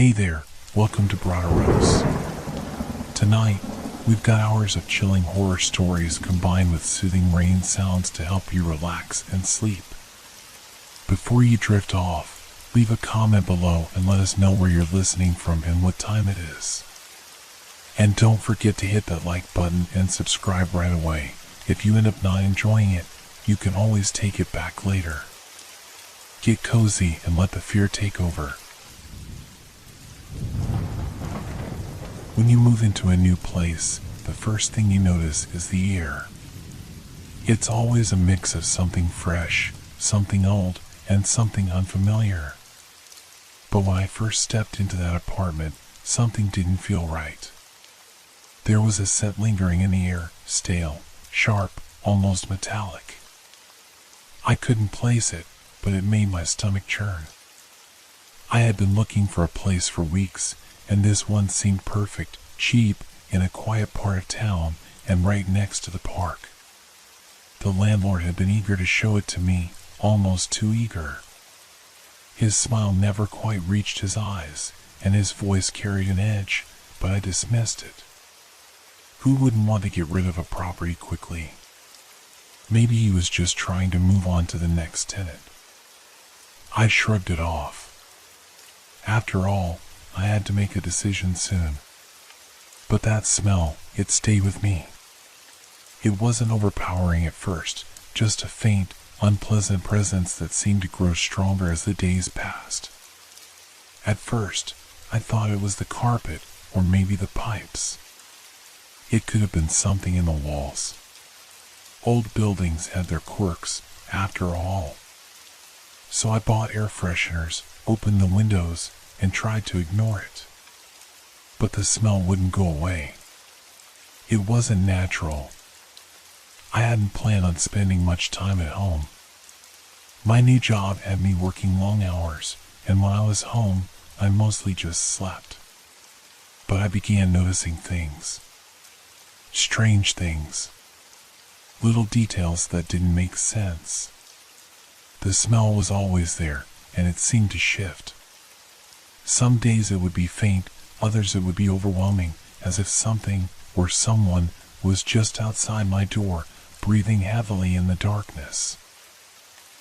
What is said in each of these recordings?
Hey there, welcome to Broderos. Tonight, we've got hours of chilling horror stories combined with soothing rain sounds to help you relax and sleep. Before you drift off, leave a comment below and let us know where you're listening from and what time it is. And don't forget to hit that like button and subscribe right away. If you end up not enjoying it, you can always take it back later. Get cozy and let the fear take over. When you move into a new place, the first thing you notice is the air. It's always a mix of something fresh, something old, and something unfamiliar. But when I first stepped into that apartment, something didn't feel right. There was a scent lingering in the air, stale, sharp, almost metallic. I couldn't place it, but it made my stomach churn. I had been looking for a place for weeks, and this one seemed perfect, cheap, in a quiet part of town, and right next to the park. The landlord had been eager to show it to me, almost too eager. His smile never quite reached his eyes, and his voice carried an edge, but I dismissed it. Who wouldn't want to get rid of a property quickly? Maybe he was just trying to move on to the next tenant. I shrugged it off. After all, I had to make a decision soon. But that smell, it stayed with me. It wasn't overpowering at first, just a faint, unpleasant presence that seemed to grow stronger as the days passed. At first, I thought it was the carpet, or maybe the pipes. It could have been something in the walls. Old buildings had their quirks, after all. So I bought air fresheners, opened the windows, and tried to ignore it. But the smell wouldn't go away. It wasn't natural. I hadn't planned on spending much time at home. My new job had me working long hours, and when I was home, I mostly just slept. But I began noticing things. Strange things. Little details that didn't make sense. The smell was always there, and it seemed to shift. Some days it would be faint, others it would be overwhelming, as if something, or someone, was just outside my door, breathing heavily in the darkness.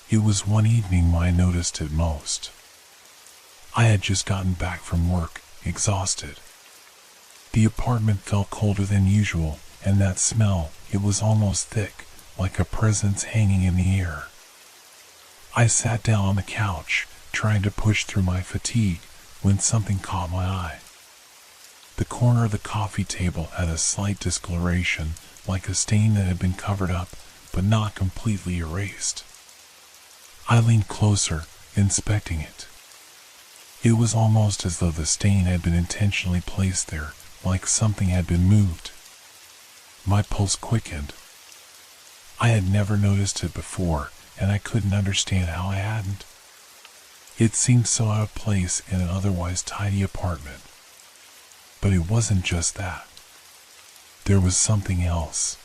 It was one evening when I noticed it most. I had just gotten back from work, exhausted. The apartment felt colder than usual, and that smell, it was almost thick, like a presence hanging in the air. I sat down on the couch, trying to push through my fatigue, when something caught my eye. The corner of the coffee table had a slight discoloration, like a stain that had been covered up, but not completely erased. I leaned closer, inspecting it. It was almost as though the stain had been intentionally placed there, like something had been moved. My pulse quickened. I had never noticed it before, and I couldn't understand how I hadn't. It seemed so out of place in an otherwise tidy apartment. But it wasn't just that. There was something else.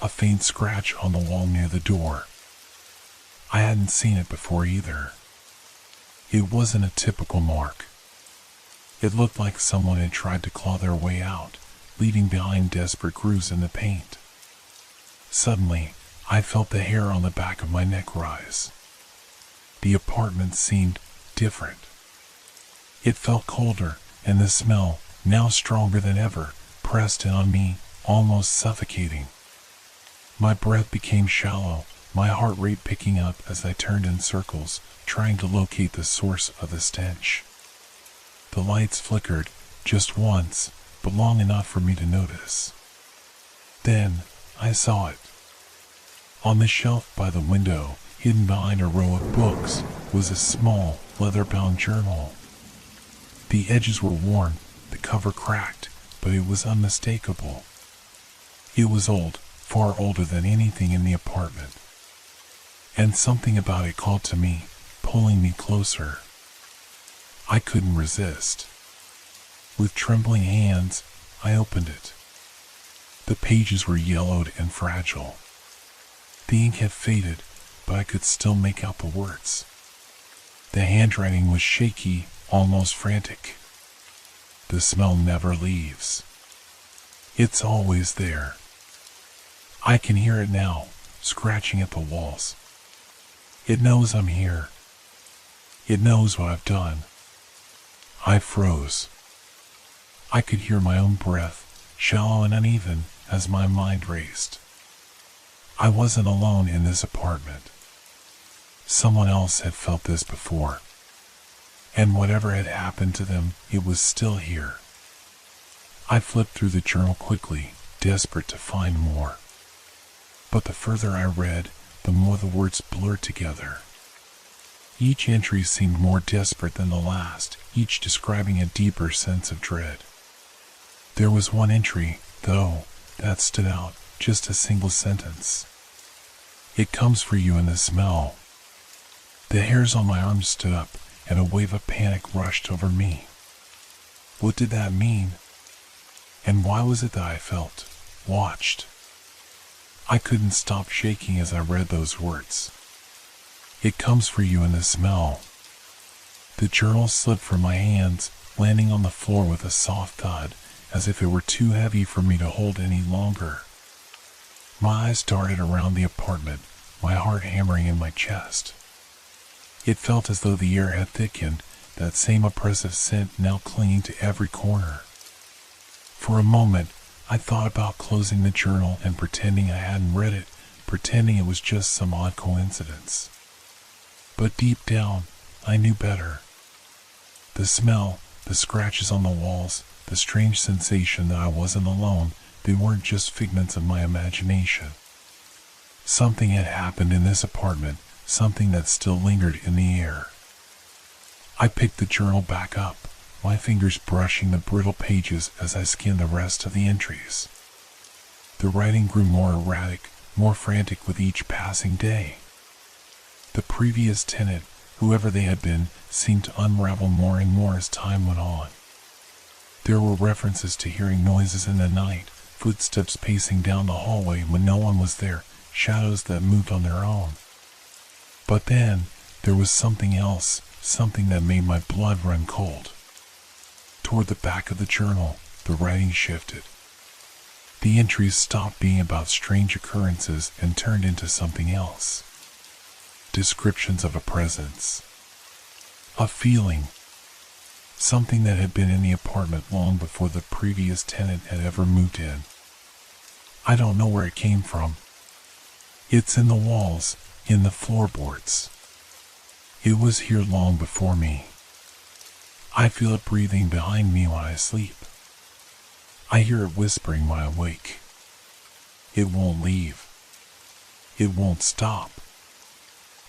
A faint scratch on the wall near the door. I hadn't seen it before either. It wasn't a typical mark. It looked like someone had tried to claw their way out, leaving behind desperate grooves in the paint. Suddenly, I felt the hair on the back of my neck rise. The apartment seemed different. It felt colder, and the smell, now stronger than ever, pressed in on me, almost suffocating. My breath became shallow, my heart rate picking up as I turned in circles, trying to locate the source of the stench. The lights flickered, just once, but long enough for me to notice. Then, I saw it. On the shelf by the window, hidden behind a row of books, was a small, leather-bound journal. The edges were worn, the cover cracked, but it was unmistakable. It was old, far older than anything in the apartment. And something about it called to me, pulling me closer. I couldn't resist. With trembling hands, I opened it. The pages were yellowed and fragile. The ink had faded, but I could still make out the words. The handwriting was shaky, almost frantic. The smell never leaves. It's always there. I can hear it now, scratching at the walls. It knows I'm here. It knows what I've done. I froze. I could hear my own breath, shallow and uneven, as my mind raced. I wasn't alone in this apartment. Someone else had felt this before. And whatever had happened to them, it was still here. I flipped through the journal quickly, desperate to find more. But the further I read, the more the words blurred together. Each entry seemed more desperate than the last, each describing a deeper sense of dread. There was one entry, though, that stood out, just a single sentence. It comes for you in the smell. The hairs on my arms stood up, and a wave of panic rushed over me. What did that mean? And why was it that I felt watched? I couldn't stop shaking as I read those words. It comes for you in the smell. The journal slipped from my hands, landing on the floor with a soft thud, as if it were too heavy for me to hold any longer. My eyes darted around the apartment, my heart hammering in my chest. It felt as though the air had thickened, that same oppressive scent now clinging to every corner. For a moment, I thought about closing the journal and pretending I hadn't read it, pretending it was just some odd coincidence. But deep down, I knew better. The smell, the scratches on the walls, the strange sensation that I wasn't alone, they weren't just figments of my imagination. Something had happened in this apartment, something that still lingered in the air. I picked the journal back up, my fingers brushing the brittle pages as I scanned the rest of the entries. The writing grew more erratic, more frantic with each passing day. The previous tenant, whoever they had been, seemed to unravel more and more as time went on. There were references to hearing noises in the night, footsteps pacing down the hallway when no one was there, shadows that moved on their own. But then, there was something else, something that made my blood run cold. Toward the back of the journal, the writing shifted. The entries stopped being about strange occurrences and turned into something else. Descriptions of a presence. A feeling. Something that had been in the apartment long before the previous tenant had ever moved in. I don't know where it came from. It's in the walls, in the floorboards. It was here long before me. I feel it breathing behind me when I sleep. I hear it whispering when I wake. It won't leave. It won't stop.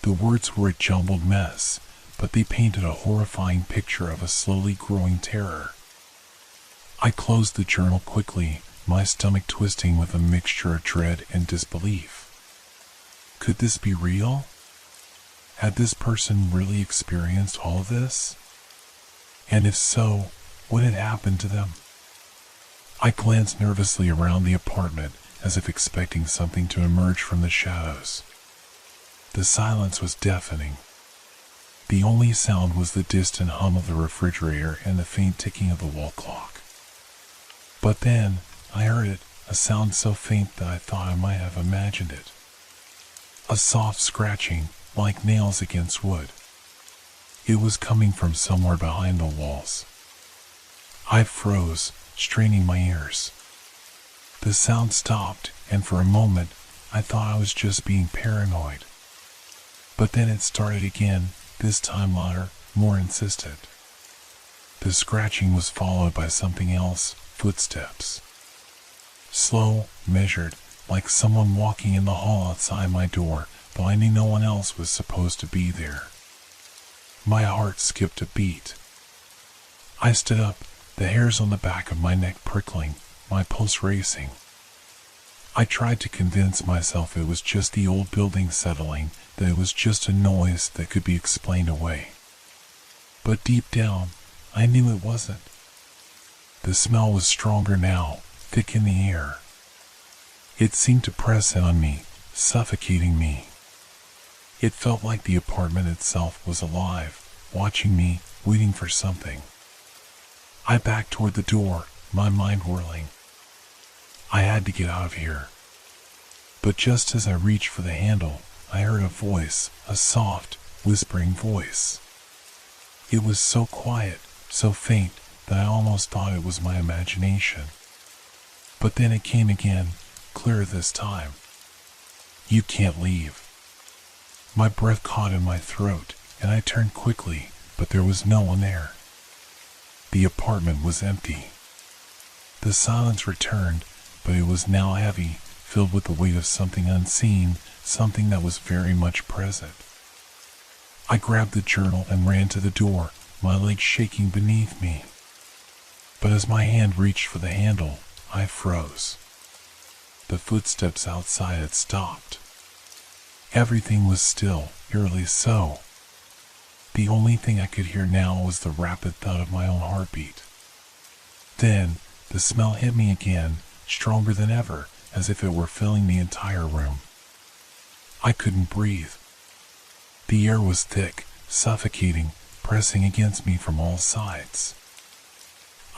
The words were a jumbled mess, but they painted a horrifying picture of a slowly growing terror. I closed the journal quickly, my stomach twisting with a mixture of dread and disbelief. Could this be real? Had this person really experienced all of this? And if so, what had happened to them? I glanced nervously around the apartment, as if expecting something to emerge from the shadows. The silence was deafening. The only sound was the distant hum of the refrigerator and the faint ticking of the wall clock. But then, I heard it, a sound so faint that I thought I might have imagined it. A soft scratching, like nails against wood. It was coming from somewhere behind the walls. I froze, straining my ears. The sound stopped, and for a moment, I thought I was just being paranoid. But then it started again, this time louder, more insistent. The scratching was followed by something else, footsteps. Slow, measured, like someone walking in the hall outside my door, though I knew no one else was supposed to be there. My heart skipped a beat. I stood up, the hairs on the back of my neck prickling, my pulse racing. I tried to convince myself it was just the old building settling, that it was just a noise that could be explained away. But deep down, I knew it wasn't. The smell was stronger now, thick in the air. It seemed to press in on me, suffocating me. It felt like the apartment itself was alive, watching me, waiting for something. I backed toward the door, my mind whirling. I had to get out of here. But just as I reached for the handle, I heard a voice, a soft, whispering voice. It was so quiet, so faint, that I almost thought it was my imagination. But then it came again, clearer this time. You can't leave. My breath caught in my throat, and I turned quickly, but there was no one there. The apartment was empty. The silence returned, but it was now heavy, filled with the weight of something unseen, something that was very much present. I grabbed the journal and ran to the door, my legs shaking beneath me. But as my hand reached for the handle, I froze. The footsteps outside had stopped. Everything was still, eerily so. The only thing I could hear now was the rapid thud of my own heartbeat. Then, the smell hit me again, stronger than ever, as if it were filling the entire room. I couldn't breathe. The air was thick, suffocating, pressing against me from all sides.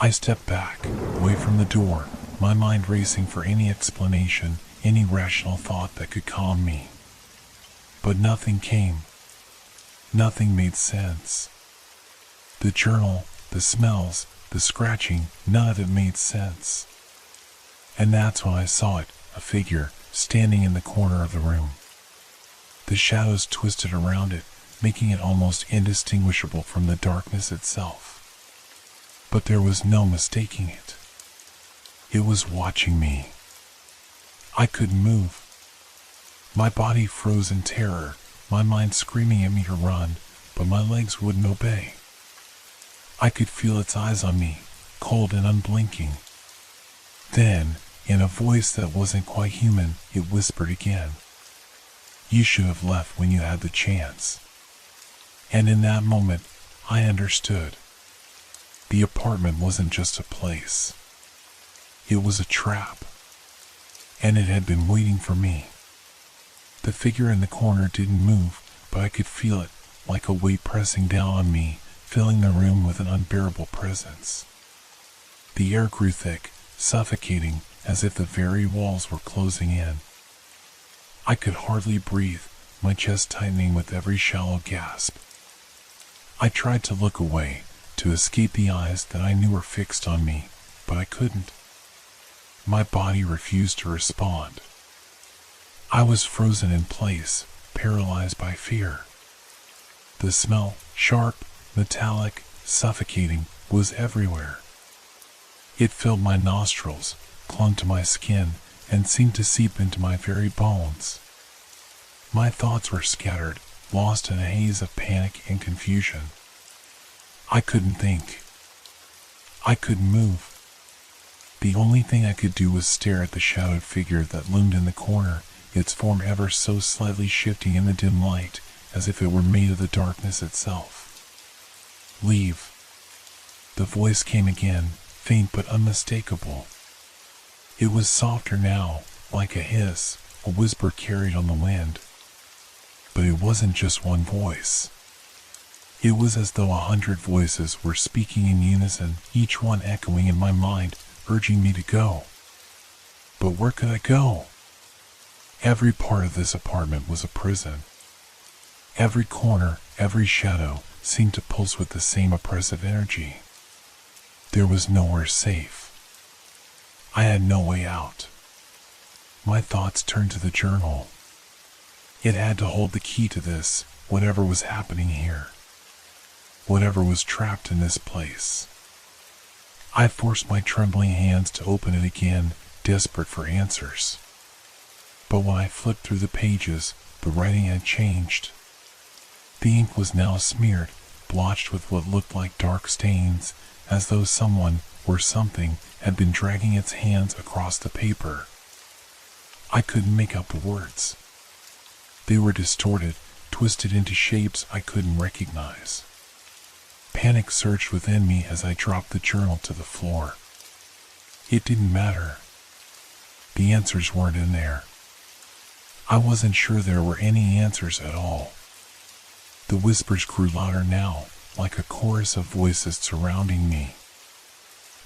I stepped back, away from the door, my mind racing for any explanation, any rational thought that could calm me. But nothing came. Nothing made sense. The journal, the smells, the scratching, none of it made sense. And that's when I saw it, a figure, standing in the corner of the room. The shadows twisted around it, making it almost indistinguishable from the darkness itself. But there was no mistaking it. It was watching me. I couldn't move. My body froze in terror, my mind screaming at me to run, but my legs wouldn't obey. I could feel its eyes on me, cold and unblinking. Then, in a voice that wasn't quite human, it whispered again. You should have left when you had the chance. And in that moment, I understood. The apartment wasn't just a place. It was a trap. And it had been waiting for me. The figure in the corner didn't move, but I could feel it, like a weight pressing down on me, filling the room with an unbearable presence. The air grew thick, suffocating, as if the very walls were closing in. I could hardly breathe, my chest tightening with every shallow gasp. I tried to look away, to escape the eyes that I knew were fixed on me, but I couldn't. My body refused to respond. I was frozen in place, paralyzed by fear. The smell, sharp, metallic, suffocating, was everywhere. It filled my nostrils, clung to my skin, and seemed to seep into my very bones. My thoughts were scattered, lost in a haze of panic and confusion. I couldn't think. I couldn't move. The only thing I could do was stare at the shadowed figure that loomed in the corner, its form ever so slightly shifting in the dim light, as if it were made of the darkness itself. Leave. The voice came again, faint but unmistakable. It was softer now, like a hiss, a whisper carried on the wind. But it wasn't just one voice. It was as though 100 voices were speaking in unison, each one echoing in my mind, urging me to go. But where could I go? Every part of this apartment was a prison. Every corner, every shadow, seemed to pulse with the same oppressive energy. There was nowhere safe. I had no way out. My thoughts turned to the journal. It had to hold the key to this, whatever was happening here. Whatever was trapped in this place. I forced my trembling hands to open it again, desperate for answers. But when I flipped through the pages, the writing had changed. The ink was now smeared, blotched with what looked like dark stains, as though someone, or something, had been dragging its hands across the paper. I couldn't make out the words. They were distorted, twisted into shapes I couldn't recognize. Panic surged within me as I dropped the journal to the floor. It didn't matter. The answers weren't in there. I wasn't sure there were any answers at all. The whispers grew louder now, like a chorus of voices surrounding me.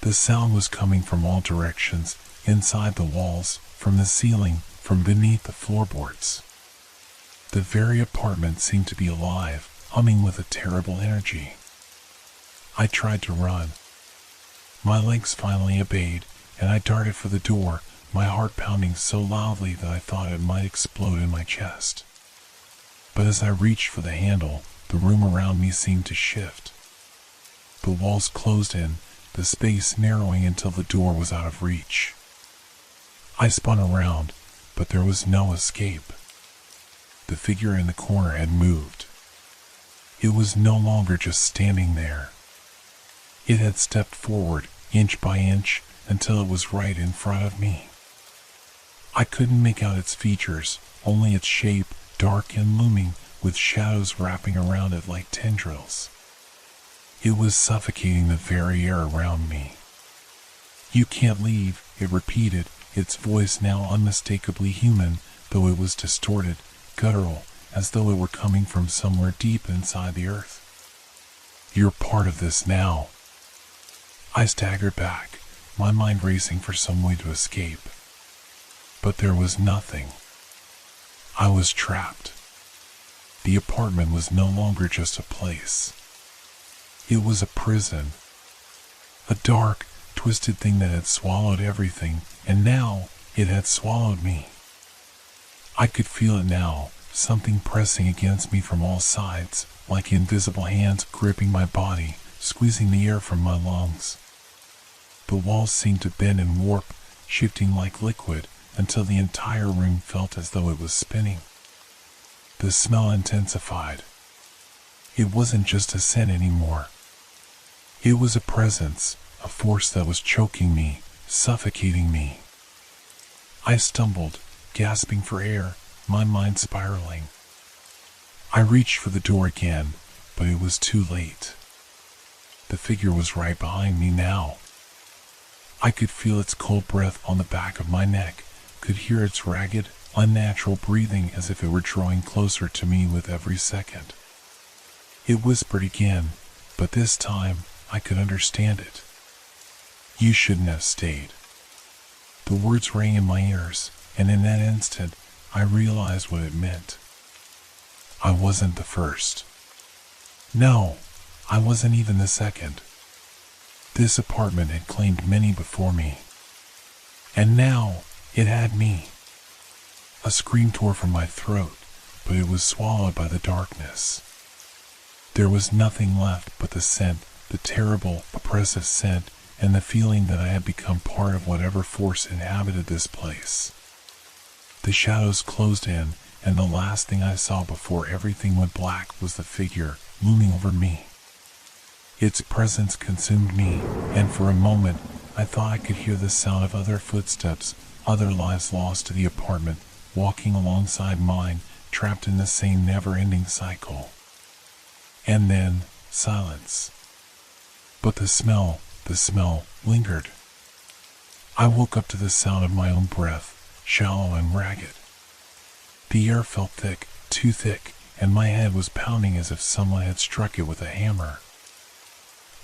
The sound was coming from all directions, inside the walls, from the ceiling, from beneath the floorboards. The very apartment seemed to be alive, humming with a terrible energy. I tried to run. My legs finally obeyed, and I darted for the door, my heart pounding so loudly that I thought it might explode in my chest. But as I reached for the handle, the room around me seemed to shift. The walls closed in, the space narrowing until the door was out of reach. I spun around, but there was no escape. The figure in the corner had moved. It was no longer just standing there. It had stepped forward, inch by inch, until it was right in front of me. I couldn't make out its features, only its shape, dark and looming, with shadows wrapping around it like tendrils. It was suffocating the very air around me. "You can't leave," it repeated, its voice now unmistakably human, though it was distorted, guttural, as though it were coming from somewhere deep inside the earth. "You're part of this now." I staggered back, my mind racing for some way to escape. But there was nothing. I was trapped. The apartment was no longer just a place. It was a prison. A dark, twisted thing that had swallowed everything, and now it had swallowed me. I could feel it now, something pressing against me from all sides, like invisible hands gripping my body, squeezing the air from my lungs. The walls seemed to bend and warp, shifting like liquid, until the entire room felt as though it was spinning. The smell intensified. It wasn't just a scent anymore. It was a presence, a force that was choking me, suffocating me. I stumbled, gasping for air, my mind spiraling. I reached for the door again, but it was too late. The figure was right behind me now. I could feel its cold breath on the back of my neck, could hear its ragged, unnatural breathing as if it were drawing closer to me with every second. It whispered again, but this time I could understand it. "You shouldn't have stayed." The words rang in my ears, and in that instant, I realized what it meant. I wasn't the first. No, I wasn't even the second. This apartment had claimed many before me. And now, it had me. A scream tore from my throat, but it was swallowed by the darkness. There was nothing left but the scent, the terrible, oppressive scent, and the feeling that I had become part of whatever force inhabited this place. The shadows closed in, and the last thing I saw before everything went black was the figure looming over me. Its presence consumed me, and for a moment I thought I could hear the sound of other footsteps, other lives lost to the apartment, walking alongside mine, trapped in the same never-ending cycle. And then, silence. But the smell lingered. I woke up to the sound of my own breath, shallow and ragged. The air felt thick, too thick, and my head was pounding as if someone had struck it with a hammer.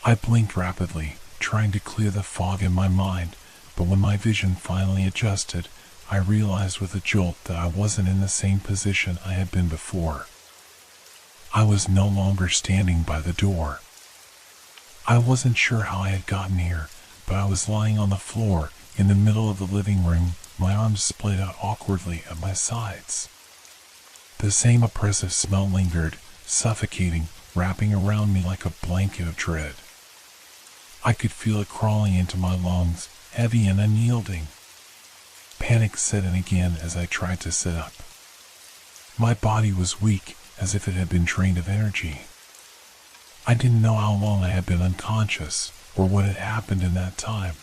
I blinked rapidly, trying to clear the fog in my mind, but when my vision finally adjusted, I realized with a jolt that I wasn't in the same position I had been before. I was no longer standing by the door. I wasn't sure how I had gotten here, but I was lying on the floor, in the middle of the living room, my arms splayed out awkwardly at my sides. The same oppressive smell lingered, suffocating, wrapping around me like a blanket of dread. I could feel it crawling into my lungs, heavy and unyielding. Panic set in again as I tried to sit up. My body was weak, as if it had been drained of energy. I didn't know how long I had been unconscious, or what had happened in that time.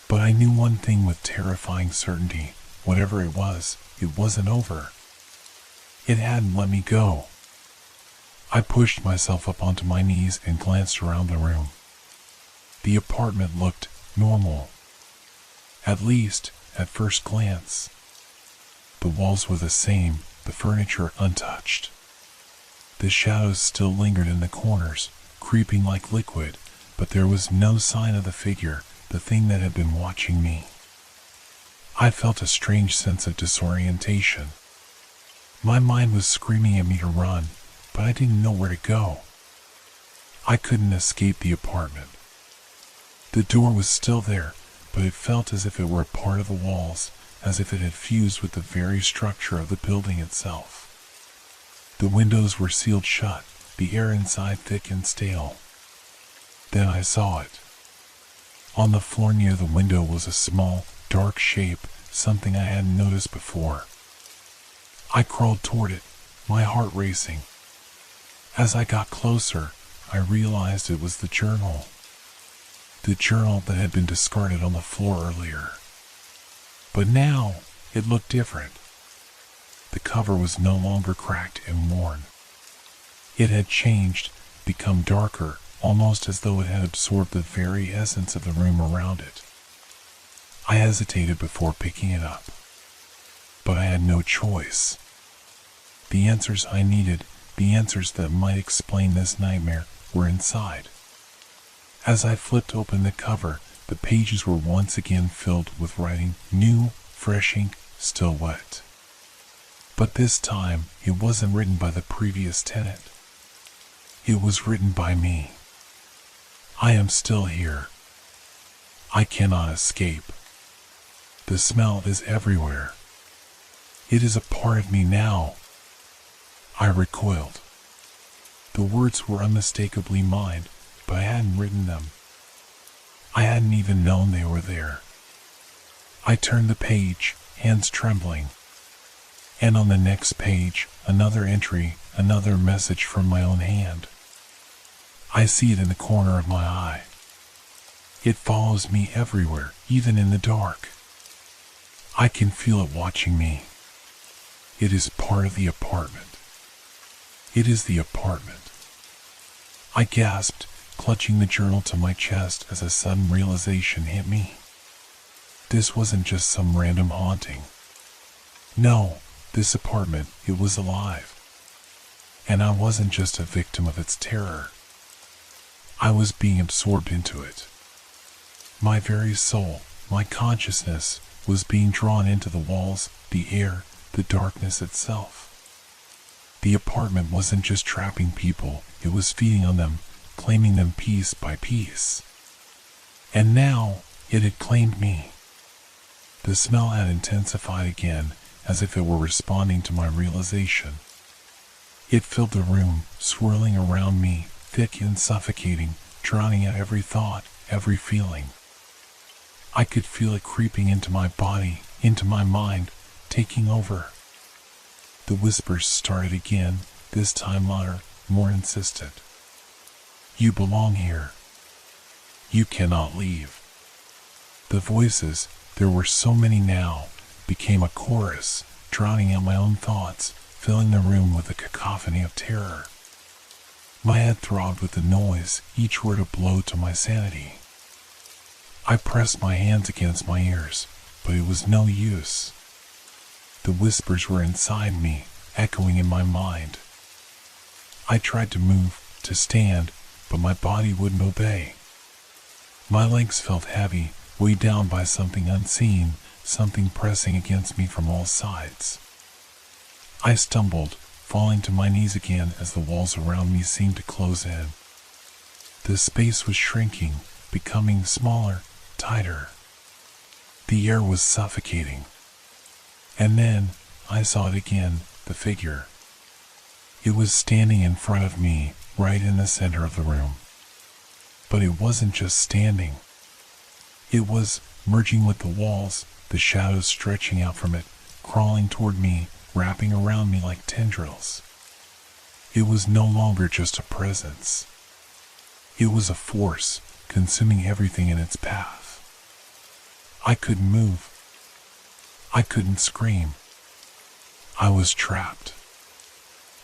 But I knew one thing with terrifying certainty: whatever it wasn't over. It hadn't let me go. I pushed myself up onto my knees and glanced around the room. The apartment looked normal. At least, at first glance. The walls were the same, the furniture untouched. The shadows still lingered in the corners, creeping like liquid, but there was no sign of the figure, the thing that had been watching me. I felt a strange sense of disorientation. My mind was screaming at me to run, but I didn't know where to go. I couldn't escape the apartment. The door was still there, but it felt as if it were a part of the walls, as if it had fused with the very structure of the building itself. The windows were sealed shut, the air inside thick and stale. Then I saw it. On the floor near the window was a small, dark shape, something I hadn't noticed before. I crawled toward it, my heart racing. As I got closer, I realized it was the journal. The journal that had been discarded on the floor earlier. But now, it looked different. The cover was no longer cracked and worn. It had changed, become darker, almost as though it had absorbed the very essence of the room around it. I hesitated before picking it up. But I had no choice. The answers I needed, the answers that might explain this nightmare, were inside. As I flipped open the cover, the pages were once again filled with writing, new, fresh ink, still wet. But this time, it wasn't written by the previous tenant. It was written by me. I am still here. I cannot escape. The smell is everywhere. It is a part of me now. I recoiled. The words were unmistakably mine, but I hadn't written them. I hadn't even known they were there. I turned the page, hands trembling. And on the next page, another entry, another message from my own hand. I see it in the corner of my eye. It follows me everywhere, even in the dark. I can feel it watching me. It is part of the apartment. It is the apartment. I gasped, clutching the journal to my chest as a sudden realization hit me. This wasn't just some random haunting. No, this apartment, it was alive. And I wasn't just a victim of its terror. I was being absorbed into it. My very soul, my consciousness, was being drawn into the walls, the air, the darkness itself. The apartment wasn't just trapping people, it was feeding on them, claiming them piece by piece. And now, it had claimed me. The smell had intensified again, as if it were responding to my realization. It filled the room, swirling around me, thick and suffocating, drowning out every thought, every feeling. I could feel it creeping into my body, into my mind, taking over. The whispers started again, this time louder, more insistent. You belong here. You cannot leave. The voices, there were so many now, became a chorus, drowning out my own thoughts, filling the room with a cacophony of terror. My head throbbed with the noise, each word a blow to my sanity. I pressed my hands against my ears, but it was no use. The whispers were inside me, echoing in my mind. I tried to move, to stand, but my body wouldn't obey. My legs felt heavy, weighed down by something unseen, something pressing against me from all sides. I stumbled, falling to my knees again as the walls around me seemed to close in. The space was shrinking, becoming smaller, tighter. The air was suffocating. And then, I saw it again, the figure. It was standing in front of me, right in the center of the room. But it wasn't just standing. It was merging with the walls, the shadows stretching out from it, crawling toward me, wrapping around me like tendrils. It was no longer just a presence. It was a force, consuming everything in its path. I couldn't move. I couldn't scream. I was trapped.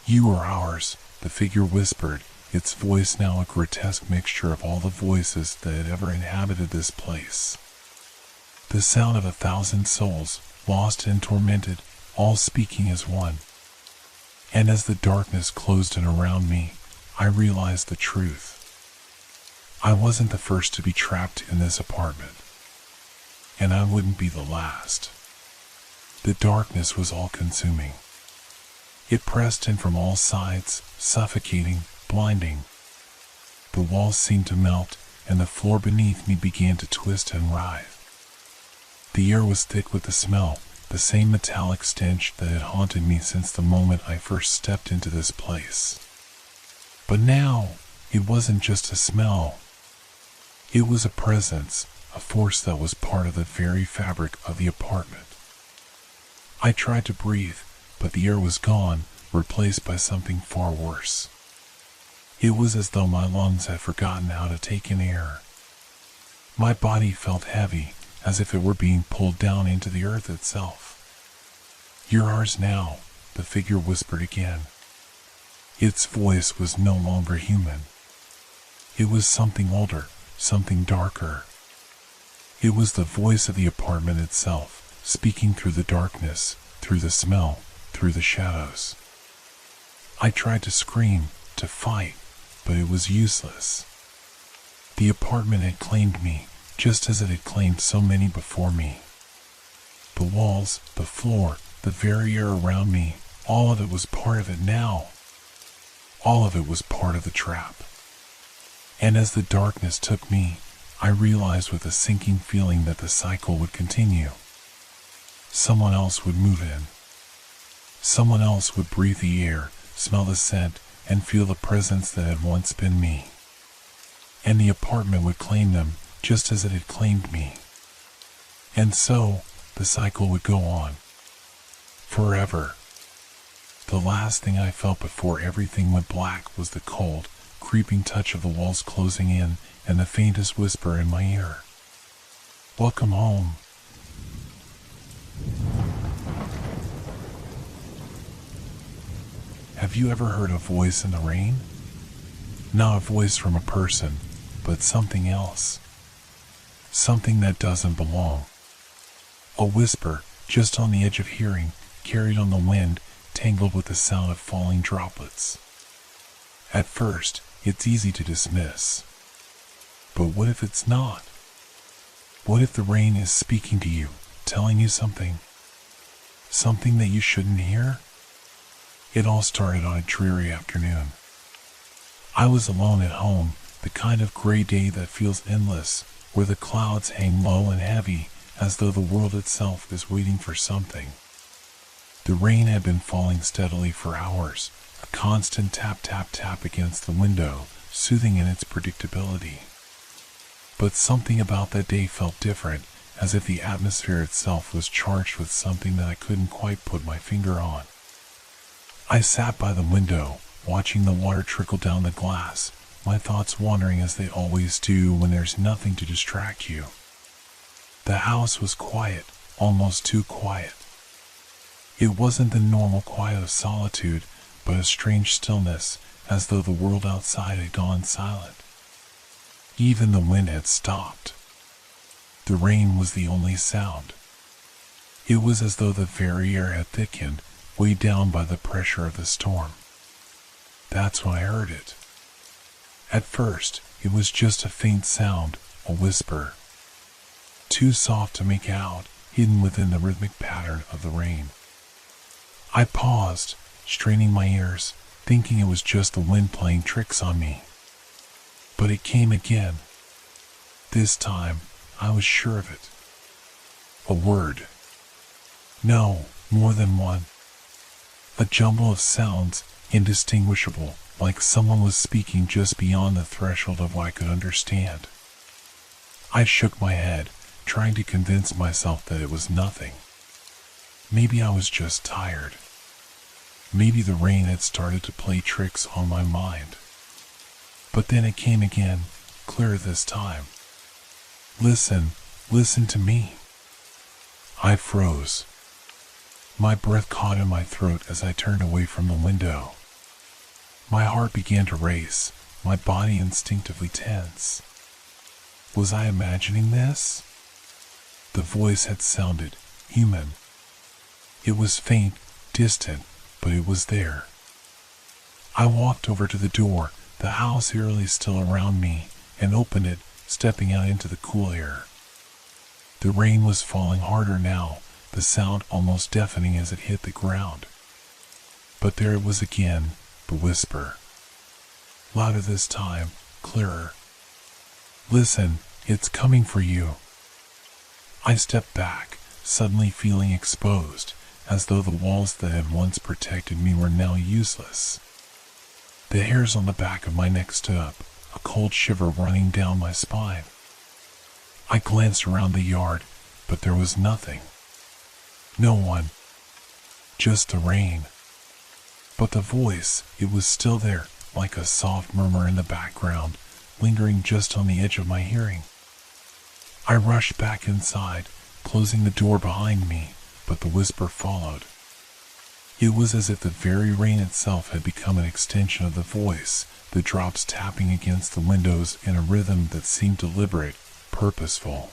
You are ours, the figure whispered, its voice now a grotesque mixture of all the voices that had ever inhabited this place. The sound of 1,000 souls, lost and tormented, all speaking as one. And as the darkness closed in around me, I realized the truth. I wasn't the first to be trapped in this apartment, and I wouldn't be the last. The darkness was all-consuming. It pressed in from all sides, suffocating, blinding. The walls seemed to melt, and the floor beneath me began to twist and writhe. The air was thick with the smell, the same metallic stench that had haunted me since the moment I first stepped into this place. But now, it wasn't just a smell. It was a presence, a force that was part of the very fabric of the apartment. I tried to breathe, but the air was gone, replaced by something far worse. It was as though my lungs had forgotten how to take in air. My body felt heavy, as if it were being pulled down into the earth itself. "You're ours now," the figure whispered again. Its voice was no longer human. It was something older, something darker. It was the voice of the apartment itself, speaking through the darkness, through the smell, through the shadows. I tried to scream, to fight, but it was useless. The apartment had claimed me, just as it had claimed so many before me. The walls, the floor, the very air around me, all of it was part of it now. All of it was part of the trap. And as the darkness took me, I realized with a sinking feeling that the cycle would continue. Someone else would move in. Someone else would breathe the air, smell the scent, and feel the presence that had once been me. And the apartment would claim them, just as it had claimed me. And so, the cycle would go on. Forever. The last thing I felt before everything went black was the cold, creeping touch of the walls closing in and the faintest whisper in my ear. "Welcome home." Have you ever heard a voice in the rain? Not a voice from a person, but something else. Something that doesn't belong. A whisper, just on the edge of hearing, carried on the wind, tangled with the sound of falling droplets. At first, it's easy to dismiss. But what if it's not? What if the rain is speaking to you, telling you something? Something that you shouldn't hear? It all started on a dreary afternoon. I was alone at home, the kind of gray day that feels endless, where the clouds hang low and heavy, as though the world itself is waiting for something. The rain had been falling steadily for hours, a constant tap tap tap against the window, soothing in its predictability. But something about that day felt different, as if the atmosphere itself was charged with something that I couldn't quite put my finger on. I sat by the window, watching the water trickle down the glass, my thoughts wandering as they always do when there's nothing to distract you. The house was quiet, almost too quiet. It wasn't the normal quiet of solitude, but a strange stillness, as though the world outside had gone silent. Even the wind had stopped. The rain was the only sound. It was as though the very air had thickened, weighed down by the pressure of the storm. That's when I heard it. At first, it was just a faint sound, a whisper. Too soft to make out, hidden within the rhythmic pattern of the rain. I paused, straining my ears, thinking it was just the wind playing tricks on me. But it came again. This time, I was sure of it. A word. No, more than one. A jumble of sounds, indistinguishable, like someone was speaking just beyond the threshold of what I could understand. I shook my head, trying to convince myself that it was nothing. Maybe I was just tired. Maybe the rain had started to play tricks on my mind. But then it came again, clearer this time. Listen, listen to me. I froze. My breath caught in my throat as I turned away from the window. My heart began to race, my body instinctively tense. Was I imagining this? The voice had sounded human. It was faint, distant, but it was there. I walked over to the door, the house eerily still around me, and opened it, stepping out into the cool air. The rain was falling harder now, the sound almost deafening as it hit the ground. But there it was again, the whisper. Louder this time, clearer. Listen, it's coming for you. I stepped back, suddenly feeling exposed, as though the walls that had once protected me were now useless. The hairs on the back of my neck stood up, a cold shiver running down my spine. I glanced around the yard, but there was nothing. No one. Just the rain. But the voice, it was still there, like a soft murmur in the background, lingering just on the edge of my hearing. I rushed back inside, closing the door behind me, but the whisper followed. It was as if the very rain itself had become an extension of the voice, the drops tapping against the windows in a rhythm that seemed deliberate, purposeful.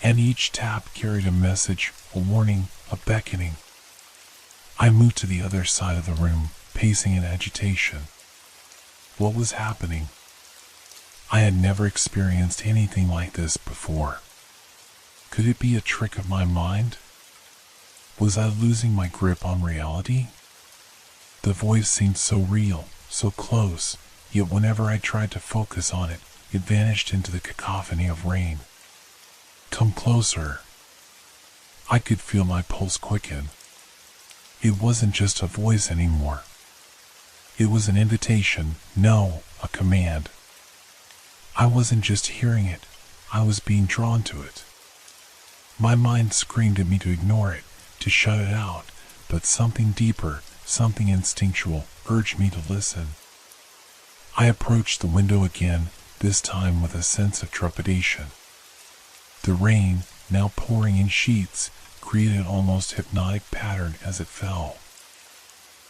And each tap carried a message, a warning, a beckoning. I moved to the other side of the room, pacing in agitation. What was happening? I had never experienced anything like this before. Could it be a trick of my mind? Was I losing my grip on reality? The voice seemed so real, so close, yet whenever I tried to focus on it, it vanished into the cacophony of rain. Come closer. I could feel my pulse quicken. It wasn't just a voice anymore. It was an invitation, no, a command. I wasn't just hearing it, I was being drawn to it. My mind screamed at me to ignore it, to shut it out, but something deeper, something instinctual, urged me to listen. I approached the window again, this time with a sense of trepidation. The rain, now pouring in sheets, created an almost hypnotic pattern as it fell.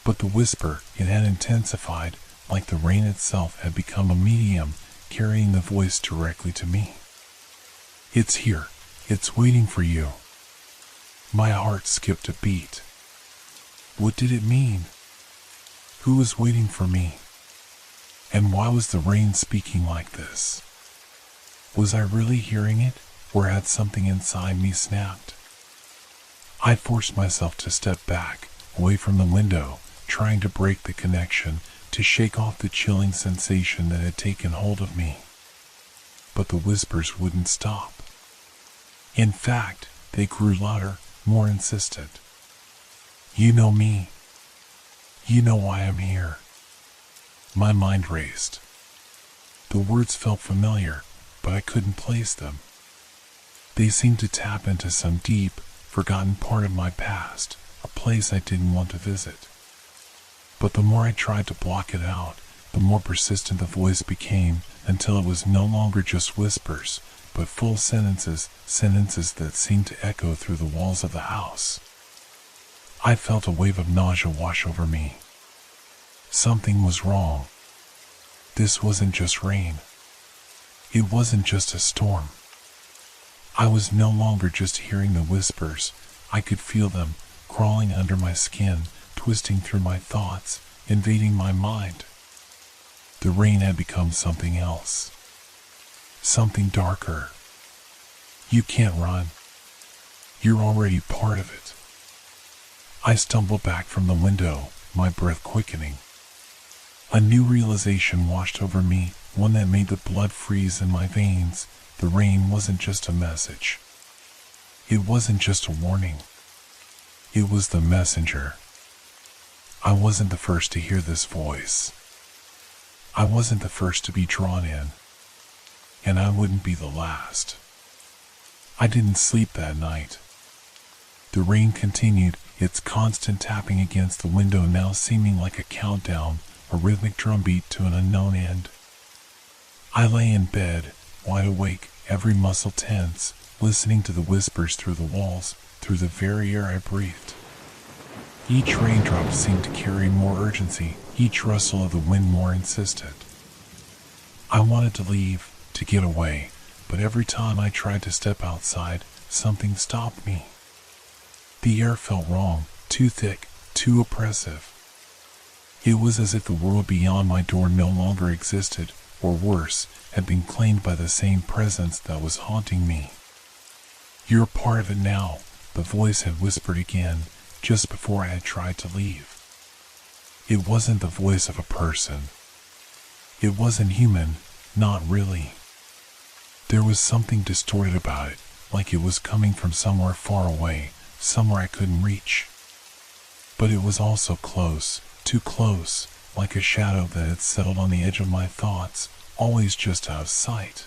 But the whisper, it had intensified, like the rain itself had become a medium, carrying the voice directly to me. It's here. It's waiting for you. My heart skipped a beat. What did it mean? Who was waiting for me? And why was the rain speaking like this? Was I really hearing it, or had something inside me snapped? I forced myself to step back, away from the window, trying to break the connection, to shake off the chilling sensation that had taken hold of me. But the whispers wouldn't stop. In fact, they grew louder, more insistent. You know me. You know why I'm here. My mind raced. The words felt familiar, but I couldn't place them. They seemed to tap into some deep, forgotten part of my past, a place I didn't want to visit. But the more I tried to block it out, the more persistent the voice became, until it was no longer just whispers, but full sentences that seemed to echo through the walls of the house. I felt a wave of nausea wash over me. Something was wrong. This wasn't just rain. It wasn't just a storm. I was no longer just hearing the whispers. I could feel them, crawling under my skin, twisting through my thoughts, invading my mind. The rain had become something else. Something darker. You can't run. You're already part of it. I stumbled back from the window, my breath quickening. A new realization washed over me, one that made the blood freeze in my veins. The rain wasn't just a message. It wasn't just a warning. It was the messenger. I wasn't the first to hear this voice. I wasn't the first to be drawn in. And I wouldn't be the last. I didn't sleep that night. The rain continued, its constant tapping against the window now seeming like a countdown, a rhythmic drumbeat to an unknown end. I lay in bed, wide awake, every muscle tense, listening to the whispers through the walls, through the very air I breathed. Each raindrop seemed to carry more urgency, each rustle of the wind more insistent. I wanted to leave, to get away, but every time I tried to step outside, something stopped me. The air felt wrong, too thick, too oppressive. It was as if the world beyond my door no longer existed, or worse, had been claimed by the same presence that was haunting me. "You're part of it now," the voice had whispered again, just before I had tried to leave. It wasn't the voice of a person. It wasn't human, not really. There was something distorted about it, like it was coming from somewhere far away, somewhere I couldn't reach. But it was also close, too close, like a shadow that had settled on the edge of my thoughts, always just out of sight.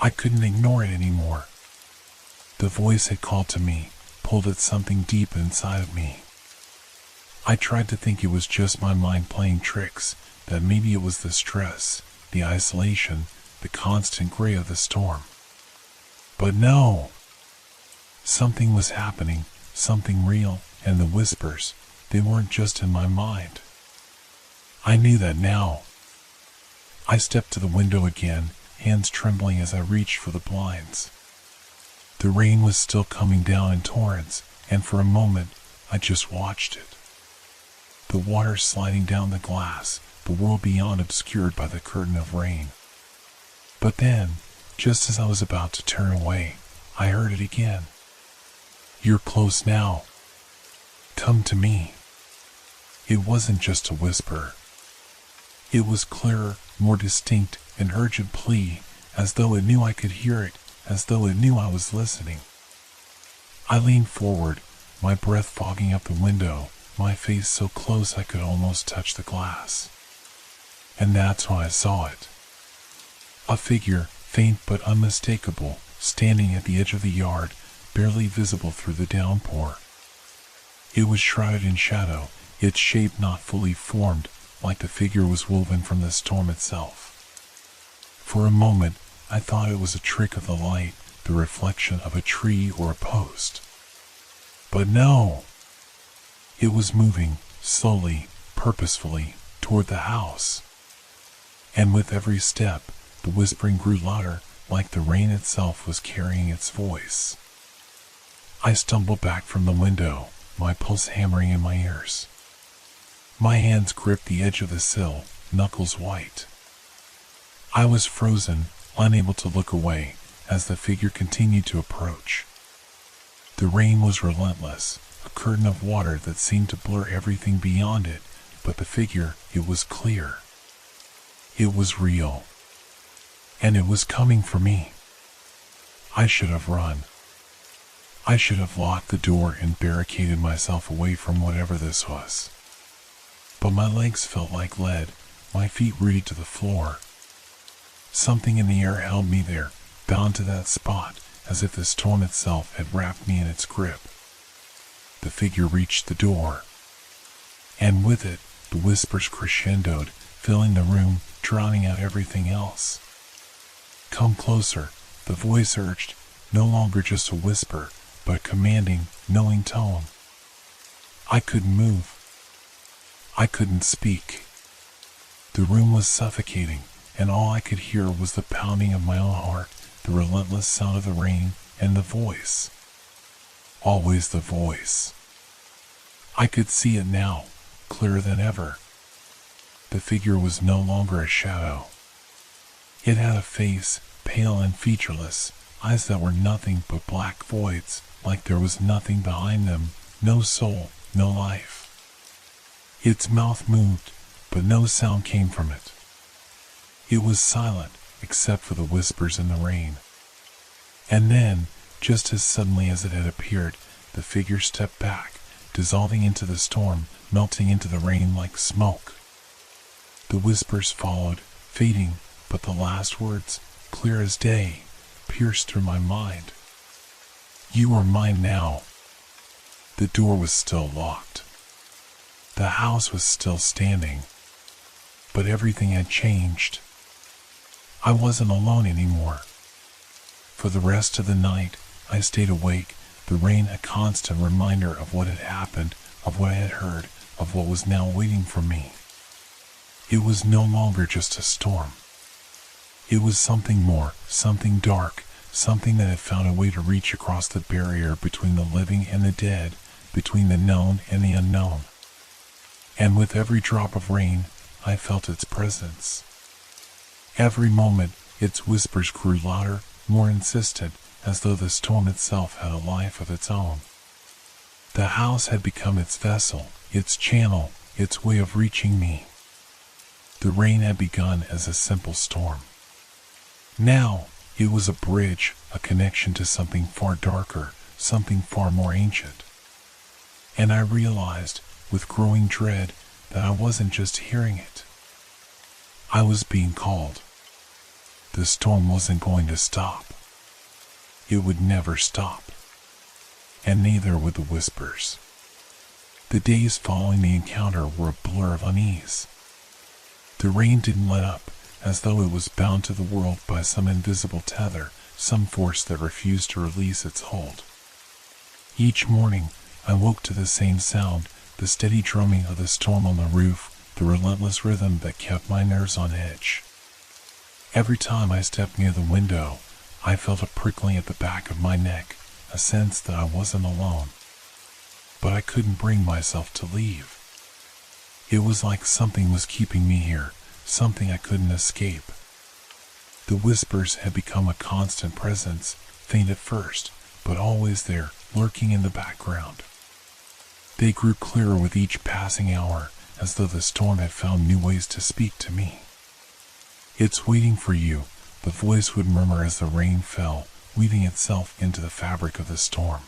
I couldn't ignore it anymore. The voice had called to me, pulled at something deep inside of me. I tried to think it was just my mind playing tricks, that maybe it was the stress, the isolation, the constant gray of the storm. But no! Something was happening, something real, and the whispers, they weren't just in my mind. I knew that now. I stepped to the window again, hands trembling as I reached for the blinds. The rain was still coming down in torrents, and for a moment, I just watched it. The water sliding down the glass, the world beyond obscured by the curtain of rain. But then, just as I was about to turn away, I heard it again. "You're close now. Come to me." It wasn't just a whisper. It was clearer, more distinct, an urgent plea, as though it knew I could hear it, as though it knew I was listening. I leaned forward, my breath fogging up the window, my face so close I could almost touch the glass. And that's when I saw it. A figure, faint but unmistakable, standing at the edge of the yard, barely visible through the downpour. It was shrouded in shadow, its shape not fully formed, like the figure was woven from the storm itself. For a moment, I thought it was a trick of the light, the reflection of a tree or a post. But no! It was moving, slowly, purposefully, toward the house. And with every step, the whispering grew louder, like the rain itself was carrying its voice. I stumbled back from the window, my pulse hammering in my ears. My hands gripped the edge of the sill, knuckles white. I was frozen, unable to look away, as the figure continued to approach. The rain was relentless, a curtain of water that seemed to blur everything beyond it, but the figure, it was clear. It was real. And it was coming for me. I should have run. I should have locked the door and barricaded myself away from whatever this was. But my legs felt like lead, my feet rooted to the floor. Something in the air held me there, bound to that spot, as if the storm itself had wrapped me in its grip. The figure reached the door. And with it, the whispers crescendoed, filling the room, drowning out everything else. "Come closer," the voice urged, no longer just a whisper, but a commanding, knowing tone. I couldn't move. I couldn't speak. The room was suffocating, and all I could hear was the pounding of my own heart, the relentless sound of the rain, and the voice. Always the voice. I could see it now, clearer than ever. The figure was no longer a shadow. It had a face, pale and featureless, eyes that were nothing but black voids, like there was nothing behind them, no soul, no life. Its mouth moved, but no sound came from it. It was silent, except for the whispers in the rain. And then, just as suddenly as it had appeared, the figure stepped back, dissolving into the storm, melting into the rain like smoke. The whispers followed, fading, but the last words, clear as day, pierced through my mind. "You are mine now." The door was still locked. The house was still standing. But everything had changed. I wasn't alone anymore. For the rest of the night, I stayed awake, the rain a constant reminder of what had happened, of what I had heard, of what was now waiting for me. It was no longer just a storm. It was something more, something dark, something that had found a way to reach across the barrier between the living and the dead, between the known and the unknown. And with every drop of rain, I felt its presence. Every moment, its whispers grew louder, more insistent, as though the storm itself had a life of its own. The house had become its vessel, its channel, its way of reaching me. The rain had begun as a simple storm. Now, it was a bridge, a connection to something far darker, something far more ancient. And I realized, with growing dread, that I wasn't just hearing it. I was being called. The storm wasn't going to stop. It would never stop. And neither would the whispers. The days following the encounter were a blur of unease. The rain didn't let up, as though it was bound to the world by some invisible tether, some force that refused to release its hold. Each morning, I woke to the same sound, the steady drumming of the storm on the roof, the relentless rhythm that kept my nerves on edge. Every time I stepped near the window, I felt a prickling at the back of my neck, a sense that I wasn't alone. But I couldn't bring myself to leave. It was like something was keeping me here, something I couldn't escape. The whispers had become a constant presence, faint at first, but always there, lurking in the background. They grew clearer with each passing hour, as though the storm had found new ways to speak to me. "It's waiting for you," the voice would murmur as the rain fell, weaving itself into the fabric of the storm.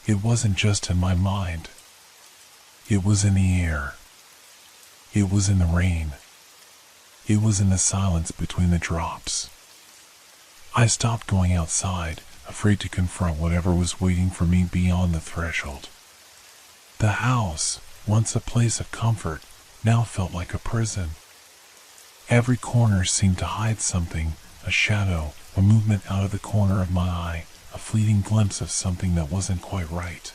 It wasn't just in my mind. It was in the air. It was in the rain. It was in the silence between the drops. I stopped going outside, afraid to confront whatever was waiting for me beyond the threshold. The house, once a place of comfort, now felt like a prison. Every corner seemed to hide something, a shadow, a movement out of the corner of my eye, a fleeting glimpse of something that wasn't quite right.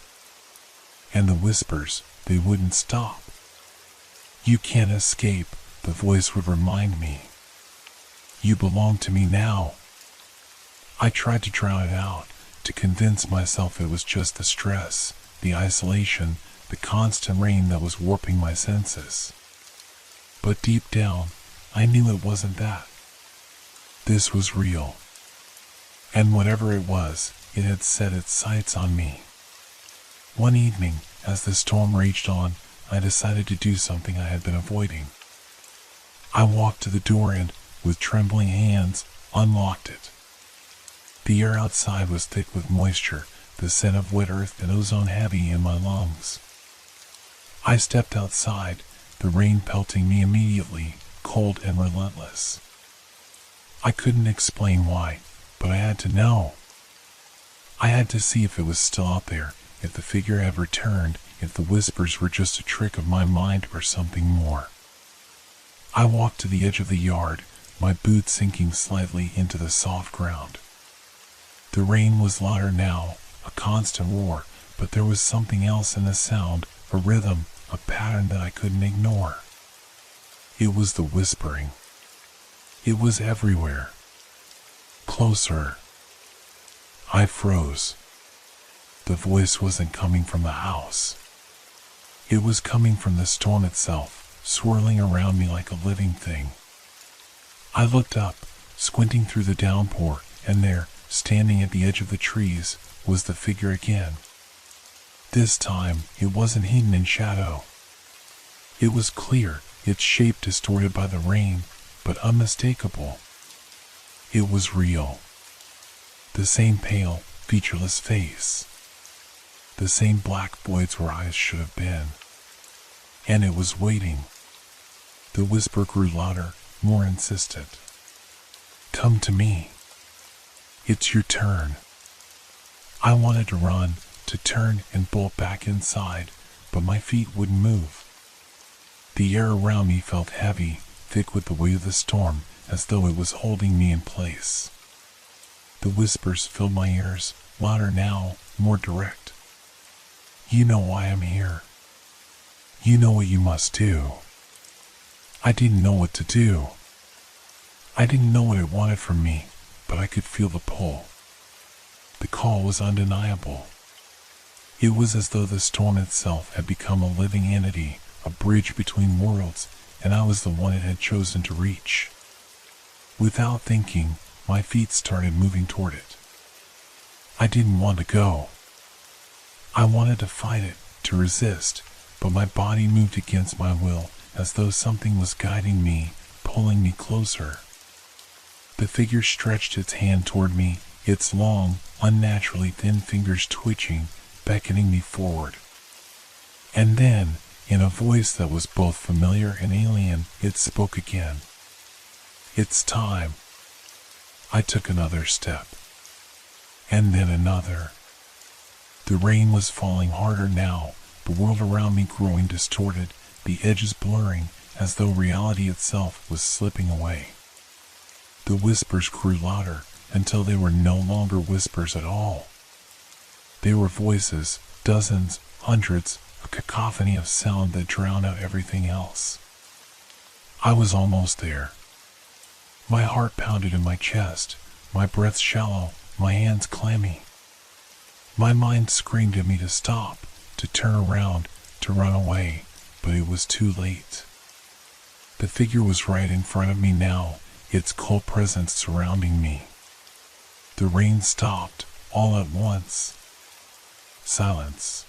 And the whispers, they wouldn't stop. "You can't escape," the voice would remind me. "You belong to me now." I tried to drown it out, to convince myself it was just the stress, the isolation, the constant rain that was warping my senses. But deep down, I knew it wasn't that. This was real. And whatever it was, it had set its sights on me. One evening, as the storm raged on, I decided to do something I had been avoiding. I walked to the door and, with trembling hands, unlocked it. The air outside was thick with moisture, the scent of wet earth and ozone heavy in my lungs. I stepped outside, the rain pelting me immediately, cold and relentless. I couldn't explain why, but I had to know. I had to see if it was still out there, if the figure had returned, if the whispers were just a trick of my mind or something more. I walked to the edge of the yard, my boots sinking slightly into the soft ground. The rain was louder now, a constant roar, but there was something else in the sound, a rhythm, a pattern that I couldn't ignore. It was the whispering. It was everywhere. Closer. I froze. The voice wasn't coming from the house. It was coming from the storm itself, swirling around me like a living thing. I looked up, squinting through the downpour, and there, standing at the edge of the trees, was the figure again. This time, it wasn't hidden in shadow. It was clear, its shape distorted by the rain, but unmistakable. It was real. The same pale, featureless face. The same black voids where eyes should have been. And it was waiting. The whisper grew louder, more insistent. "Come to me. It's your turn." I wanted to run, to turn and bolt back inside, but my feet wouldn't move. The air around me felt heavy, thick with the weight of the storm, as though it was holding me in place. The whispers filled my ears, louder now, more direct. "You know why I'm here. You know what you must do." I didn't know what to do. I didn't know what it wanted from me, but I could feel the pull. The call was undeniable. It was as though the storm itself had become a living entity, a bridge between worlds, and I was the one it had chosen to reach. Without thinking, my feet started moving toward it. I didn't want to go. I wanted to fight it, to resist, but my body moved against my will as though something was guiding me, pulling me closer. The figure stretched its hand toward me, its long, unnaturally thin fingers twitching, beckoning me forward. And then, in a voice that was both familiar and alien, it spoke again. "It's time." I took another step. And then another. The rain was falling harder now, the world around me growing distorted, the edges blurring, as though reality itself was slipping away. The whispers grew louder, until they were no longer whispers at all. They were voices, dozens, hundreds, a cacophony of sound that drowned out everything else. I was almost there. My heart pounded in my chest, my breath shallow, my hands clammy. My mind screamed at me to stop, to turn around, to run away, but it was too late. The figure was right in front of me now, its cold presence surrounding me. The rain stopped, all at once. Silence.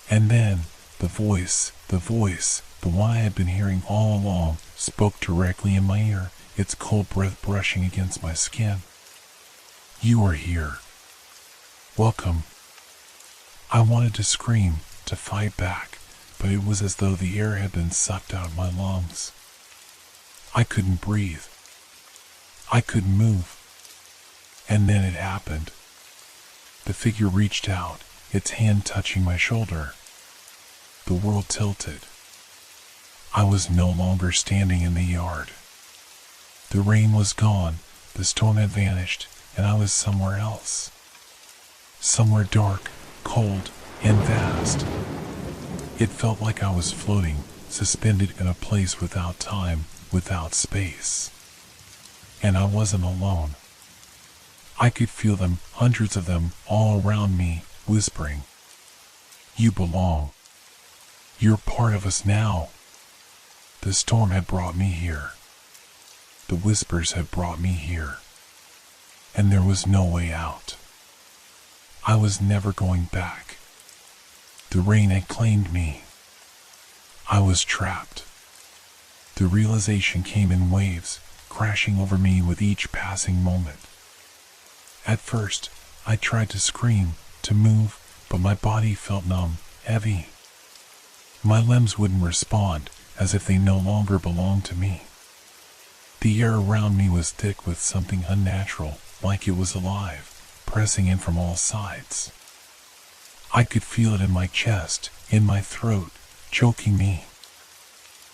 And then, the voice, the one I had been hearing all along, spoke directly in my ear, its cold breath brushing against my skin. "You are here. Welcome." I wanted to scream, to fight back, but it was as though the air had been sucked out of my lungs. I couldn't breathe. I couldn't move. And then it happened. The figure reached out, its hand touching my shoulder. The world tilted. I was no longer standing in the yard. The rain was gone, the storm had vanished, and I was somewhere else. Somewhere dark, cold, and vast. It felt like I was floating, suspended in a place without time, without space. And I wasn't alone. I could feel them, hundreds of them, all around me, whispering, "You belong. You're part of us now." The storm had brought me here. The whispers had brought me here. And there was no way out. I was never going back. The rain had claimed me. I was trapped. The realization came in waves, crashing over me with each passing moment. At first, I tried to scream, to move, but my body felt numb, heavy. My limbs wouldn't respond, as if they no longer belonged to me. The air around me was thick with something unnatural, like it was alive, pressing in from all sides. I could feel it in my chest, in my throat, choking me.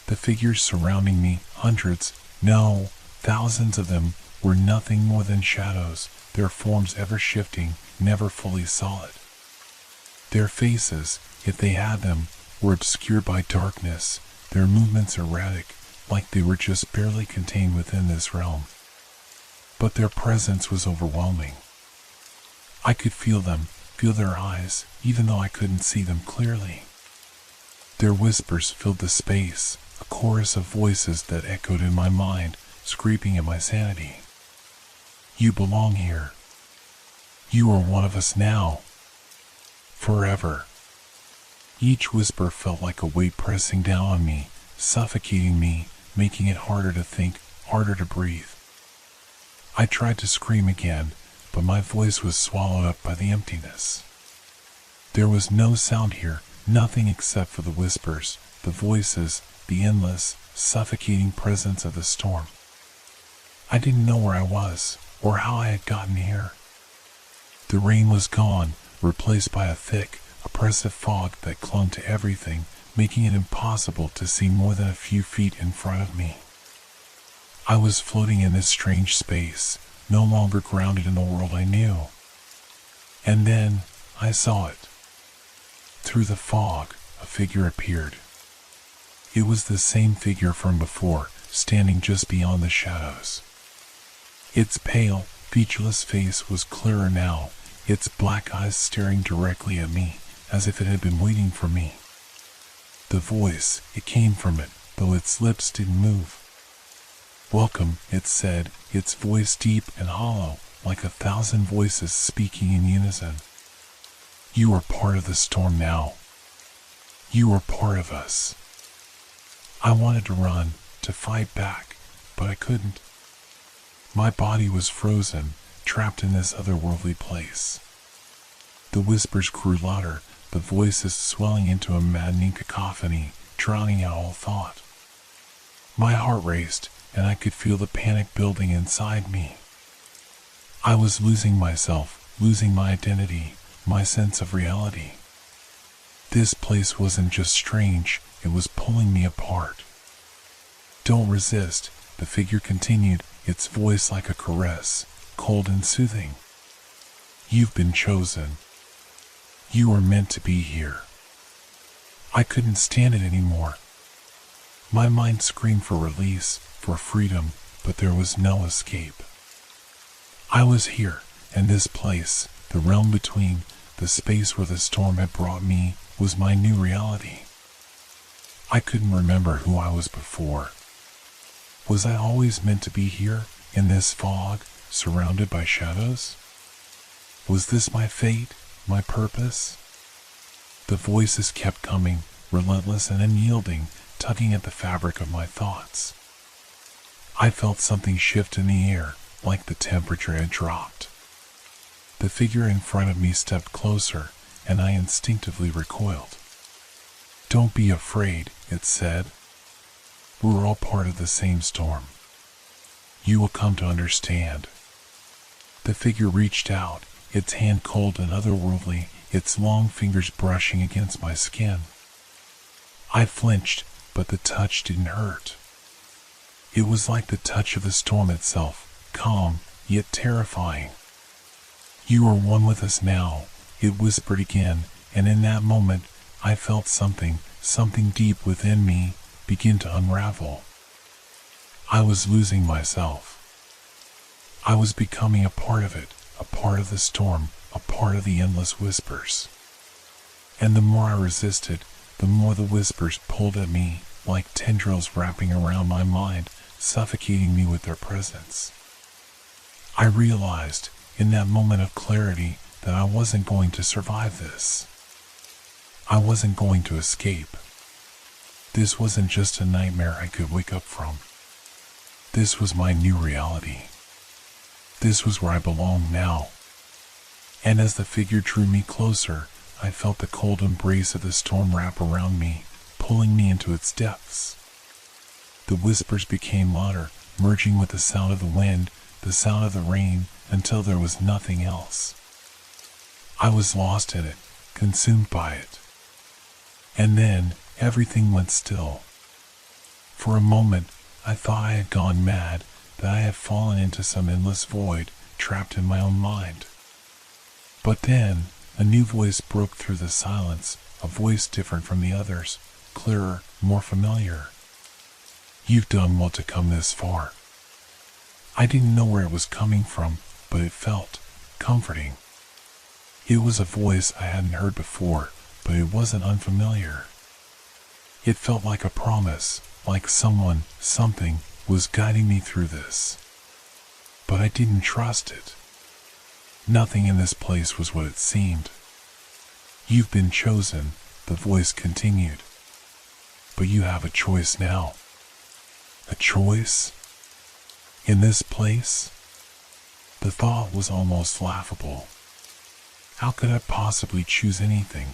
The figures surrounding me, hundreds, no, thousands of them, were nothing more than shadows, their forms ever shifting, never fully solid. Their faces, if they had them, were obscured by darkness, their movements erratic, like they were just barely contained within this realm. But their presence was overwhelming. I could feel them, feel their eyes, even though I couldn't see them clearly. Their whispers filled the space, a chorus of voices that echoed in my mind, screaming at my sanity. "You belong here. You are one of us now. Forever." Each whisper felt like a weight pressing down on me, suffocating me, making it harder to think, harder to breathe. I tried to scream again, but my voice was swallowed up by the emptiness. There was no sound here, nothing except for the whispers, the voices, the endless, suffocating presence of the storm. I didn't know where I was, or how I had gotten here. The rain was gone, replaced by a thick, oppressive fog that clung to everything, making it impossible to see more than a few feet in front of me. I was floating in this strange space, no longer grounded in the world I knew. And then, I saw it. Through the fog, a figure appeared. It was the same figure from before, standing just beyond the shadows. Its pale, featureless face was clearer now, its black eyes staring directly at me, as if it had been waiting for me. The voice, it came from it, though its lips didn't move. Welcome, it said, its voice deep and hollow, like 1,000 voices speaking in unison. You are part of the storm now. You are part of us. I wanted to run, to fight back, but I couldn't. My body was frozen, trapped in this otherworldly place. The whispers grew louder, the voices swelling into a maddening cacophony, drowning out all thought. My heart raced, and I could feel the panic building inside me. I was losing myself, losing my identity, my sense of reality. This place wasn't just strange, it was pulling me apart. Don't resist, the figure continued, its voice like a caress, cold and soothing. You've been chosen. You are meant to be here. I couldn't stand it anymore. My mind screamed for release, for freedom, but there was no escape. I was here, and this place, the realm between, the space where the storm had brought me, was my new reality. I couldn't remember who I was before. Was I always meant to be here, in this fog, surrounded by shadows? Was this my fate, my purpose? The voices kept coming, relentless and unyielding, tugging at the fabric of my thoughts. I felt something shift in the air, like the temperature had dropped. The figure in front of me stepped closer, and I instinctively recoiled. Don't be afraid, it said. We're all part of the same storm. You will come to understand. The figure reached out, its hand cold and otherworldly, its long fingers brushing against my skin. I flinched, but the touch didn't hurt. It was like the touch of the storm itself, calm, yet terrifying. You are one with us now, it whispered again, and in that moment, I felt something deep within me, begin to unravel. I was losing myself. I was becoming a part of it, a part of the storm, a part of the endless whispers. And the more I resisted, the more the whispers pulled at me, like tendrils wrapping around my mind, suffocating me with their presence. I realized, in that moment of clarity, that I wasn't going to survive this. I wasn't going to escape. This wasn't just a nightmare I could wake up from. This was my new reality. This was where I belonged now. And as the figure drew me closer, I felt the cold embrace of the storm wrap around me, pulling me into its depths. The whispers became louder, merging with the sound of the wind, the sound of the rain, until there was nothing else. I was lost in it, consumed by it. And then, everything went still. For a moment, I thought I had gone mad, that I had fallen into some endless void, trapped in my own mind. But then, a new voice broke through the silence, a voice different from the others, clearer, more familiar. You've done well to come this far. I didn't know where it was coming from, but it felt comforting. It was a voice I hadn't heard before, but it wasn't unfamiliar. It felt like a promise, like someone, something, was guiding me through this. But I didn't trust it. Nothing in this place was what it seemed. You've been chosen, the voice continued. But you have a choice now. A choice? In this place? The thought was almost laughable. How could I possibly choose anything?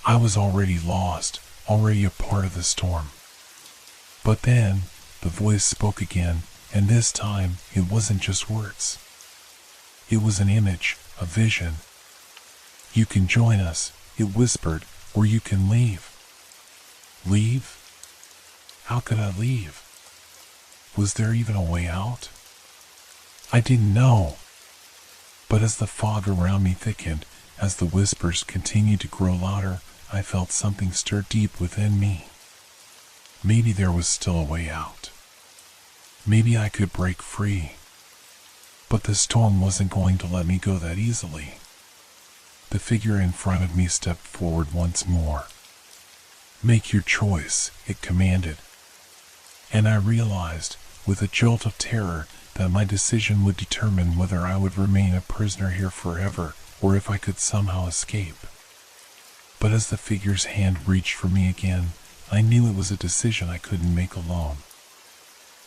I was already lost, already a part of the storm. But then, the voice spoke again, and this time, it wasn't just words. It was an image, a vision. You can join us, it whispered, or you can leave. Leave? How could I leave? Was there even a way out? I didn't know. But as the fog around me thickened, as the whispers continued to grow louder, I felt something stir deep within me. Maybe there was still a way out. Maybe I could break free. But the storm wasn't going to let me go that easily. The figure in front of me stepped forward once more. Make your choice, it commanded. And I realized with a jolt of terror that my decision would determine whether I would remain a prisoner here forever or if I could somehow escape. But as the figure's hand reached for me again, I knew it was a decision I couldn't make alone.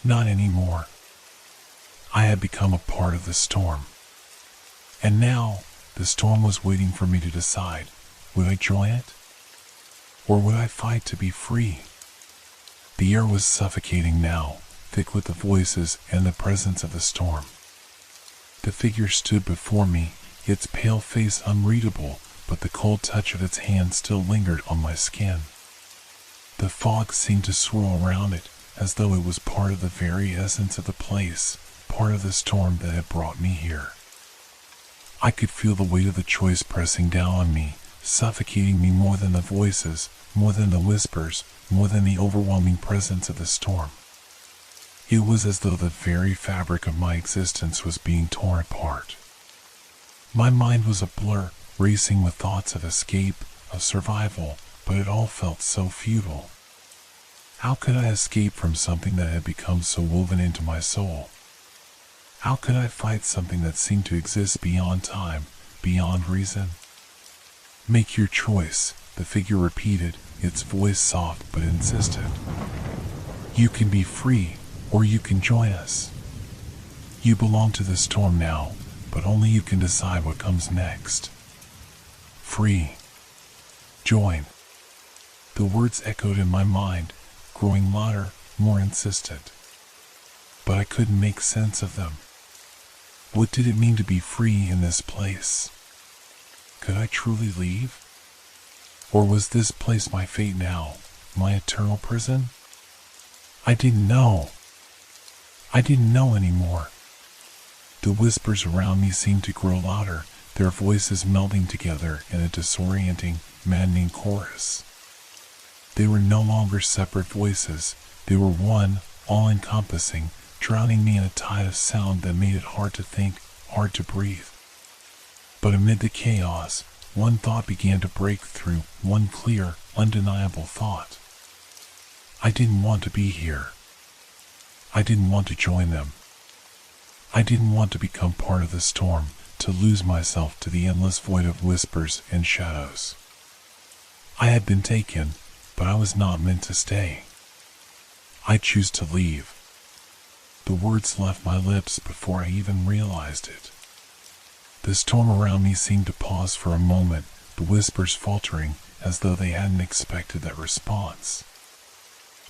Not anymore. I had become a part of the storm. And now, the storm was waiting for me to decide, would I join it? Or would I fight to be free? The air was suffocating now, thick with the voices and the presence of the storm. The figure stood before me, its pale face unreadable, but the cold touch of its hand still lingered on my skin. The fog seemed to swirl around it, as though it was part of the very essence of the place, part of the storm that had brought me here. I could feel the weight of the choice pressing down on me, suffocating me more than the voices, more than the whispers, more than the overwhelming presence of the storm. It was as though the very fabric of my existence was being torn apart. My mind was a blur, racing with thoughts of escape, of survival, but it all felt so futile. How could I escape from something that had become so woven into my soul? How could I fight something that seemed to exist beyond time, beyond reason? Make your choice, the figure repeated, its voice soft but insistent. You can be free, or you can join us. You belong to the storm now, but only you can decide what comes next. Free. Join. The words echoed in my mind, growing louder, more insistent. But I couldn't make sense of them. What did it mean to be free in this place? Could I truly leave? Or was this place my fate now, my eternal prison? I didn't know. I didn't know anymore. The whispers around me seemed to grow louder, their voices melding together in a disorienting, maddening chorus. They were no longer separate voices, they were one, all-encompassing, drowning me in a tide of sound that made it hard to think, hard to breathe. But amid the chaos, one thought began to break through, one clear, undeniable thought. I didn't want to be here. I didn't want to join them. I didn't want to become part of the storm, to lose myself to the endless void of whispers and shadows. I had been taken, but I was not meant to stay. I choose to leave. The words left my lips before I even realized it. The storm around me seemed to pause for a moment, the whispers faltering as though they hadn't expected that response.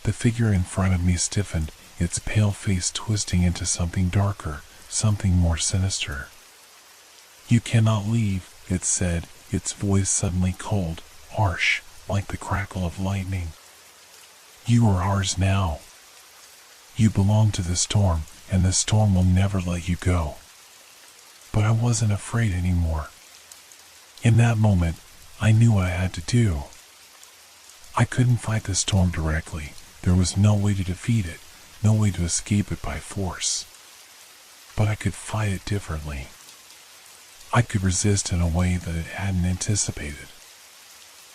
The figure in front of me stiffened, its pale face twisting into something darker, something more sinister. You cannot leave, it said, its voice suddenly cold, harsh, like the crackle of lightning. You are ours now. You belong to the storm, and the storm will never let you go. But I wasn't afraid anymore. In that moment, I knew what I had to do. I couldn't fight the storm directly. There was no way to defeat it, no way to escape it by force. But I could fight it differently. I could resist in a way that it hadn't anticipated.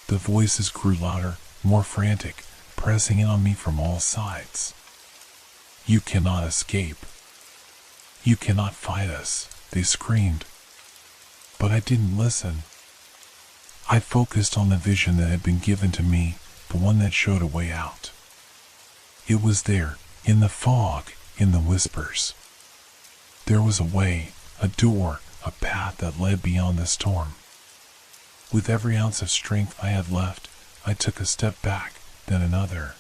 The voices grew louder, more frantic, pressing in on me from all sides. You cannot escape. You cannot fight us, they screamed. But I didn't listen. I focused on the vision that had been given to me, the one that showed a way out. It was there, in the fog, in the whispers. There was a way, a door, a path that led beyond the storm. With every ounce of strength I had left, I took a step back, then another.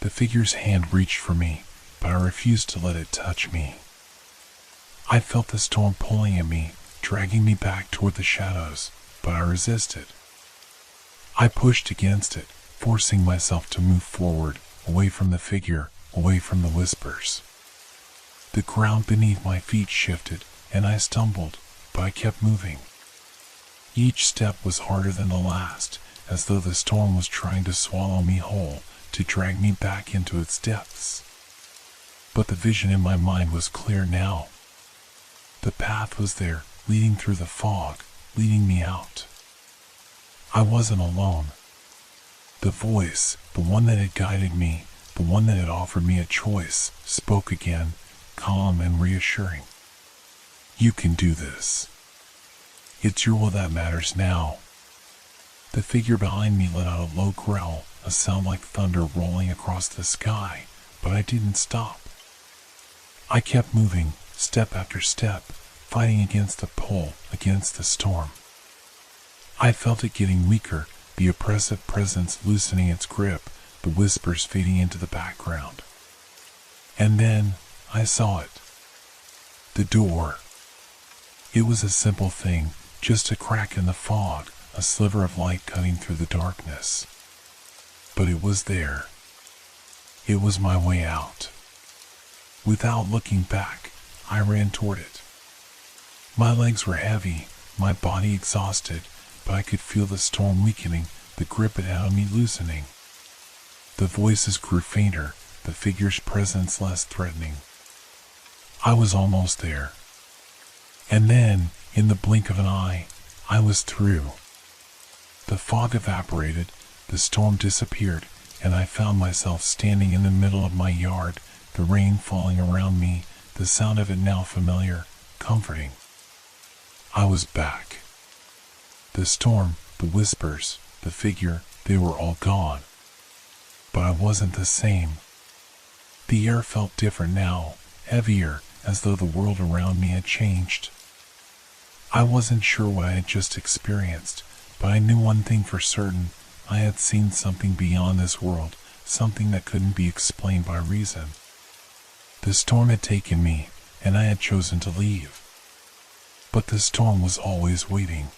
The figure's hand reached for me, but I refused to let it touch me. I felt the storm pulling at me, dragging me back toward the shadows, but I resisted. I pushed against it, forcing myself to move forward, away from the figure, away from the whispers. The ground beneath my feet shifted, and I stumbled, but I kept moving. Each step was harder than the last, as though the storm was trying to swallow me whole, to drag me back into its depths. But the vision in my mind was clear now. The path was there, leading through the fog, leading me out. I wasn't alone. The voice, the one that had guided me, the one that had offered me a choice, spoke again, calm and reassuring. You can do this. It's your will that matters now. The figure behind me let out a low growl, a sound like thunder rolling across the sky, but I didn't stop. I kept moving, step after step, fighting against the pull, against the storm. I felt it getting weaker, the oppressive presence loosening its grip, the whispers fading into the background. And then, I saw it. The door. It was a simple thing, just a crack in the fog, a sliver of light cutting through the darkness. But it was there. It was my way out. Without looking back, I ran toward it. My legs were heavy, my body exhausted, but I could feel the storm weakening, the grip it had on me loosening. The voices grew fainter, the figure's presence less threatening. I was almost there. And then, in the blink of an eye, I was through. The fog evaporated, the storm disappeared, and I found myself standing in the middle of my yard, the rain falling around me, the sound of it now familiar, comforting. I was back. The storm, the whispers, the figure, they were all gone. But I wasn't the same. The air felt different now, heavier, as though the world around me had changed. I wasn't sure what I had just experienced, but I knew one thing for certain. I had seen something beyond this world, something that couldn't be explained by reason. The storm had taken me, and I had chosen to leave. But the storm was always waiting.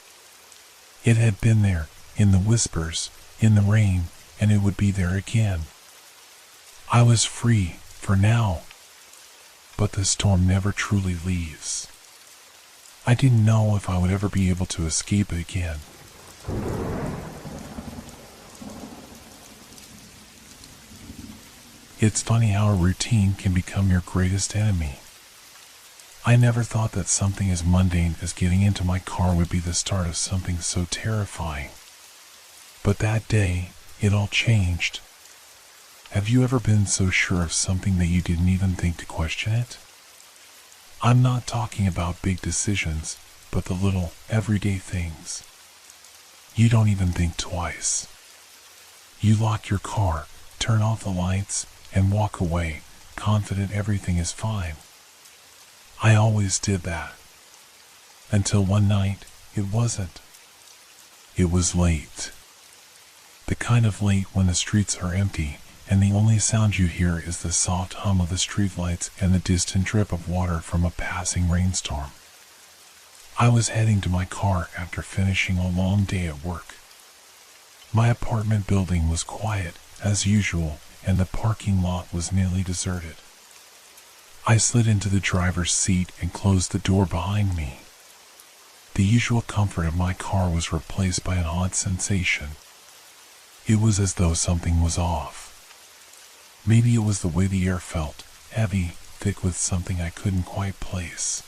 It had been there, in the whispers, in the rain, and it would be there again. I was free, for now. But the storm never truly leaves. I didn't know if I would ever be able to escape it again. It's funny how a routine can become your greatest enemy. I never thought that something as mundane as getting into my car would be the start of something so terrifying. But that day, it all changed. Have you ever been so sure of something that you didn't even think to question it? I'm not talking about big decisions, but the little, everyday things. You don't even think twice. You lock your car, turn off the lights, and walk away, confident everything is fine. I always did that. Until one night, it wasn't. It was late. The kind of late when the streets are empty, and the only sound you hear is the soft hum of the streetlights and the distant drip of water from a passing rainstorm. I was heading to my car after finishing a long day at work. My apartment building was quiet, as usual, and the parking lot was nearly deserted. I slid into the driver's seat and closed the door behind me. The usual comfort of my car was replaced by an odd sensation. It was as though something was off. Maybe it was the way the air felt, heavy, thick with something I couldn't quite place.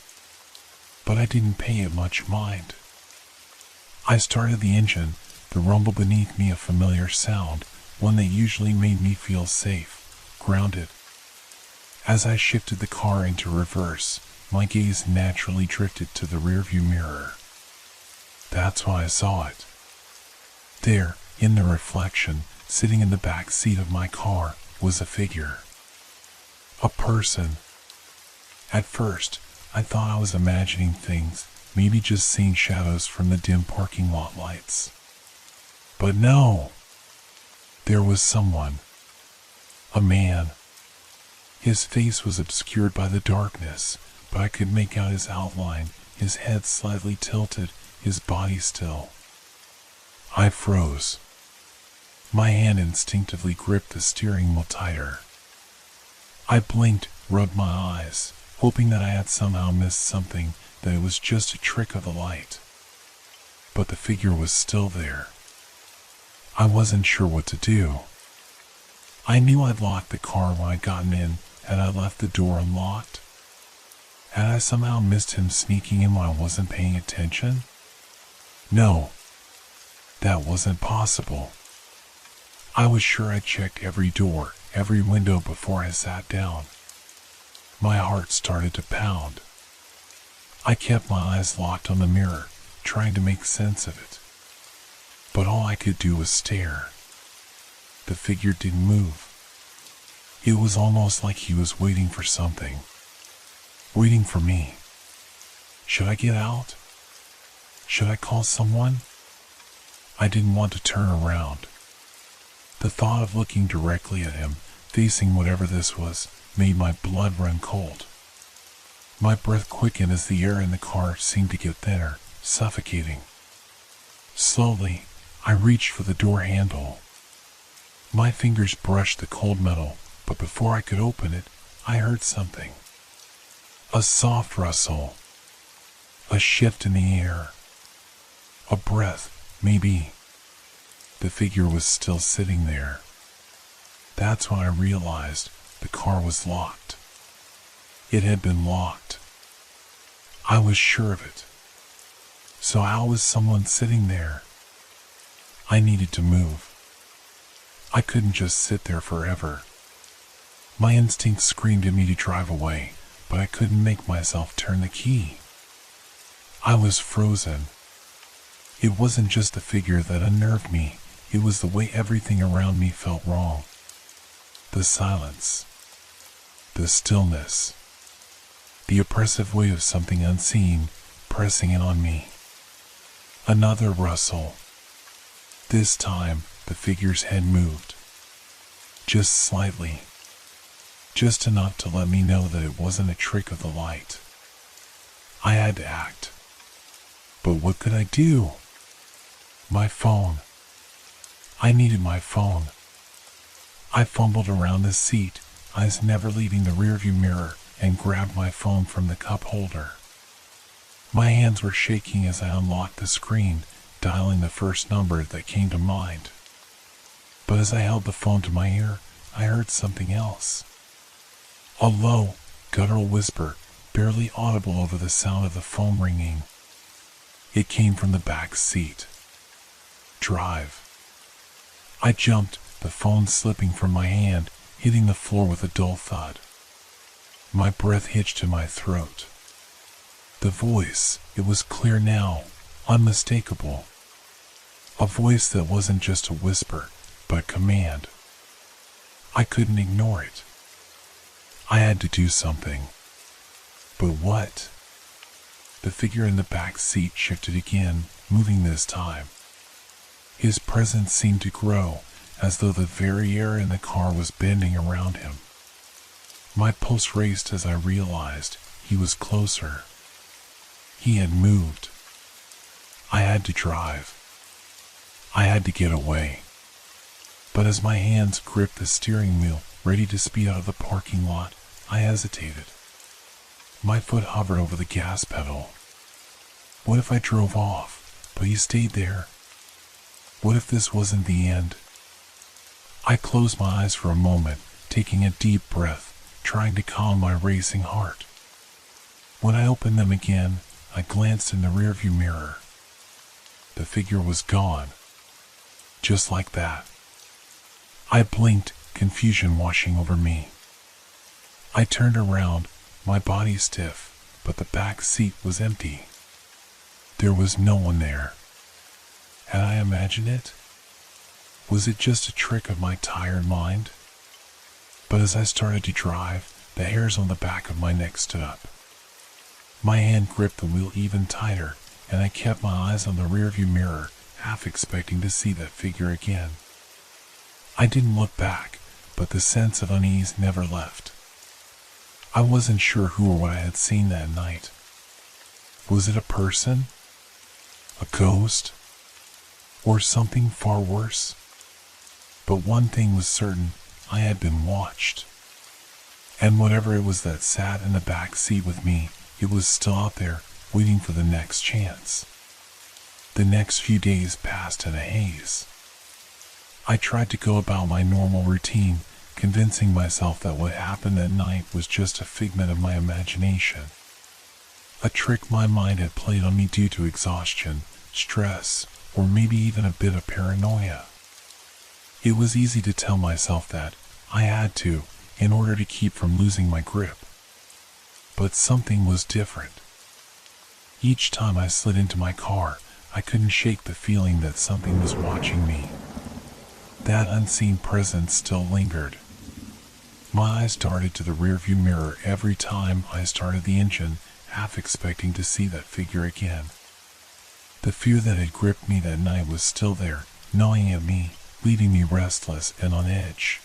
But I didn't pay it much mind. I started the engine, the rumble beneath me a familiar sound, one that usually made me feel safe, grounded. As I shifted the car into reverse, my gaze naturally drifted to the rearview mirror. That's when I saw it. There, in the reflection, sitting in the back seat of my car, was a figure. A person. At first, I thought I was imagining things, maybe just seeing shadows from the dim parking lot lights. But no! There was someone. A man. His face was obscured by the darkness, but I could make out his outline, his head slightly tilted, his body still. I froze. My hand instinctively gripped the steering wheel tighter. I blinked, rubbed my eyes, hoping that I had somehow missed something, that it was just a trick of the light. But the figure was still there. I wasn't sure what to do. I knew I'd locked the car when I'd gotten in. Had I left the door unlocked? Had I somehow missed him sneaking in when I wasn't paying attention? No, that wasn't possible. I was sure I'd checked every door, every window before I sat down. My heart started to pound. I kept my eyes locked on the mirror, trying to make sense of it. But all I could do was stare. The figure didn't move. It was almost like he was waiting for something. Waiting for me. Should I get out? Should I call someone? I didn't want to turn around. The thought of looking directly at him, facing whatever this was, made my blood run cold. My breath quickened as the air in the car seemed to get thinner, suffocating. Slowly, I reached for the door handle. My fingers brushed the cold metal, but before I could open it, I heard something. A soft rustle. A shift in the air. A breath, maybe. The figure was still sitting there. That's when I realized the car was locked. It had been locked. I was sure of it. So how was someone sitting there? I needed to move. I couldn't just sit there forever. My instinct screamed at me to drive away, but I couldn't make myself turn the key. I was frozen. It wasn't just the figure that unnerved me, it was the way everything around me felt wrong. The silence. The stillness. The oppressive weight of something unseen pressing in on me. Another rustle. This time, the figure's head moved. Just slightly. Just enough to let me know that it wasn't a trick of the light. I had to act. But what could I do? My phone. I needed my phone. I fumbled around the seat, eyes never leaving the rearview mirror, and grabbed my phone from the cup holder. My hands were shaking as I unlocked the screen, dialing the first number that came to mind. But as I held the phone to my ear, I heard something else. A low, guttural whisper, barely audible over the sound of the phone ringing. It came from the back seat. Drive. I jumped, the phone slipping from my hand, hitting the floor with a dull thud. My breath hitched to my throat. The voice, it was clear now, unmistakable. A voice that wasn't just a whisper, but a command. I couldn't ignore it. I had to do something. But what? The figure in the back seat shifted again, moving this time. His presence seemed to grow, as though the very air in the car was bending around him. My pulse raced as I realized he was closer. He had moved. I had to drive. I had to get away. But as my hands gripped the steering wheel, ready to speed out of the parking lot, I hesitated. My foot hovered over the gas pedal. What if I drove off, but he stayed there? What if this wasn't the end? I closed my eyes for a moment, taking a deep breath, trying to calm my racing heart. When I opened them again, I glanced in the rearview mirror. The figure was gone. Just like that. I blinked, confusion washing over me. I turned around, my body stiff, but the back seat was empty. There was no one there. Had I imagined it? Was it just a trick of my tired mind? But as I started to drive, the hairs on the back of my neck stood up. My hand gripped the wheel even tighter, and I kept my eyes on the rearview mirror, half expecting to see that figure again. I didn't look back, but the sense of unease never left. I wasn't sure who or what I had seen that night. Was it a person? A ghost? Or something far worse? But one thing was certain, I had been watched. And whatever it was that sat in the back seat with me, it was still out there, waiting for the next chance. The next few days passed in a haze. I tried to go about my normal routine, convincing myself that what happened that night was just a figment of my imagination. A trick my mind had played on me due to exhaustion, stress, or maybe even a bit of paranoia. It was easy to tell myself that, I had to, in order to keep from losing my grip. But something was different. Each time I slid into my car, I couldn't shake the feeling that something was watching me. That unseen presence still lingered. My eyes darted to the rearview mirror every time I started the engine, half expecting to see that figure again. The fear that had gripped me that night was still there, gnawing at me, leaving me restless and on edge.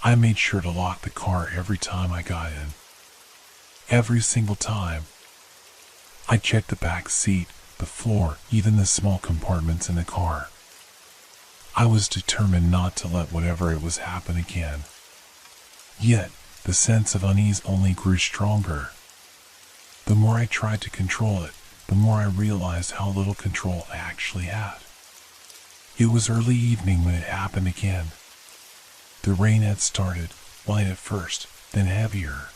I made sure to lock the car every time I got in. Every single time. I checked the back seat, the floor, even the small compartments in the car. I was determined not to let whatever it was happen again. Yet, the sense of unease only grew stronger. The more I tried to control it, the more I realized how little control I actually had. It was early evening when it happened again. The rain had started, light at first, then heavier.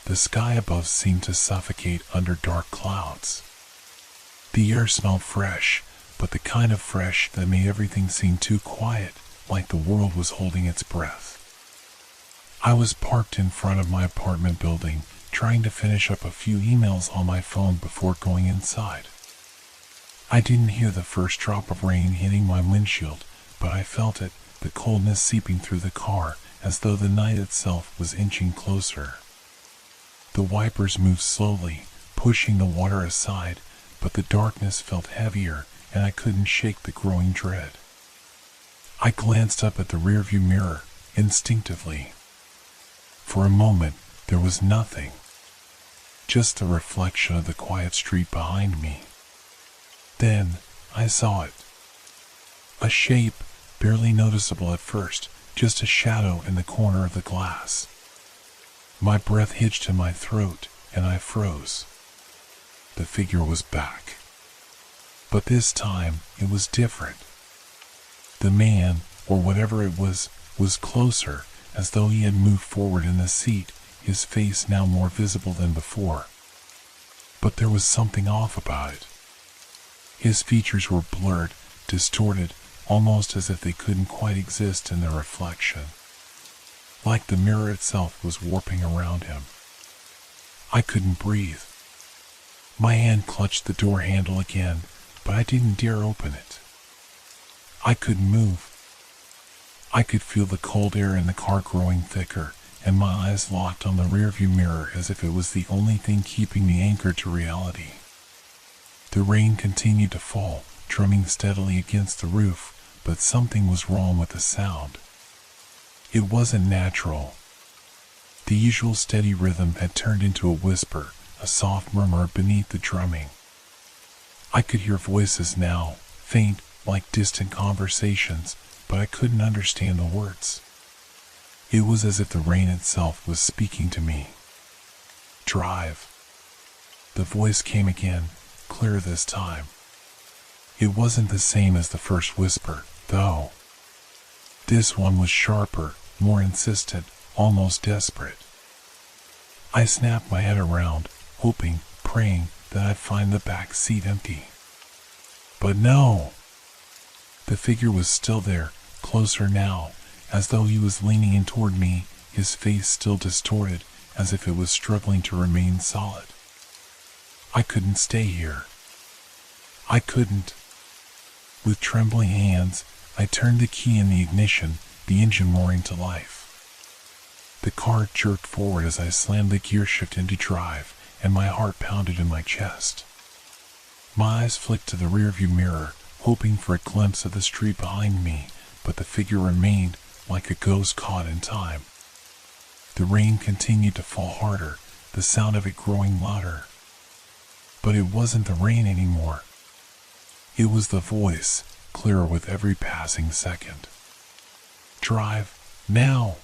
The sky above seemed to suffocate under dark clouds. The air smelled fresh, but the kind of fresh that made everything seem too quiet, like the world was holding its breath. I was parked in front of my apartment building, trying to finish up a few emails on my phone before going inside. I didn't hear the first drop of rain hitting my windshield, but I felt it, the coldness seeping through the car, as though the night itself was inching closer. The wipers moved slowly, pushing the water aside, but the darkness felt heavier, and I couldn't shake the growing dread. I glanced up at the rearview mirror, instinctively. For a moment, there was nothing. Just the reflection of the quiet street behind me. Then, I saw it. A shape, barely noticeable at first, just a shadow in the corner of the glass. My breath hitched in my throat, and I froze. The figure was back. But this time, it was different. The man, or whatever it was closer, as though he had moved forward in the seat, his face now more visible than before. But there was something off about it. His features were blurred, distorted, almost as if they couldn't quite exist in their reflection. Like the mirror itself was warping around him. I couldn't breathe. My hand clutched the door handle again, but I didn't dare open it. I couldn't move. I could feel the cold air in the car growing thicker, and my eyes locked on the rearview mirror as if it was the only thing keeping me anchored to reality. The rain continued to fall, drumming steadily against the roof, but something was wrong with the sound. It wasn't natural. The usual steady rhythm had turned into a whisper, a soft murmur beneath the drumming. I could hear voices now, faint, like distant conversations, but I couldn't understand the words. It was as if the rain itself was speaking to me. Drive. The voice came again, clear this time. It wasn't the same as the first whisper, though. This one was sharper, more insistent, almost desperate. I snapped my head around, hoping, praying, that I'd find the back seat empty. But no! The figure was still there, closer now, as though he was leaning in toward me, his face still distorted, as if it was struggling to remain solid. I couldn't stay here. I couldn't. With trembling hands, I turned the key in the ignition, the engine roaring to life. The car jerked forward as I slammed the gear shift into drive, and my heart pounded in my chest. My eyes flicked to the rearview mirror, hoping for a glimpse of the street behind me, but the figure remained, like a ghost caught in time. The rain continued to fall harder, the sound of it growing louder. But it wasn't the rain anymore. It was the voice, clearer with every passing second. Drive, now!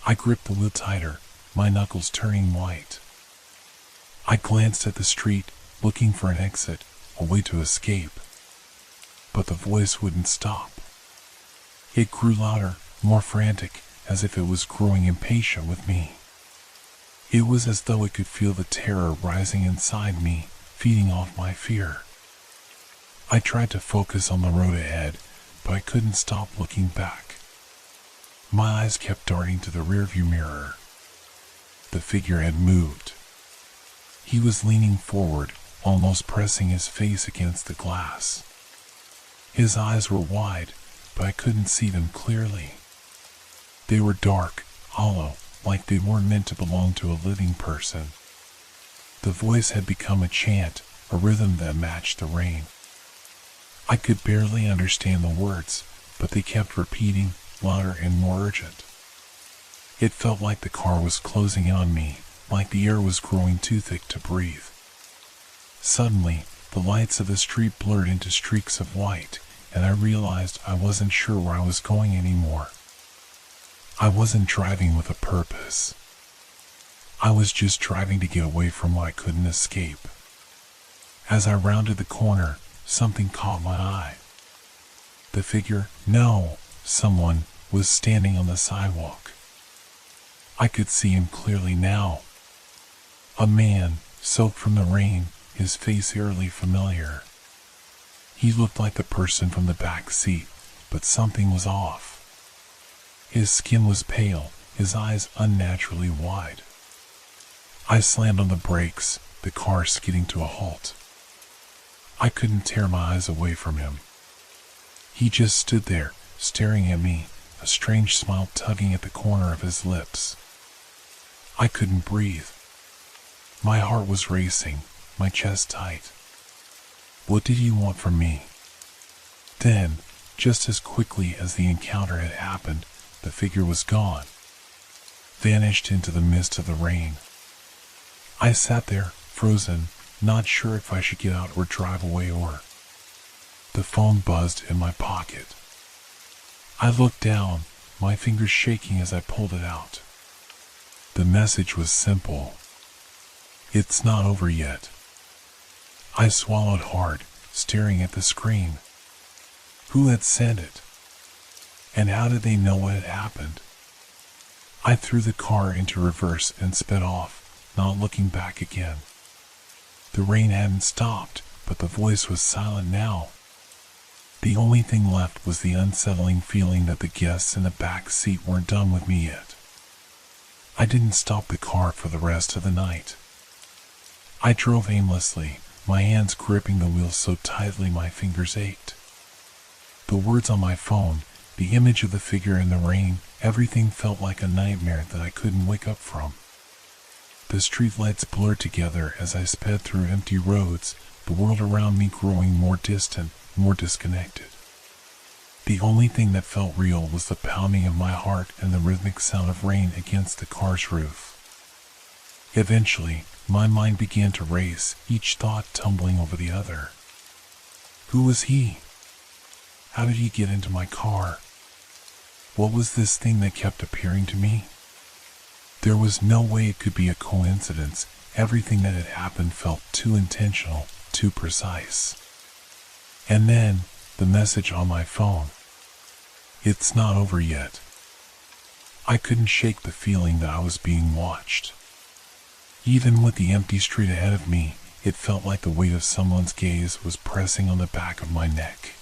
I gripped the wheel tighter, my knuckles turning white. I glanced at the street, looking for an exit, a way to escape. But the voice wouldn't stop. It grew louder, more frantic, as if it was growing impatient with me. It was as though it could feel the terror rising inside me, feeding off my fear. I tried to focus on the road ahead, but I couldn't stop looking back. My eyes kept darting to the rearview mirror. The figure had moved. He was leaning forward, almost pressing his face against the glass. His eyes were wide, but I couldn't see them clearly. They were dark, hollow, like they weren't meant to belong to a living person. The voice had become a chant, a rhythm that matched the rain. I could barely understand the words, but they kept repeating, louder and more urgent. It felt like the car was closing in on me, like the air was growing too thick to breathe. Suddenly, the lights of the street blurred into streaks of white, and I realized I wasn't sure where I was going anymore. I wasn't driving with a purpose. I was just driving to get away from what I couldn't escape. As I rounded the corner, something caught my eye. The figure, no, someone, was standing on the sidewalk. I could see him clearly now. A man, soaked from the rain, his face eerily familiar. He looked like the person from the back seat, but something was off. His skin was pale, his eyes unnaturally wide. I slammed on the brakes, the car skidding to a halt. I couldn't tear my eyes away from him. He just stood there, staring at me, a strange smile tugging at the corner of his lips. I couldn't breathe. My heart was racing, my chest tight. What did he want from me? Then, just as quickly as the encounter had happened, the figure was gone, vanished into the mist of the rain. I sat there, frozen, not sure if I should get out or drive away or... The phone buzzed in my pocket. I looked down, my fingers shaking as I pulled it out. The message was simple. It's not over yet. I swallowed hard, staring at the screen. Who had sent it? And how did they know what had happened? I threw the car into reverse and sped off, not looking back again. The rain hadn't stopped, but the voice was silent now. The only thing left was the unsettling feeling that the guests in the back seat weren't done with me yet. I didn't stop the car for the rest of the night. I drove aimlessly, my hands gripping the wheel so tightly my fingers ached. The words on my phone, the image of the figure in the rain, everything felt like a nightmare that I couldn't wake up from. The streetlights blurred together as I sped through empty roads, the world around me growing more distant, more disconnected. The only thing that felt real was the pounding of my heart and the rhythmic sound of rain against the car's roof. Eventually, my mind began to race, each thought tumbling over the other. Who was he? How did he get into my car? What was this thing that kept appearing to me? There was no way it could be a coincidence. Everything that had happened felt too intentional, too precise. And then, the message on my phone. It's not over yet. I couldn't shake the feeling that I was being watched. Even with the empty street ahead of me, it felt like the weight of someone's gaze was pressing on the back of my neck.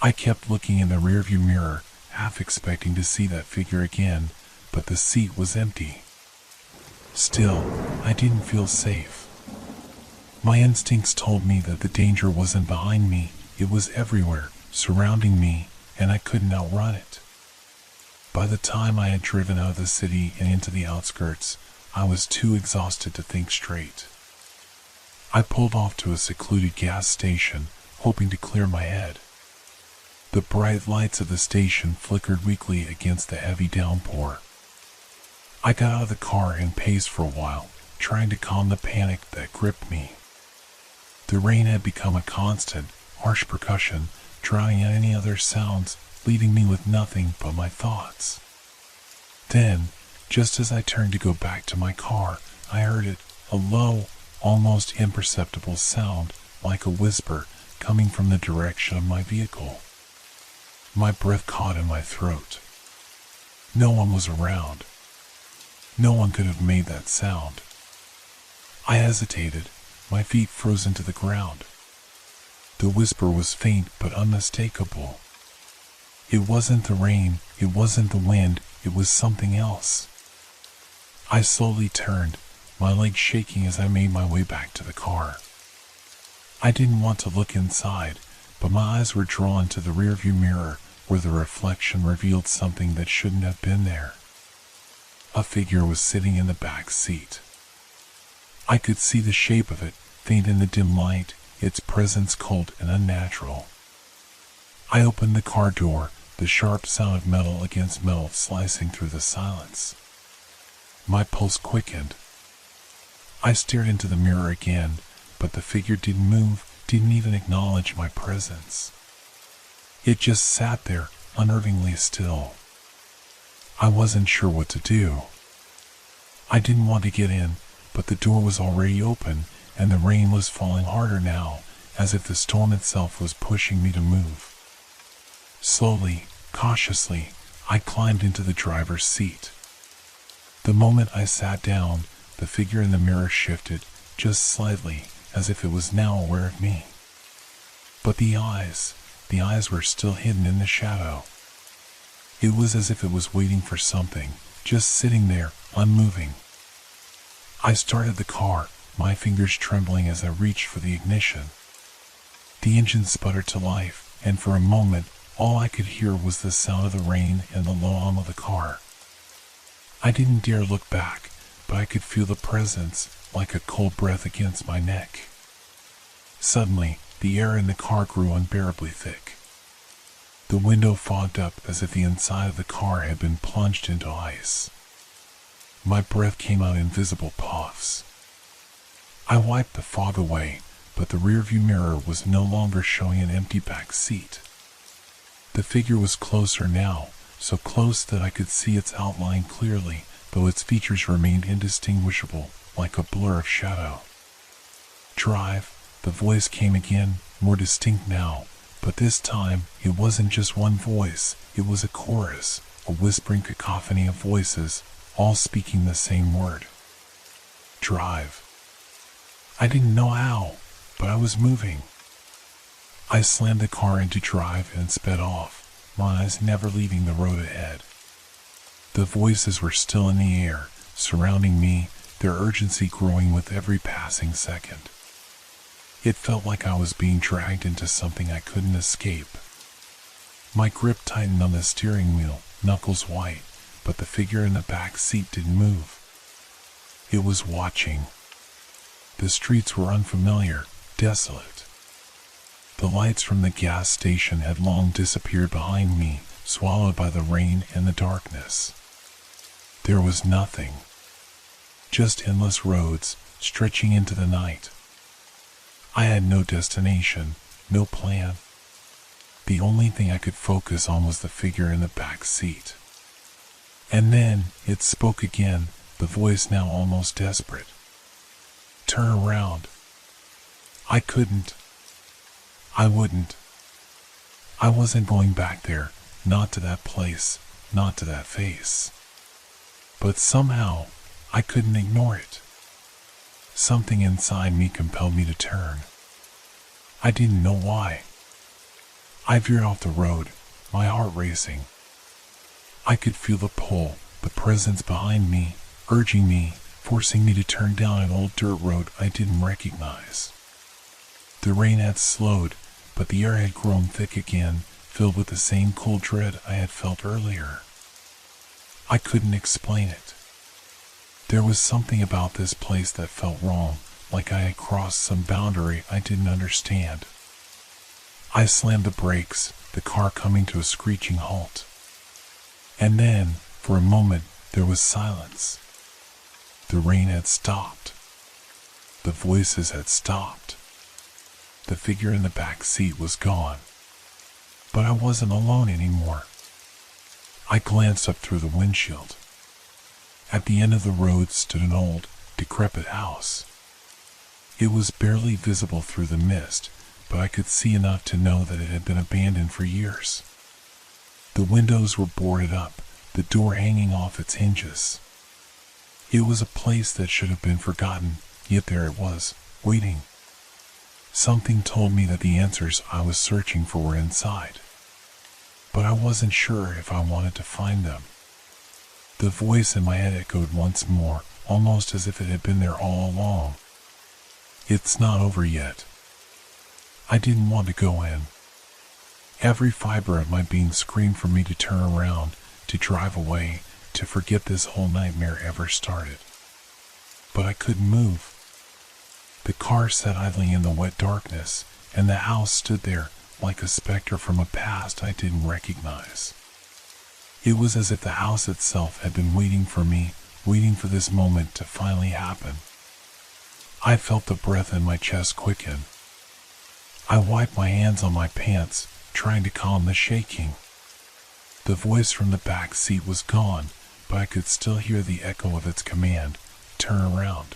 I kept looking in the rearview mirror, half expecting to see that figure again, but the seat was empty. Still, I didn't feel safe. My instincts told me that the danger wasn't behind me, it was everywhere, surrounding me, and I couldn't outrun it. By the time I had driven out of the city and into the outskirts, I was too exhausted to think straight. I pulled off to a secluded gas station, hoping to clear my head. The bright lights of the station flickered weakly against the heavy downpour. I got out of the car and paced for a while, trying to calm the panic that gripped me. The rain had become a constant, harsh percussion, drowning out any other sounds, leaving me with nothing but my thoughts. Then, just as I turned to go back to my car, I heard it, a low, almost imperceptible sound, like a whisper, coming from the direction of my vehicle. My breath caught in my throat. No one was around. No one could have made that sound. I hesitated, my feet frozen to the ground. The whisper was faint but unmistakable. It wasn't the rain, it wasn't the wind, it was something else. I slowly turned, my legs shaking as I made my way back to the car. I didn't want to look inside, but my eyes were drawn to the rearview mirror where the reflection revealed something that shouldn't have been there. A figure was sitting in the back seat. I could see the shape of it, faint in the dim light, its presence cold and unnatural. I opened the car door, the sharp sound of metal against metal slicing through the silence. My pulse quickened. I stared into the mirror again, but the figure didn't move, didn't even acknowledge my presence. It just sat there, unnervingly still. I wasn't sure what to do. I didn't want to get in, but the door was already open, and the rain was falling harder now, as if the storm itself was pushing me to move. Slowly, cautiously, I climbed into the driver's seat. The moment I sat down, the figure in the mirror shifted, just slightly, as if it was now aware of me. But the eyes were still hidden in the shadow. It was as if it was waiting for something, just sitting there, unmoving. I started the car, my fingers trembling as I reached for the ignition. The engine sputtered to life, and for a moment, all I could hear was the sound of the rain and the low hum of the car. I didn't dare look back, but I could feel the presence, like a cold breath against my neck. Suddenly, the air in the car grew unbearably thick. The window fogged up as if the inside of the car had been plunged into ice. My breath came out in visible puffs. I wiped the fog away, but the rearview mirror was no longer showing an empty back seat. The figure was closer now, so close that I could see its outline clearly, though its features remained indistinguishable, like a blur of shadow. "Drive," the voice came again, more distinct now, but this time it wasn't just one voice, it was a chorus, a whispering cacophony of voices, all speaking the same word. Drive. I didn't know how, but I was moving. I slammed the car into drive and sped off, my eyes never leaving the road ahead. The voices were still in the air, surrounding me, their urgency growing with every passing second. It felt like I was being dragged into something I couldn't escape. My grip tightened on the steering wheel, knuckles white, but the figure in the back seat didn't move. It was watching. The streets were unfamiliar, desolate. The lights from the gas station had long disappeared behind me, swallowed by the rain and the darkness. There was nothing. Just endless roads, stretching into the night. I had no destination, no plan. The only thing I could focus on was the figure in the back seat. And then, it spoke again, the voice now almost desperate. "Turn around." I couldn't. I wouldn't. I wasn't going back there, not to that place, not to that face. But somehow, I couldn't ignore it. Something inside me compelled me to turn. I didn't know why. I veered off the road, my heart racing. I could feel the pull, the presence behind me, urging me, forcing me to turn down an old dirt road I didn't recognize. The rain had slowed, but the air had grown thick again, filled with the same cold dread I had felt earlier. I couldn't explain it. There was something about this place that felt wrong, like I had crossed some boundary I didn't understand. I slammed the brakes, the car coming to a screeching halt. And then, for a moment, there was silence. The rain had stopped. The voices had stopped. The figure in the back seat was gone. But I wasn't alone anymore. I glanced up through the windshield. At the end of the road stood an old, decrepit house. It was barely visible through the mist, but I could see enough to know that it had been abandoned for years. The windows were boarded up, the door hanging off its hinges. It was a place that should have been forgotten, yet there it was, waiting. Something told me that the answers I was searching for were inside. but I wasn't sure if I wanted to find them. The voice in my head echoed once more, almost as if it had been there all along. It's not over yet. I didn't want to go in. Every fiber of my being screamed for me to turn around, to drive away, to forget this whole nightmare ever started. But I couldn't move. The car sat idling in the wet darkness, and the house stood there like a specter from a past I didn't recognize. It was as if the house itself had been waiting for me, waiting for this moment to finally happen. I felt the breath in my chest quicken. I wiped my hands on my pants, trying to calm the shaking. The voice from the back seat was gone, but I could still hear the echo of its command, "Turn around."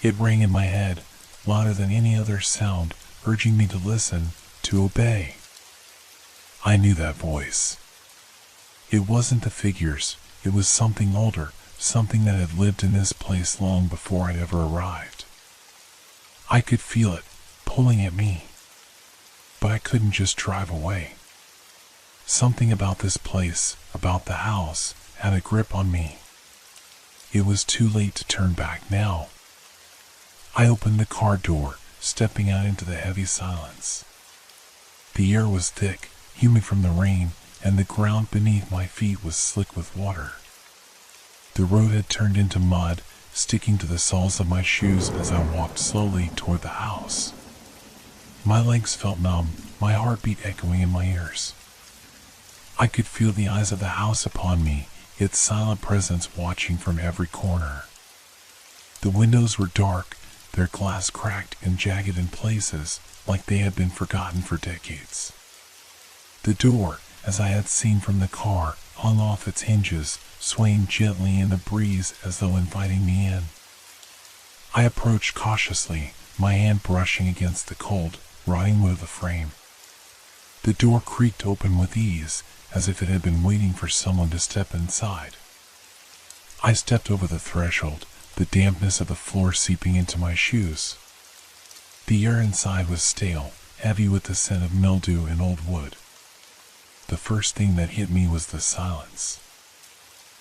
It rang in my head, louder than any other sound, urging me to listen, to obey. I knew that voice. It wasn't the figures, it was something older, something that had lived in this place long before I'd ever arrived. I could feel it, pulling at me. But I couldn't just drive away. Something about this place, about the house, had a grip on me. It was too late to turn back now. I opened the car door, stepping out into the heavy silence. The air was thick, humid from the rain, and the ground beneath my feet was slick with water. The road had turned into mud, sticking to the soles of my shoes as I walked slowly toward the house. My legs felt numb, my heartbeat echoing in my ears. I could feel the eyes of the house upon me, its silent presence watching from every corner. The windows were dark, their glass cracked and jagged in places, like they had been forgotten for decades. The door, as I had seen from the car, hung off its hinges, swaying gently in the breeze as though inviting me in. I approached cautiously, my hand brushing against the cold, rotting wood of the frame. The door creaked open with ease, as if it had been waiting for someone to step inside. I stepped over the threshold, the dampness of the floor seeping into my shoes. The air inside was stale, heavy with the scent of mildew and old wood. The first thing that hit me was the silence.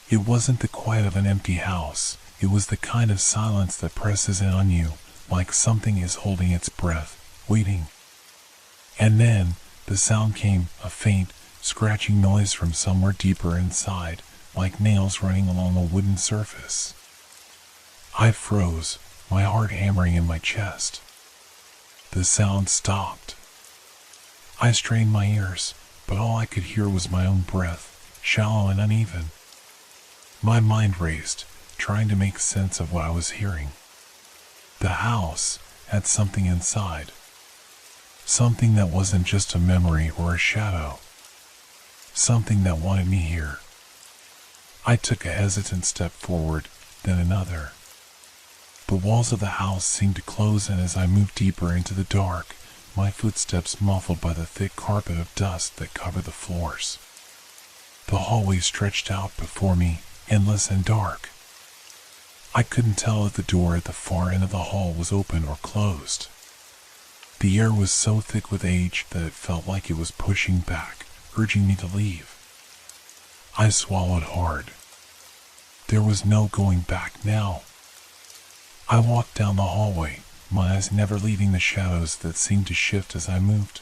It wasn't the quiet of an empty house, it was the kind of silence that presses in on you, like something is holding its breath, waiting. And then, the sound came, a faint, scratching noise from somewhere deeper inside, like nails running along a wooden surface. I froze, my heart hammering in my chest. The sound stopped. I strained my ears, but all I could hear was my own breath, shallow and uneven. My mind raced, trying to make sense of what I was hearing. The house had something inside. Something that wasn't just a memory or a shadow. Something that wanted me here. I took a hesitant step forward, then another. The walls of the house seemed to close in as I moved deeper into the dark, my footsteps muffled by the thick carpet of dust that covered the floors. The hallway stretched out before me, endless and dark. I couldn't tell if the door at the far end of the hall was open or closed. The air was so thick with age that it felt like it was pushing back, urging me to leave. I swallowed hard. There was no going back now. I walked down the hallway, my eyes never leaving the shadows that seemed to shift as I moved.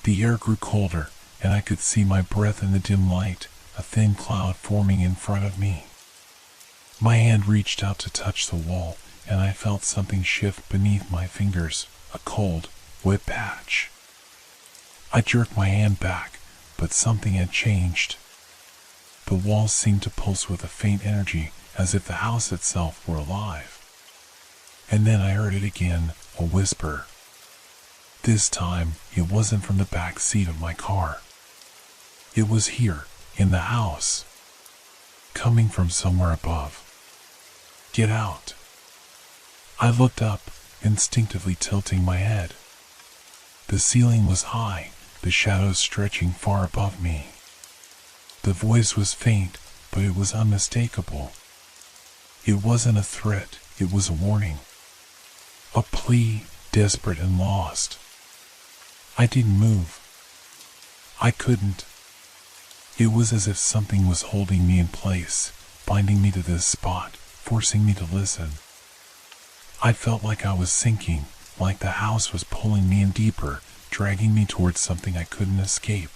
The air grew colder, and I could see my breath in the dim light, a thin cloud forming in front of me. My hand reached out to touch the wall, and I felt something shift beneath my fingers, a cold, wet patch. I jerked my hand back, but something had changed. The walls seemed to pulse with a faint energy, as if the house itself were alive. And then I heard it again, a whisper. This time, it wasn't from the back seat of my car. It was here, in the house. Coming from somewhere above. Get out. I looked up, instinctively tilting my head. The ceiling was high, the shadows stretching far above me. The voice was faint, but it was unmistakable. It wasn't a threat, it was a warning. A plea, desperate and lost. I didn't move. I couldn't. It was as if something was holding me in place, binding me to this spot, forcing me to listen. I felt like I was sinking, like the house was pulling me in deeper, dragging me towards something I couldn't escape.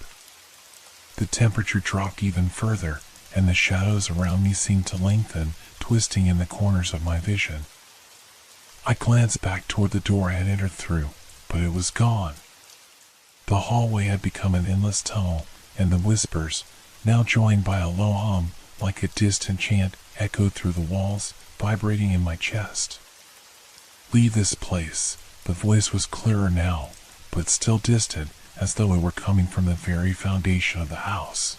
The temperature dropped even further, and the shadows around me seemed to lengthen, twisting in the corners of my vision. I glanced back toward the door I had entered through, but it was gone. The hallway had become an endless tunnel, and the whispers, now joined by a low hum, like a distant chant, echoed through the walls, vibrating in my chest. Leave this place. The voice was clearer now, but still distant, as though it were coming from the very foundation of the house.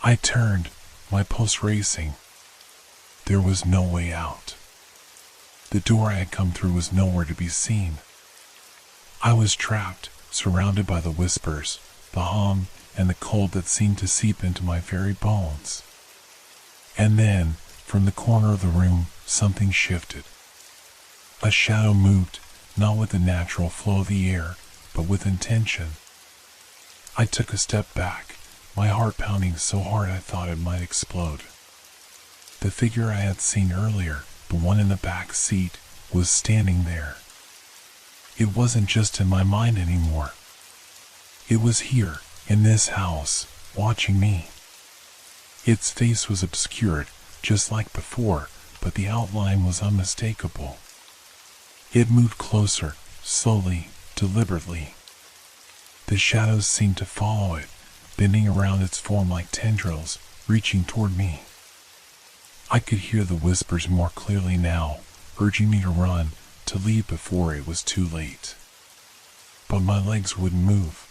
I turned, my pulse racing. There was no way out. The door I had come through was nowhere to be seen. I was trapped, surrounded by the whispers, the hum, and the cold that seemed to seep into my very bones. And then, from the corner of the room, something shifted. A shadow moved, not with the natural flow of the air, but with intention. I took a step back, my heart pounding so hard I thought it might explode. The figure I had seen earlier, the one in the back seat, was standing there. It wasn't just in my mind anymore. It was here, in this house, watching me. Its face was obscured, just like before, but the outline was unmistakable. It moved closer, slowly, deliberately. The shadows seemed to follow it, bending around its form like tendrils, reaching toward me. I could hear the whispers more clearly now, urging me to run, to leave before it was too late. But my legs wouldn't move.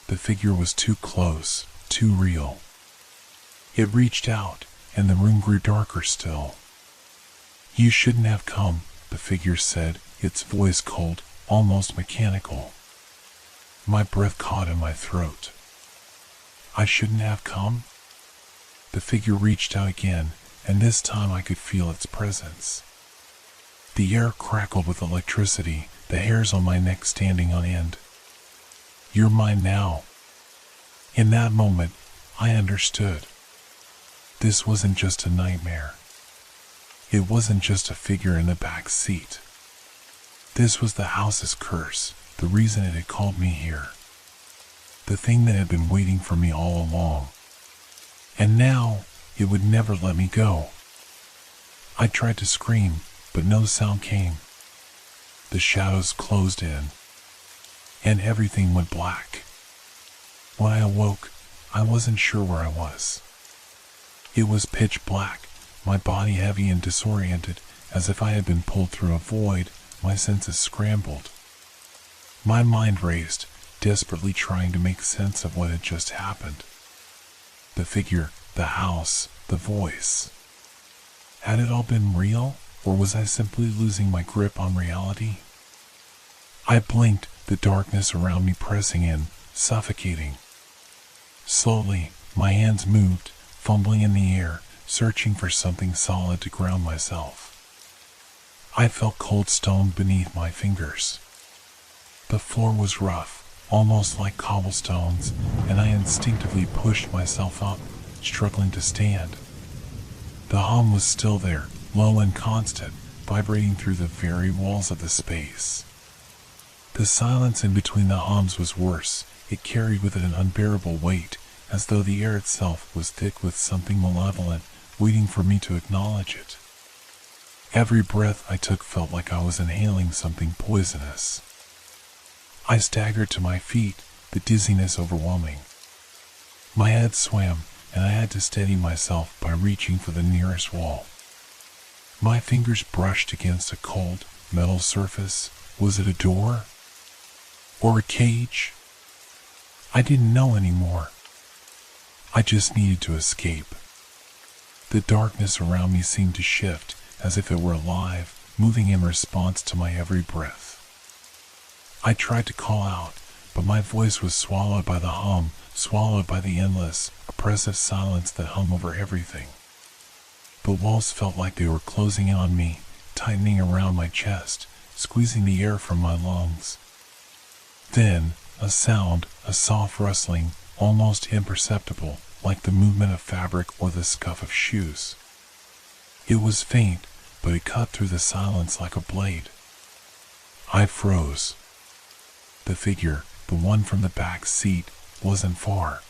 The figure was too close, too real. It reached out, and the room grew darker still. "You shouldn't have come," the figure said, its voice cold, almost mechanical. My breath caught in my throat. I shouldn't have come? The figure reached out again, and this time I could feel its presence. The air crackled with electricity, the hairs on my neck standing on end. "You're mine now." In that moment, I understood. This wasn't just a nightmare. It wasn't just a figure in the back seat. This was the house's curse, the reason it had called me here. The thing that had been waiting for me all along. And now, it would never let me go. I tried to scream, but no sound came. The shadows closed in, and everything went black. When I awoke, I wasn't sure where I was. It was pitch black, my body heavy and disoriented, as if I had been pulled through a void, my senses scrambled. My mind raced, desperately trying to make sense of what had just happened. The figure, the house, the voice. Had it all been real, or was I simply losing my grip on reality? I blinked, the darkness around me pressing in, suffocating. Slowly, my hands moved, fumbling in the air, searching for something solid to ground myself. I felt cold stone beneath my fingers. The floor was rough, almost like cobblestones, and I instinctively pushed myself up, struggling to stand. The hum was still there, low and constant, vibrating through the very walls of the space. The silence in between the hums was worse. It carried with it an unbearable weight, as though the air itself was thick with something malevolent, waiting for me to acknowledge it. Every breath I took felt like I was inhaling something poisonous. I staggered to my feet, the dizziness overwhelming. My head swam, and I had to steady myself by reaching for the nearest wall. My fingers brushed against a cold, metal surface. Was it a door? Or a cage? I didn't know anymore. I just needed to escape. The darkness around me seemed to shift, as if it were alive, moving in response to my every breath. I tried to call out, but my voice was swallowed by the hum, swallowed by the endless, oppressive silence that hung over everything. The walls felt like they were closing in on me, tightening around my chest, squeezing the air from my lungs. Then, a sound, a soft rustling, almost imperceptible, like the movement of fabric or the scuff of shoes. It was faint, but it cut through the silence like a blade. I froze. The figure, the one from the back seat, wasn't far.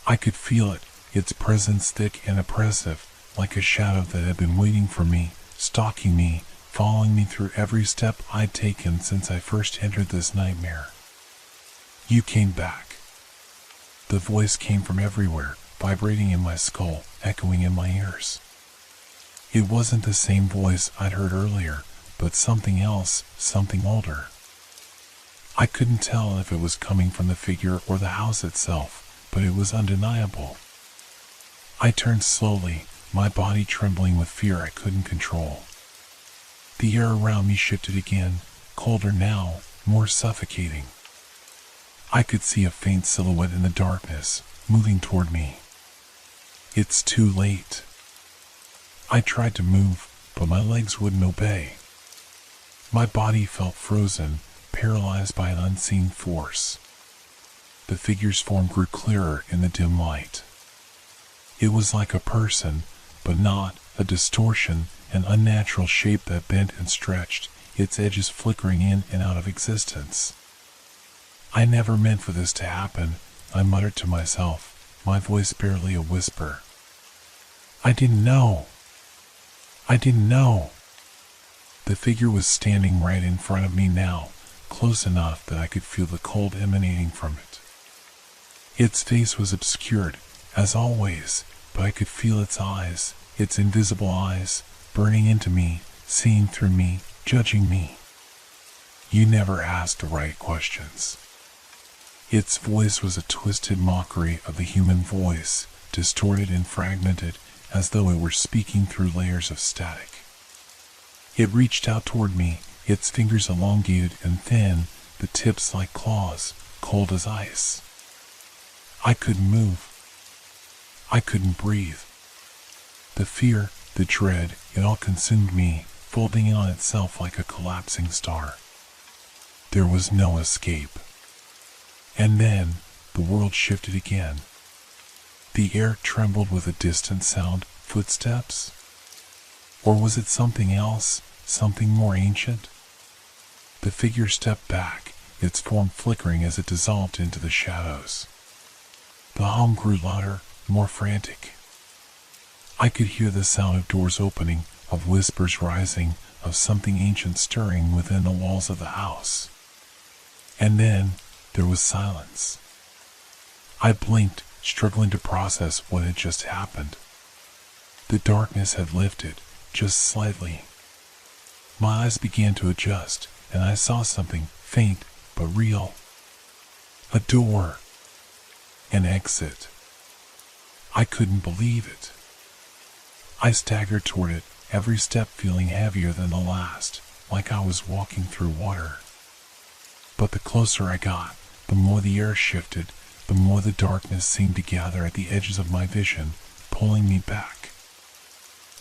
I could feel it, its presence thick and oppressive, like a shadow that had been waiting for me, stalking me, following me through every step I'd taken since I first entered this nightmare. You came back. The voice came from everywhere, vibrating in my skull, echoing in my ears. It wasn't the same voice I'd heard earlier, but something else, something older. I couldn't tell if it was coming from the figure or the house itself, but it was undeniable. I turned slowly, my body trembling with fear I couldn't control. The air around me shifted again, colder now, more suffocating. I could see a faint silhouette in the darkness, moving toward me. It's too late. I tried to move, but my legs wouldn't obey. My body felt frozen, paralyzed by an unseen force. The figure's form grew clearer in the dim light. It was like a person, but not, a distortion, an unnatural shape that bent and stretched, its edges flickering in and out of existence. I never meant for this to happen, I muttered to myself, my voice barely a whisper. I didn't know. The figure was standing right in front of me now, close enough that I could feel the cold emanating from it. Its face was obscured, as always, but I could feel its eyes, its invisible eyes, burning into me, seeing through me, judging me. You never asked the right questions. Its voice was a twisted mockery of the human voice, distorted and fragmented, as though it were speaking through layers of static. It reached out toward me, its fingers elongated and thin, the tips like claws, cold as ice. I couldn't move. I couldn't breathe. The fear, the dread, it all consumed me, folding in on itself like a collapsing star. There was no escape. And then, the world shifted again. The air trembled with a distant sound, footsteps? Or was it something else, something more ancient? The figure stepped back, its form flickering as it dissolved into the shadows. The hum grew louder, more frantic. I could hear the sound of doors opening, of whispers rising, of something ancient stirring within the walls of the house. And then, there was silence. I blinked, struggling to process what had just happened. The darkness had lifted, just slightly. My eyes began to adjust, and I saw something, faint but real. A door. An exit. I couldn't believe it. I staggered toward it, every step feeling heavier than the last, like I was walking through water. But the closer I got, the more the air shifted, the more the darkness seemed to gather at the edges of my vision, pulling me back.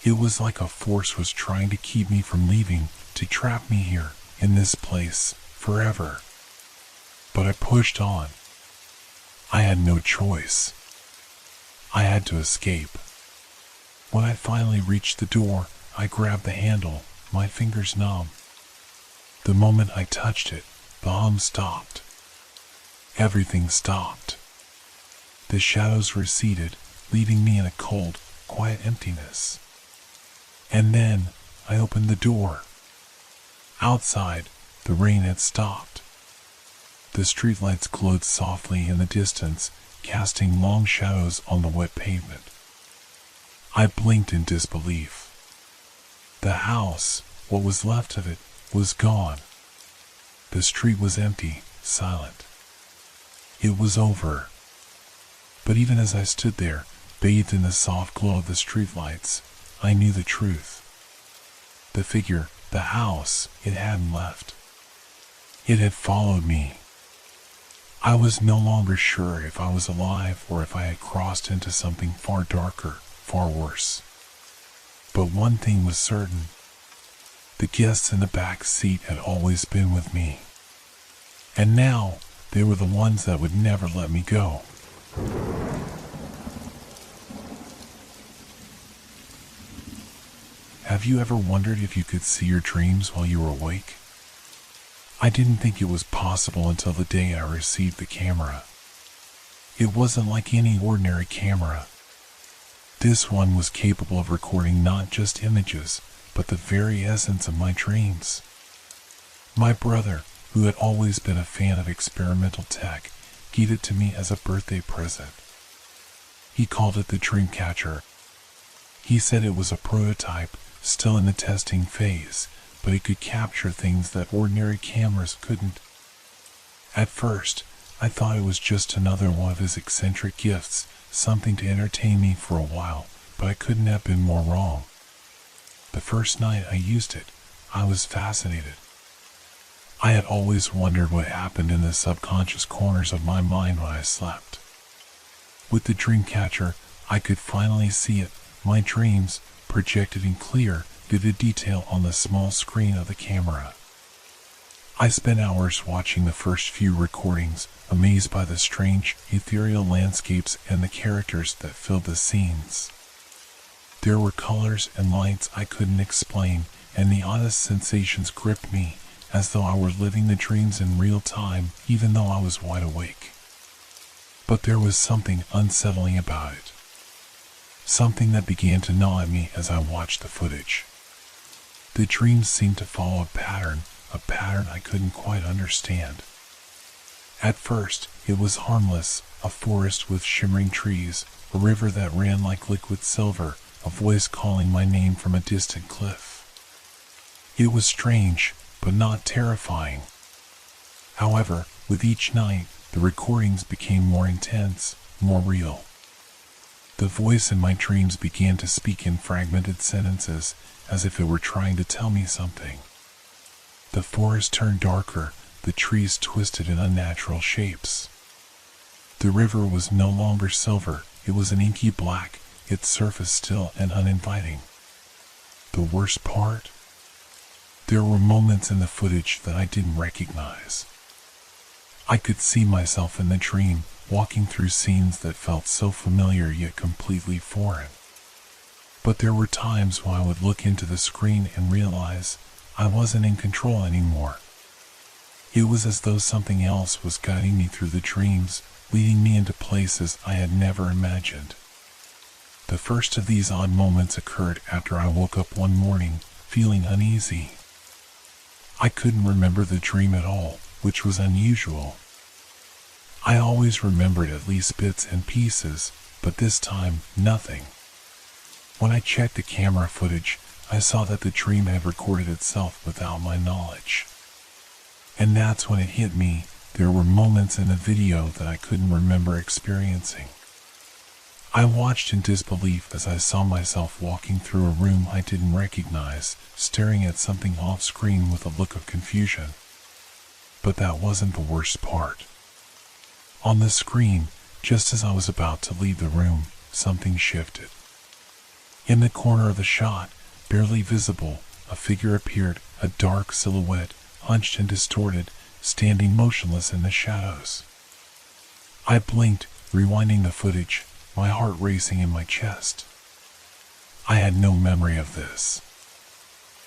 It was like a force was trying to keep me from leaving, to trap me here, in this place, forever. But I pushed on. I had no choice. I had to escape. When I finally reached the door, I grabbed the handle, my fingers numb. The moment I touched it, the hum stopped. Everything stopped. The shadows receded, leaving me in a cold, quiet emptiness. And then, I opened the door. Outside, the rain had stopped. The streetlights glowed softly in the distance, casting long shadows on the wet pavement. I blinked in disbelief. The house, what was left of it, was gone. The street was empty, silent. It was over. But even as I stood there, bathed in the soft glow of the streetlights, I knew the truth. The figure, the house, it hadn't left. It had followed me. I was no longer sure if I was alive or if I had crossed into something far darker, far worse. But one thing was certain. The guests in the back seat had always been with me. And now, They were the ones that would never let me go. Have you ever wondered if you could see your dreams while you were awake? I didn't think it was possible until the day I received the camera. It wasn't like any ordinary camera. This one was capable of recording not just images, but the very essence of my dreams. My brother, who had always been a fan of experimental tech, gave it to me as a birthday present. He called it the Dreamcatcher. He said it was a prototype, still in the testing phase, but it could capture things that ordinary cameras couldn't. At first, I thought it was just another one of his eccentric gifts, something to entertain me for a while, but I couldn't have been more wrong. The first night I used it, I was fascinated. I had always wondered what happened in the subconscious corners of my mind when I slept. With the Dreamcatcher, I could finally see it, my dreams, projected in clear, vivid detail on the small screen of the camera. I spent hours watching the first few recordings, amazed by the strange, ethereal landscapes and the characters that filled the scenes. There were colors and lights I couldn't explain, and the oddest sensations gripped me, as though I were living the dreams in real time, even though I was wide awake. But there was something unsettling about it. Something that began to gnaw at me as I watched the footage. The dreams seemed to follow a pattern I couldn't quite understand. At first, it was harmless, a forest with shimmering trees, a river that ran like liquid silver, a voice calling my name from a distant cliff. It was strange, but not terrifying. However, with each night, the recordings became more intense, more real. The voice in my dreams began to speak in fragmented sentences, as if it were trying to tell me something. The forest turned darker, the trees twisted in unnatural shapes. The river was no longer silver, it was an inky black, its surface still and uninviting. The worst part? There were moments in the footage that I didn't recognize. I could see myself in the dream, walking through scenes that felt so familiar yet completely foreign. But there were times when I would look into the screen and realize I wasn't in control anymore. It was as though something else was guiding me through the dreams, leading me into places I had never imagined. The first of these odd moments occurred after I woke up one morning, feeling uneasy. I couldn't remember the dream at all, which was unusual. I always remembered at least bits and pieces, but this time, nothing. When I checked the camera footage, I saw that the dream had recorded itself without my knowledge. And that's when it hit me, there were moments in the video that I couldn't remember experiencing. I watched in disbelief as I saw myself walking through a room I didn't recognize, staring at something off-screen with a look of confusion. But that wasn't the worst part. On the screen, just as I was about to leave the room, something shifted. In the corner of the shot, barely visible, a figure appeared, a dark silhouette, hunched and distorted, standing motionless in the shadows. I blinked, rewinding the footage, my heart racing in my chest. I had no memory of this.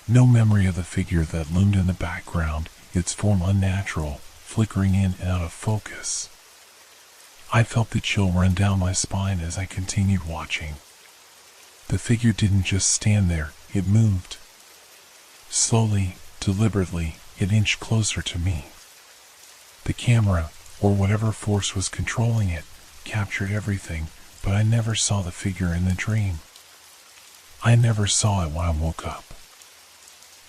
No memory of the figure that loomed in the background, its form unnatural, flickering in and out of focus. I felt the chill run down my spine as I continued watching. The figure didn't just stand there, it moved. Slowly, deliberately, it inched closer to me. The camera, or whatever force was controlling it, captured everything, but I never saw the figure in the dream. I never saw it when I woke up.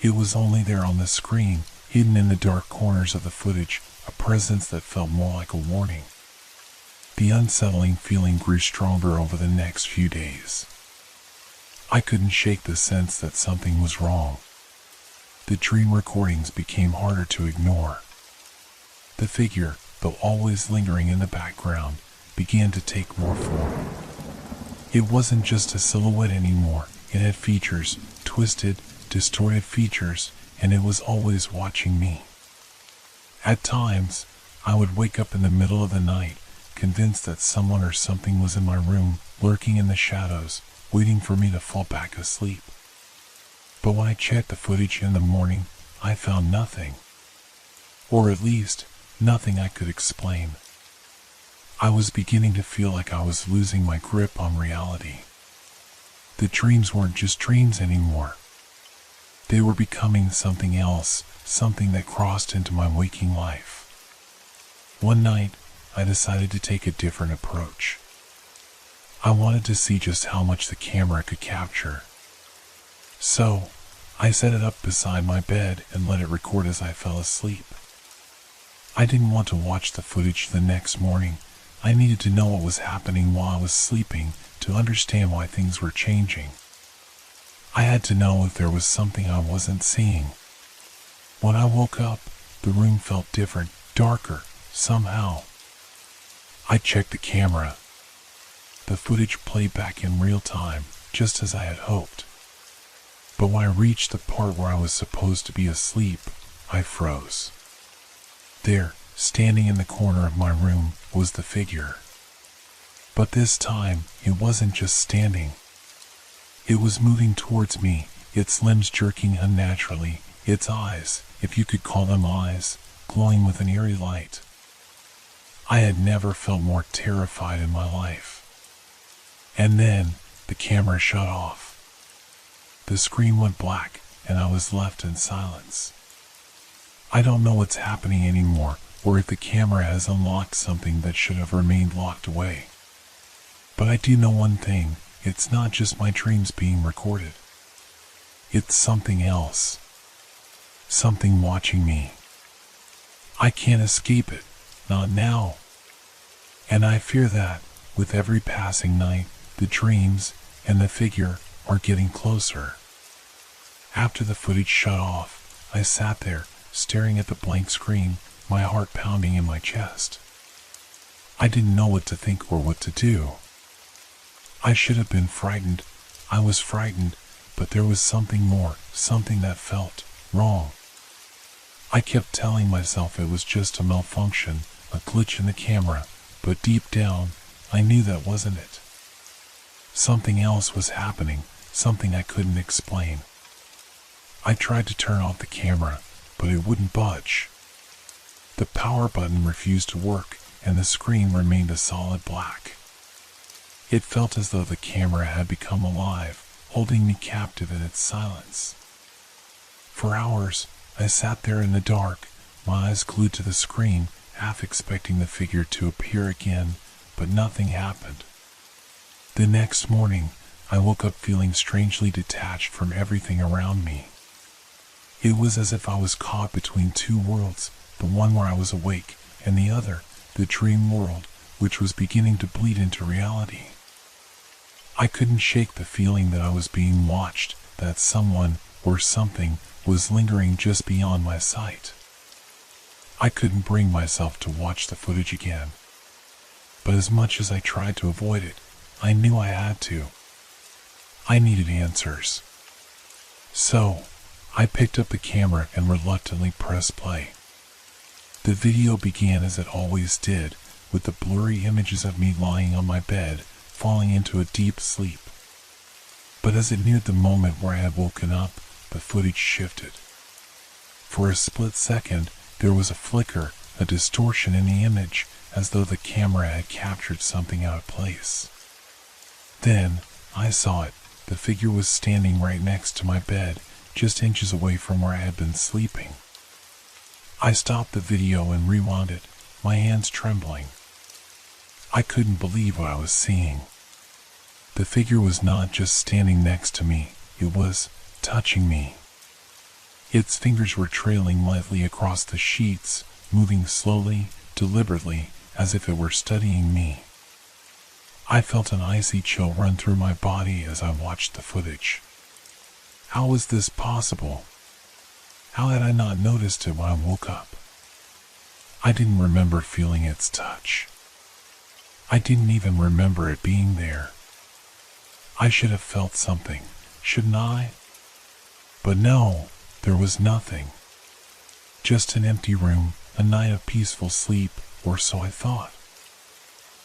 It was only there on the screen, hidden in the dark corners of the footage, a presence that felt more like a warning. The unsettling feeling grew stronger over the next few days. I couldn't shake the sense that something was wrong. The dream recordings became harder to ignore. The figure, though always lingering in the background, began to take more form. It wasn't just a silhouette anymore, it had features, twisted, distorted features, and it was always watching me. At times, I would wake up in the middle of the night, convinced that someone or something was in my room, lurking in the shadows, waiting for me to fall back asleep. But when I checked the footage in the morning, I found nothing. Or at least, nothing I could explain. I was beginning to feel like I was losing my grip on reality. The dreams weren't just dreams anymore. They were becoming something else, something that crossed into my waking life. One night, I decided to take a different approach. I wanted to see just how much the camera could capture. So, I set it up beside my bed and let it record as I fell asleep. I didn't want to watch the footage the next morning. I needed to know what was happening while I was sleeping to understand why things were changing. I had to know if there was something I wasn't seeing. When I woke up, the room felt different, darker, somehow. I checked the camera. The footage played back in real time, just as I had hoped. But when I reached the part where I was supposed to be asleep, I froze. There, standing in the corner of my room, was the figure. But this time, it wasn't just standing. It was moving towards me, its limbs jerking unnaturally, its eyes, if you could call them eyes, glowing with an eerie light. I had never felt more terrified in my life. And then, the camera shut off. The screen went black, and I was left in silence. I don't know what's happening anymore, or if the camera has unlocked something that should have remained locked away. But I do know one thing, it's not just my dreams being recorded. It's something else. Something watching me. I can't escape it, not now. And I fear that, with every passing night, the dreams and the figure are getting closer. After the footage shut off, I sat there, staring at the blank screen, my heart pounding in my chest. I didn't know what to think or what to do. I should have been frightened. I was frightened, but there was something more, something that felt wrong. I kept telling myself it was just a malfunction, a glitch in the camera, but deep down, I knew that wasn't it. Something else was happening, something I couldn't explain. I tried to turn off the camera, but it wouldn't budge. The power button refused to work, and the screen remained a solid black. It felt as though the camera had become alive, holding me captive in its silence. For hours, I sat there in the dark, my eyes glued to the screen, half expecting the figure to appear again, but nothing happened. The next morning, I woke up feeling strangely detached from everything around me. It was as if I was caught between two worlds, the one where I was awake, and the other, the dream world, which was beginning to bleed into reality. I couldn't shake the feeling that I was being watched, that someone, or something, was lingering just beyond my sight. I couldn't bring myself to watch the footage again. But as much as I tried to avoid it, I knew I had to. I needed answers. So, I picked up the camera and reluctantly pressed play. The video began as it always did, with the blurry images of me lying on my bed, falling into a deep sleep. But as it neared the moment where I had woken up, the footage shifted. For a split second, there was a flicker, a distortion in the image, as though the camera had captured something out of place. Then, I saw it. The figure was standing right next to my bed, just inches away from where I had been sleeping. I stopped the video and rewound it, my hands trembling. I couldn't believe what I was seeing. The figure was not just standing next to me, it was touching me. Its fingers were trailing lightly across the sheets, moving slowly, deliberately, as if it were studying me. I felt an icy chill run through my body as I watched the footage. How was this possible? How had I not noticed it when I woke up? I didn't remember feeling its touch. I didn't even remember it being there. I should have felt something, shouldn't I? But no, there was nothing. Just an empty room, a night of peaceful sleep, or so I thought.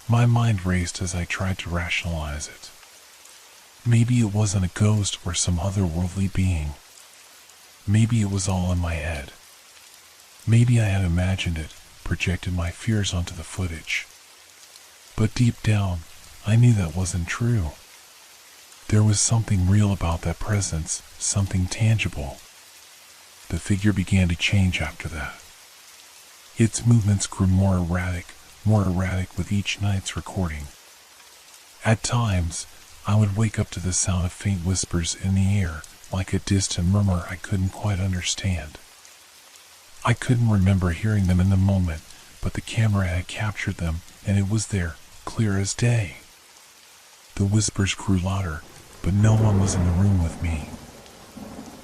My mind raced as I tried to rationalize it. Maybe it wasn't a ghost or some otherworldly being. Maybe it was all in my head. Maybe I had imagined it, projected my fears onto the footage. But deep down, I knew that wasn't true. There was something real about that presence, something tangible. The figure began to change after that. Its movements grew more erratic with each night's recording. At times, I would wake up to the sound of faint whispers in the air, like a distant murmur I couldn't quite understand. I couldn't remember hearing them in the moment, but the camera had captured them, and it was there, clear as day. The whispers grew louder, but no one was in the room with me.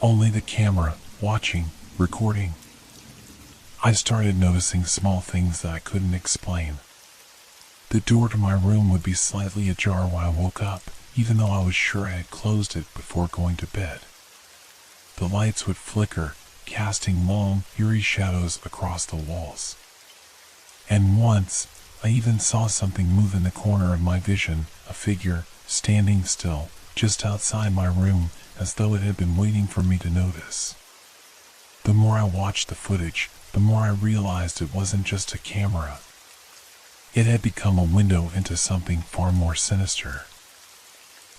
Only the camera, watching, recording. I started noticing small things that I couldn't explain. The door to my room would be slightly ajar when I woke up, even though I was sure I had closed it before going to bed. The lights would flicker, casting long, eerie shadows across the walls. And once, I even saw something move in the corner of my vision, a figure, standing still, just outside my room, as though it had been waiting for me to notice. The more I watched the footage, the more I realized it wasn't just a camera. It had become a window into something far more sinister.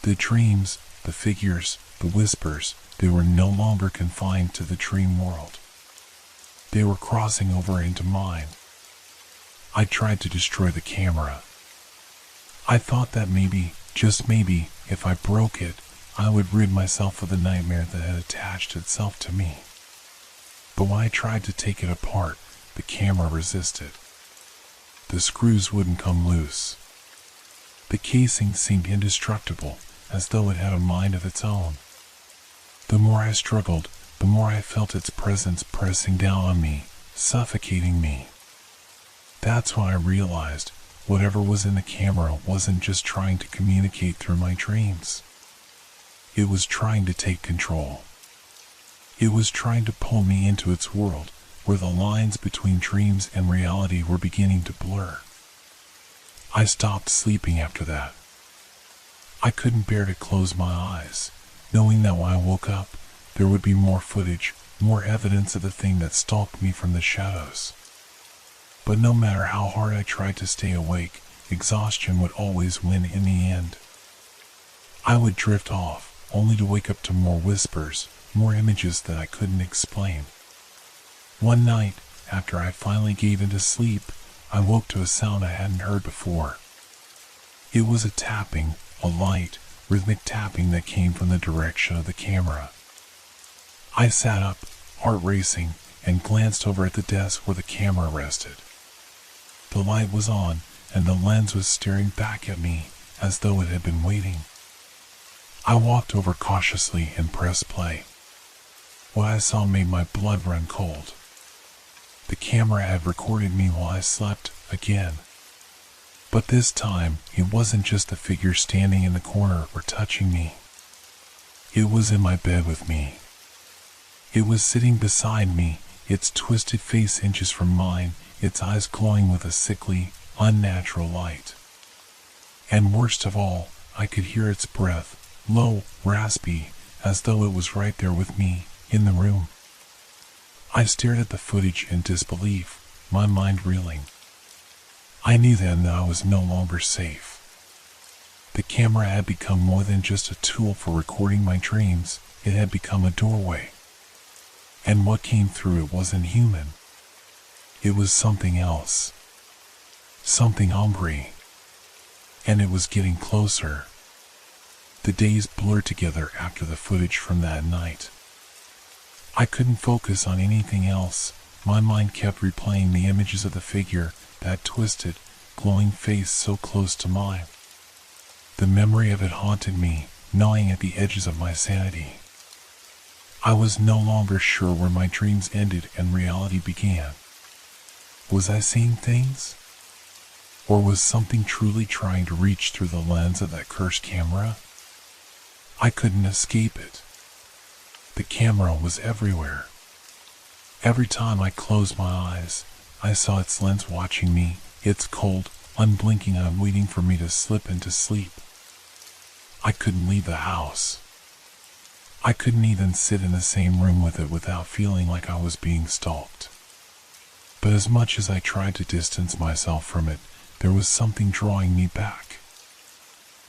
The dreams, the figures, the whispers, they were no longer confined to the dream world. They were crossing over into mine. I tried to destroy the camera. I thought that maybe, just maybe, if I broke it, I would rid myself of the nightmare that had attached itself to me. But when I tried to take it apart, the camera resisted. The screws wouldn't come loose. The casing seemed indestructible, as though it had a mind of its own. The more I struggled, the more I felt its presence pressing down on me, suffocating me. That's when I realized whatever was in the camera wasn't just trying to communicate through my dreams. It was trying to take control. It was trying to pull me into its world, where the lines between dreams and reality were beginning to blur. I stopped sleeping after that. I couldn't bear to close my eyes, knowing that when I woke up, there would be more footage, more evidence of the thing that stalked me from the shadows. But no matter how hard I tried to stay awake, exhaustion would always win in the end. I would drift off, only to wake up to more whispers, more images that I couldn't explain. One night, after I finally gave into sleep, I woke to a sound I hadn't heard before. It was a tapping, a light, rhythmic tapping that came from the direction of the camera. I sat up, heart racing, and glanced over at the desk where the camera rested. The light was on, and the lens was staring back at me, as though it had been waiting. I walked over cautiously and pressed play. What I saw made my blood run cold. The camera had recorded me while I slept, again. But this time, it wasn't just a figure standing in the corner or touching me. It was in my bed with me. It was sitting beside me, its twisted face inches from mine, its eyes glowing with a sickly, unnatural light. And worst of all, I could hear its breath, low, raspy, as though it was right there with me, in the room. I stared at the footage in disbelief, my mind reeling. I knew then that I was no longer safe. The camera had become more than just a tool for recording my dreams, it had become a doorway. And what came through it wasn't human. It was something else. Something ombre. And it was getting closer. The days blurred together after the footage from that night. I couldn't focus on anything else. My mind kept replaying the images of the figure, that twisted, glowing face so close to mine. The memory of it haunted me, gnawing at the edges of my sanity. I was no longer sure where my dreams ended and reality began. Was I seeing things? Or was something truly trying to reach through the lens of that cursed camera? I couldn't escape it. The camera was everywhere. Every time I closed my eyes, I saw its lens watching me, its cold, unblinking eye waiting for me to slip into sleep. I couldn't leave the house. I couldn't even sit in the same room with it without feeling like I was being stalked. But as much as I tried to distance myself from it, there was something drawing me back.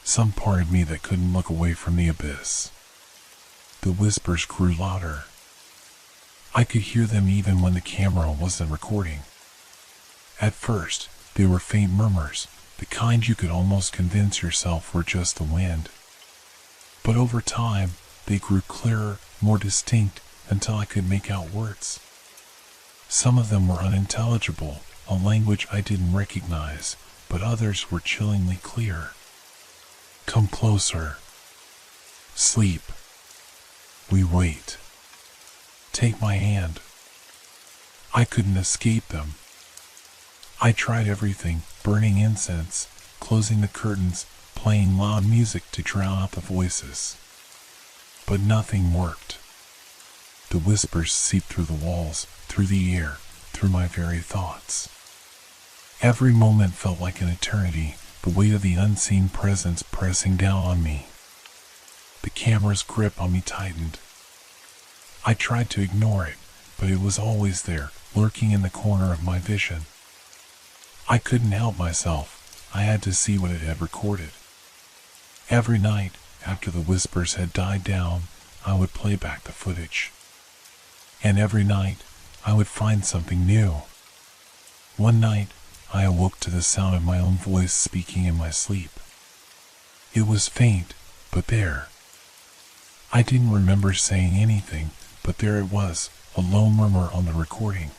Some part of me that couldn't look away from the abyss. The whispers grew louder. I could hear them even when the camera wasn't recording. At first, they were faint murmurs, the kind you could almost convince yourself were just the wind. But over time, they grew clearer, more distinct, until I could make out words. Some of them were unintelligible, a language I didn't recognize, but others were chillingly clear. Come closer. Sleep. We wait. Take my hand. I couldn't escape them. I tried everything, burning incense, closing the curtains, playing loud music to drown out the voices. But nothing worked. The whispers seeped through the walls, through the air, through my very thoughts. Every moment felt like an eternity, the weight of the unseen presence pressing down on me. The camera's grip on me tightened. I tried to ignore it, but it was always there, lurking in the corner of my vision. I couldn't help myself. I had to see what it had recorded. Every night, after the whispers had died down, I would play back the footage. And every night, I would find something new. One night, I awoke to the sound of my own voice speaking in my sleep. It was faint, but there. I didn't remember saying anything, but there it was, a low murmur on the recording.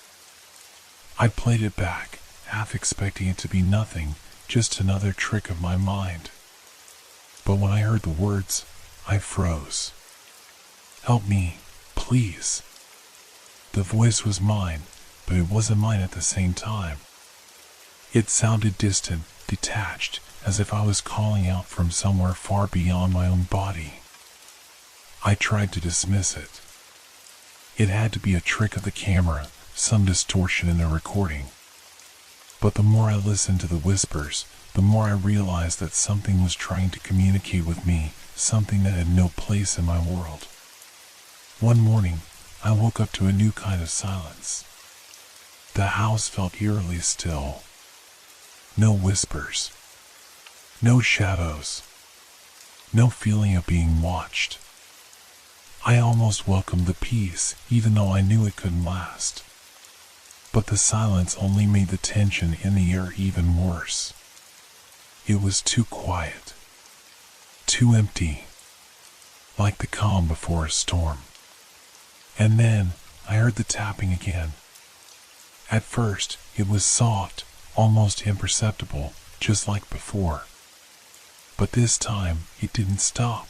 I played it back, half expecting it to be nothing, just another trick of my mind. But when I heard the words, I froze. Help me, please. The voice was mine, but it wasn't mine at the same time. It sounded distant, detached, as if I was calling out from somewhere far beyond my own body. I tried to dismiss it. It had to be a trick of the camera, some distortion in the recording. But the more I listened to the whispers, the more I realized that something was trying to communicate with me, something that had no place in my world. One morning, I woke up to a new kind of silence. The house felt eerily still. No whispers. No shadows. No feeling of being watched. I almost welcomed the peace, even though I knew it couldn't last. But the silence only made the tension in the air even worse. It was too quiet. Too empty. Like the calm before a storm. And then, I heard the tapping again. At first, it was soft, almost imperceptible, just like before. But this time, it didn't stop.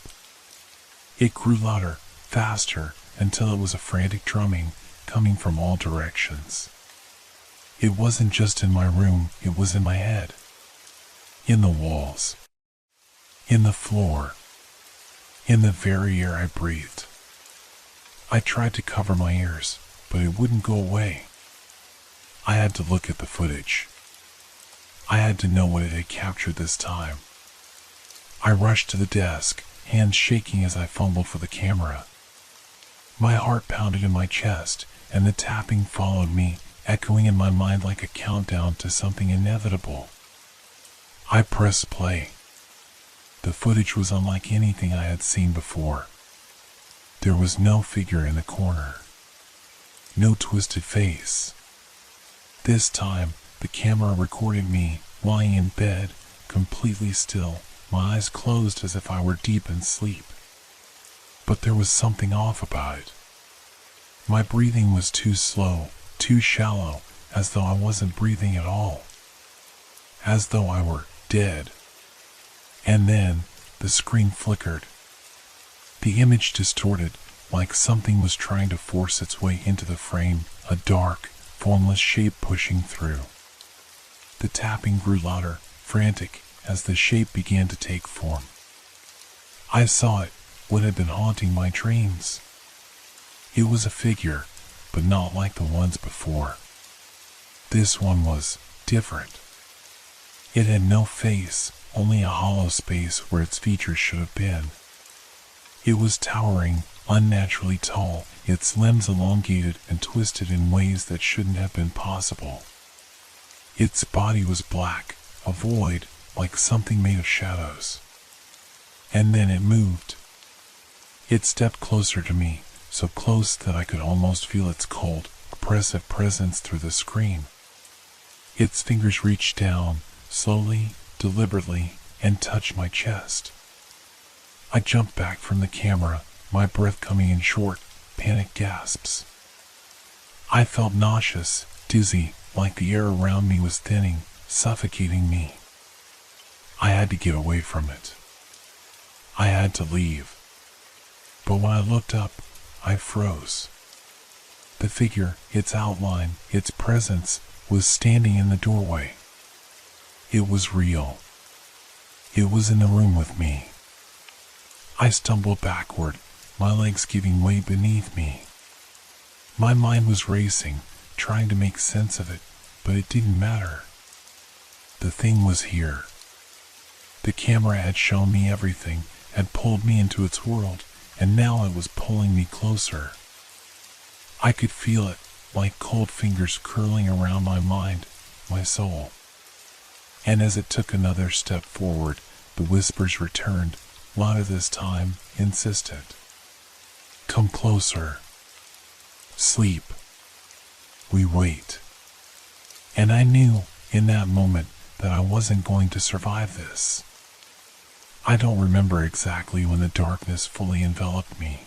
It grew louder, faster, until it was a frantic drumming, coming from all directions. It wasn't just in my room, it was in my head. In the walls. In the floor. In the very air I breathed. I tried to cover my ears, but it wouldn't go away. I had to look at the footage. I had to know what it had captured this time. I rushed to the desk, hands shaking as I fumbled for the camera. My heart pounded in my chest, and the tapping followed me, echoing in my mind like a countdown to something inevitable. I pressed play. The footage was unlike anything I had seen before. There was no figure in the corner. No twisted face. This time, the camera recorded me, lying in bed, completely still, my eyes closed as if I were deep in sleep. But there was something off about it. My breathing was too slow, too shallow, as though I wasn't breathing at all. As though I were dead. And then, the screen flickered. The image distorted, like something was trying to force its way into the frame, a dark, formless shape pushing through. The tapping grew louder, frantic, as the shape began to take form. I saw it, what had been haunting my dreams. It was a figure, but not like the ones before. This one was different. It had no face, only a hollow space where its features should have been. It was towering, unnaturally tall, its limbs elongated and twisted in ways that shouldn't have been possible. Its body was black, a void, like something made of shadows. And then it moved. It stepped closer to me, so close that I could almost feel its cold, oppressive presence through the screen. Its fingers reached down, slowly, deliberately, and touched my chest. I jumped back from the camera, my breath coming in short, panicked gasps. I felt nauseous, dizzy, like the air around me was thinning, suffocating me. I had to get away from it. I had to leave. But when I looked up, I froze. The figure, its outline, its presence, was standing in the doorway. It was real. It was in the room with me. I stumbled backward, my legs giving way beneath me. My mind was racing, trying to make sense of it, but it didn't matter. The thing was here. The camera had shown me everything, had pulled me into its world, and now it was pulling me closer. I could feel it, like cold fingers curling around my mind, my soul. And as it took another step forward, the whispers returned, louder this time, insistent. Come closer. Sleep. We wait. And I knew, in that moment, that I wasn't going to survive this. I don't remember exactly when the darkness fully enveloped me.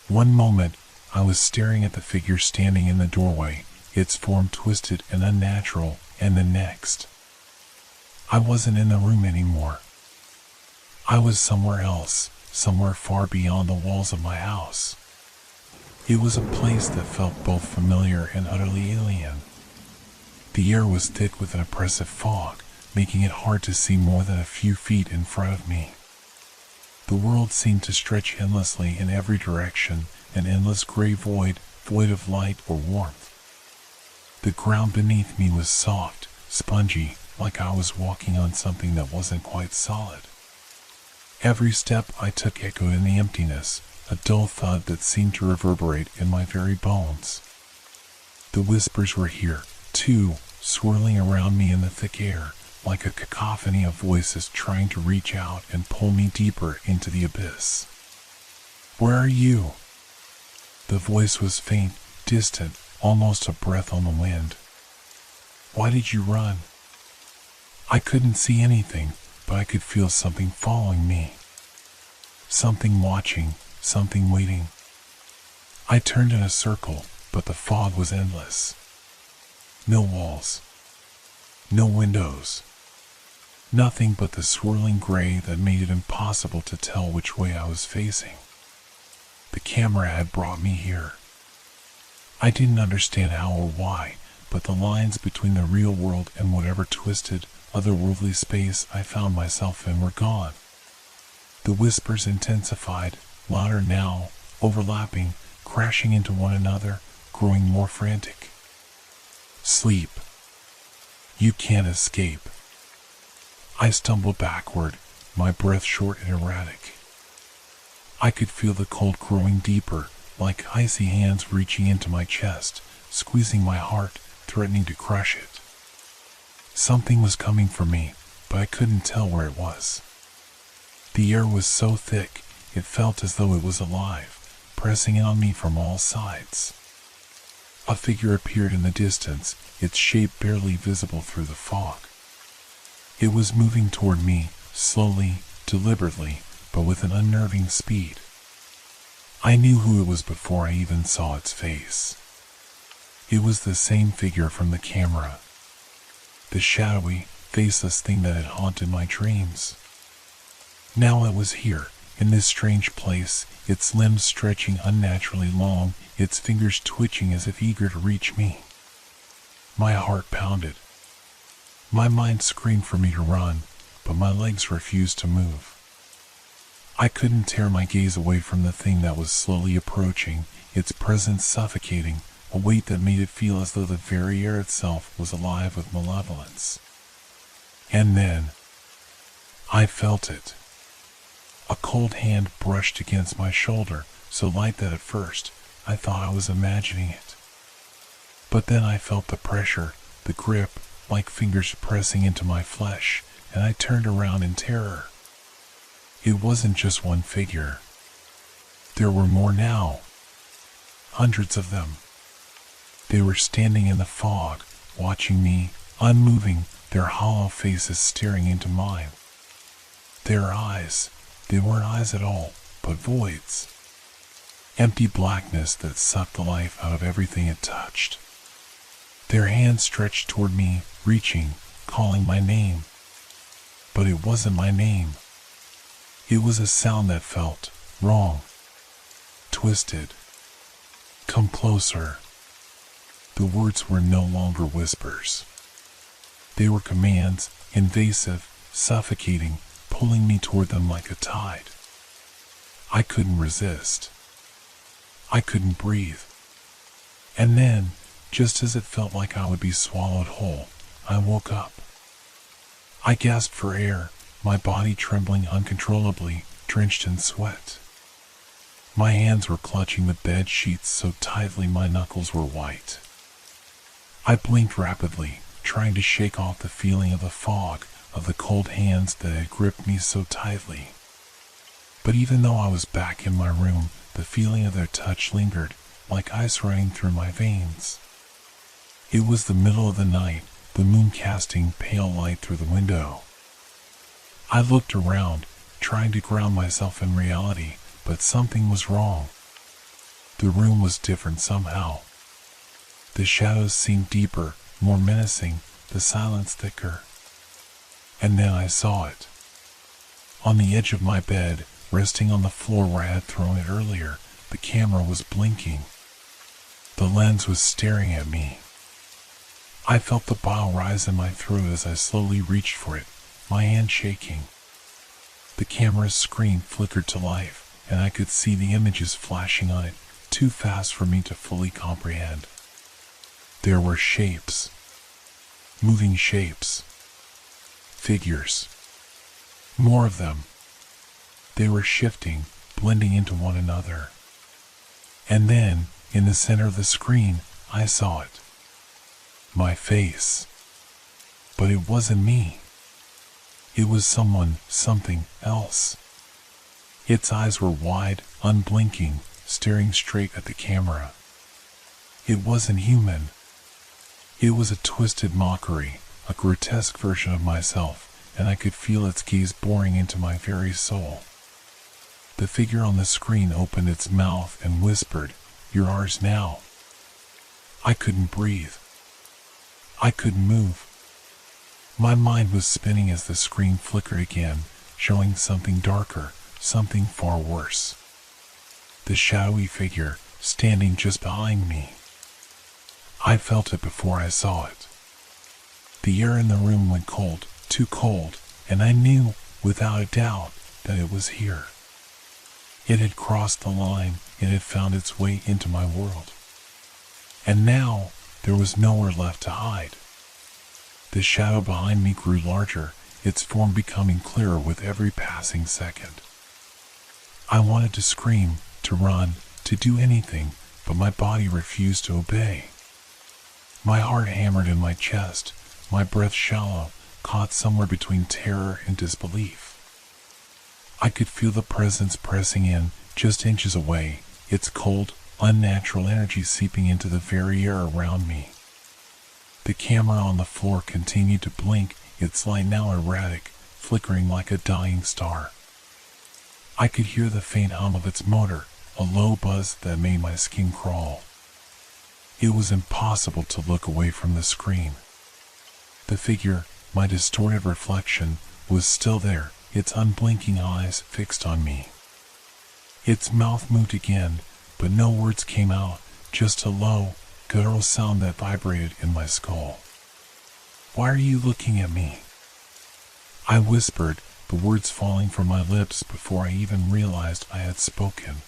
One moment, I was staring at the figure standing in the doorway, its form twisted and unnatural, and the next, I wasn't in the room anymore. I was somewhere else, somewhere far beyond the walls of my house. It was a place that felt both familiar and utterly alien. The air was thick with an oppressive fog, making it hard to see more than a few feet in front of me. The world seemed to stretch endlessly in every direction, an endless gray void, void of light or warmth. The ground beneath me was soft, spongy, like I was walking on something that wasn't quite solid. Every step I took echoed in the emptiness, a dull thud that seemed to reverberate in my very bones. The whispers were here, too, swirling around me in the thick air, like a cacophony of voices trying to reach out and pull me deeper into the abyss. Where are you? The voice was faint, distant, almost a breath on the wind. Why did you run? I couldn't see anything, but I could feel something following me. Something watching, something waiting. I turned in a circle, but the fog was endless. No walls. No windows. Nothing but the swirling gray that made it impossible to tell which way I was facing. The camera had brought me here. I didn't understand how or why, but the lines between the real world and whatever twisted, otherworldly space I found myself in were gone. The whispers intensified, louder now, overlapping, crashing into one another, growing more frantic. Sleep. You can't escape. I stumbled backward, my breath short and erratic. I could feel the cold growing deeper, like icy hands reaching into my chest, squeezing my heart, threatening to crush it. Something was coming for me, but I couldn't tell where it was. The air was so thick, it felt as though it was alive, pressing in on me from all sides. A figure appeared in the distance, its shape barely visible through the fog. It was moving toward me, slowly, deliberately, but with an unnerving speed. I knew who it was before I even saw its face. It was the same figure from the camera. The shadowy, faceless thing that had haunted my dreams. Now it was here, in this strange place, its limbs stretching unnaturally long, its fingers twitching as if eager to reach me. My heart pounded. My mind screamed for me to run, but my legs refused to move. I couldn't tear my gaze away from the thing that was slowly approaching, its presence suffocating, a weight that made it feel as though the very air itself was alive with malevolence. And then, I felt it. A cold hand brushed against my shoulder, so light that at first, I thought I was imagining it. But then I felt the pressure, the grip, like fingers pressing into my flesh, and I turned around in terror. It wasn't just one figure. There were more now. Hundreds of them. They were standing in the fog, watching me, unmoving, their hollow faces staring into mine. Their eyes, they weren't eyes at all, but voids. Empty blackness that sucked the life out of everything it touched. Their hands stretched toward me, reaching, calling my name. But it wasn't my name. It was a sound that felt wrong. Twisted. Come closer. The words were no longer whispers. They were commands, invasive, suffocating, pulling me toward them like a tide. I couldn't resist. I couldn't breathe. And then, just as it felt like I would be swallowed whole, I woke up. I gasped for air, my body trembling uncontrollably, drenched in sweat. My hands were clutching the bed sheets so tightly my knuckles were white. I blinked rapidly, trying to shake off the feeling of the fog, of the cold hands that had gripped me so tightly. But even though I was back in my room, the feeling of their touch lingered, like ice running through my veins. It was the middle of the night, the moon casting pale light through the window. I looked around, trying to ground myself in reality, but something was wrong. The room was different somehow. The shadows seemed deeper, more menacing, the silence thicker. And then I saw it. On the edge of my bed, resting on the floor where I had thrown it earlier, the camera was blinking. The lens was staring at me. I felt the bile rise in my throat as I slowly reached for it, my hand shaking. The camera's screen flickered to life, and I could see the images flashing on it, too fast for me to fully comprehend. There were shapes. Moving shapes. Figures. More of them. They were shifting, blending into one another. And then, in the center of the screen, I saw it. My face. But it wasn't me. It was someone, something else. Its eyes were wide, unblinking, staring straight at the camera. It wasn't human. It was a twisted mockery, a grotesque version of myself, and I could feel its gaze boring into my very soul. The figure on the screen opened its mouth and whispered, "You're ours now." I couldn't breathe. I couldn't move. My mind was spinning as the screen flickered again, showing something darker, something far worse. The shadowy figure, standing just behind me. I felt it before I saw it. The air in the room went cold, too cold, and I knew, without a doubt, that it was here. It had crossed the line, it had found its way into my world. And now, there was nowhere left to hide. The shadow behind me grew larger, its form becoming clearer with every passing second. I wanted to scream, to run, to do anything, but my body refused to obey. My heart hammered in my chest, my breath shallow, caught somewhere between terror and disbelief. I could feel the presence pressing in, just inches away, its cold, unnatural energy seeping into the very air around me. The camera on the floor continued to blink, its light now erratic, flickering like a dying star. I could hear the faint hum of its motor, a low buzz that made my skin crawl. It was impossible to look away from the screen. The figure, my distorted reflection, was still there, its unblinking eyes fixed on me. Its mouth moved again, but no words came out, just a low, guttural sound that vibrated in my skull. "Why are you looking at me?" I whispered, the words falling from my lips before I even realized I had spoken.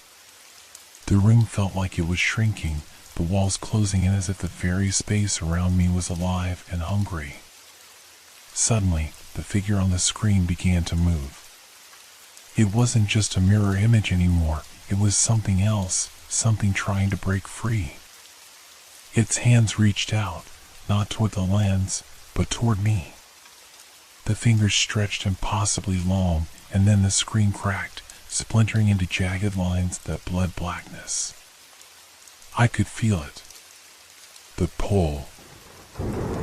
The room felt like it was shrinking, the walls closing in as if the very space around me was alive and hungry. Suddenly, the figure on the screen began to move. It wasn't just a mirror image anymore, it was something else, something trying to break free. Its hands reached out, not toward the lens, but toward me. The fingers stretched impossibly long, and then the screen cracked, splintering into jagged lines that bled blackness. I could feel it. The pull.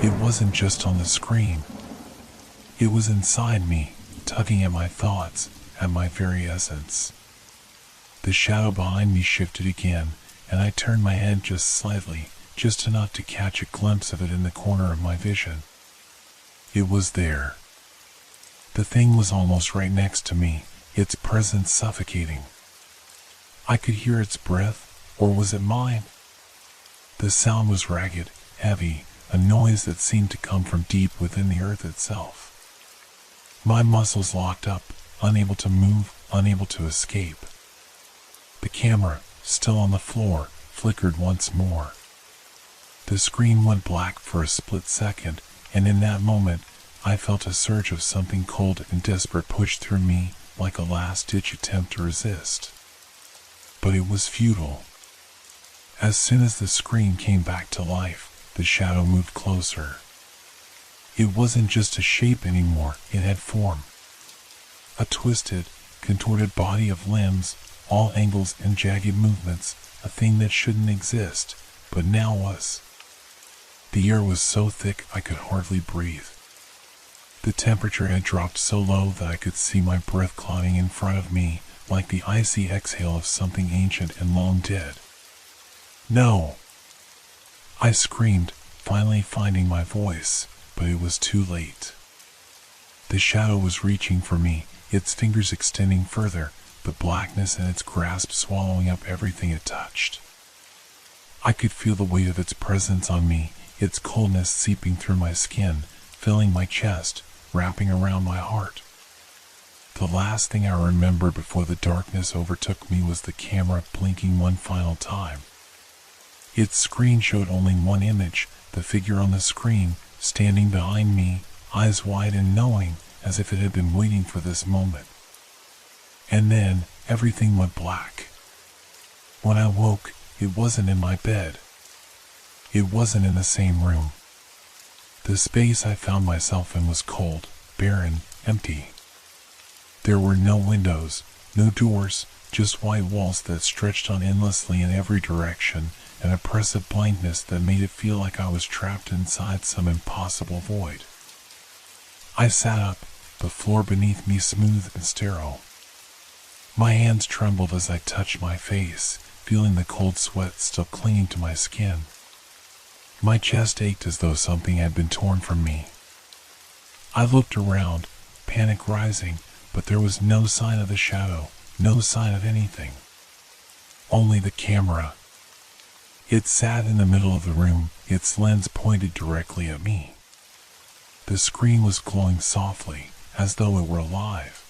It wasn't just on the screen. It was inside me, tugging at my thoughts, at my very essence. The shadow behind me shifted again, and I turned my head just slightly, just enough to catch a glimpse of it in the corner of my vision. It was there. The thing was almost right next to me, its presence suffocating. I could hear its breath, or was it mine? The sound was ragged, heavy, a noise that seemed to come from deep within the earth itself. My muscles locked up, unable to move, unable to escape. The camera, still on the floor, flickered once more. The screen went black for a split second, and in that moment, I felt a surge of something cold and desperate push through me, like a last-ditch attempt to resist. But it was futile. As soon as the screen came back to life, the shadow moved closer. It wasn't just a shape anymore, it had form. A twisted, contorted body of limbs, all angles and jagged movements, a thing that shouldn't exist, but now was. The air was so thick I could hardly breathe. The temperature had dropped so low that I could see my breath clouding in front of me, like the icy exhale of something ancient and long dead. No! I screamed, finally finding my voice, but it was too late. The shadow was reaching for me, its fingers extending further, the blackness in its grasp swallowing up everything it touched. I could feel the weight of its presence on me, its coldness seeping through my skin, filling my chest, wrapping around my heart. The last thing I remembered before the darkness overtook me was the camera blinking one final time. Its screen showed only one image, the figure on the screen, standing behind me, eyes wide and knowing, as if it had been waiting for this moment. And then, everything went black. When I woke, it wasn't in my bed. It wasn't in the same room. The space I found myself in was cold, barren, empty. There were no windows, no doors, just white walls that stretched on endlessly in every direction, an oppressive blankness that made it feel like I was trapped inside some impossible void. I sat up, the floor beneath me smooth and sterile. My hands trembled as I touched my face, feeling the cold sweat still clinging to my skin. My chest ached as though something had been torn from me. I looked around, panic rising, but there was no sign of the shadow, no sign of anything. Only the camera. It sat in the middle of the room, its lens pointed directly at me. The screen was glowing softly, as though it were alive.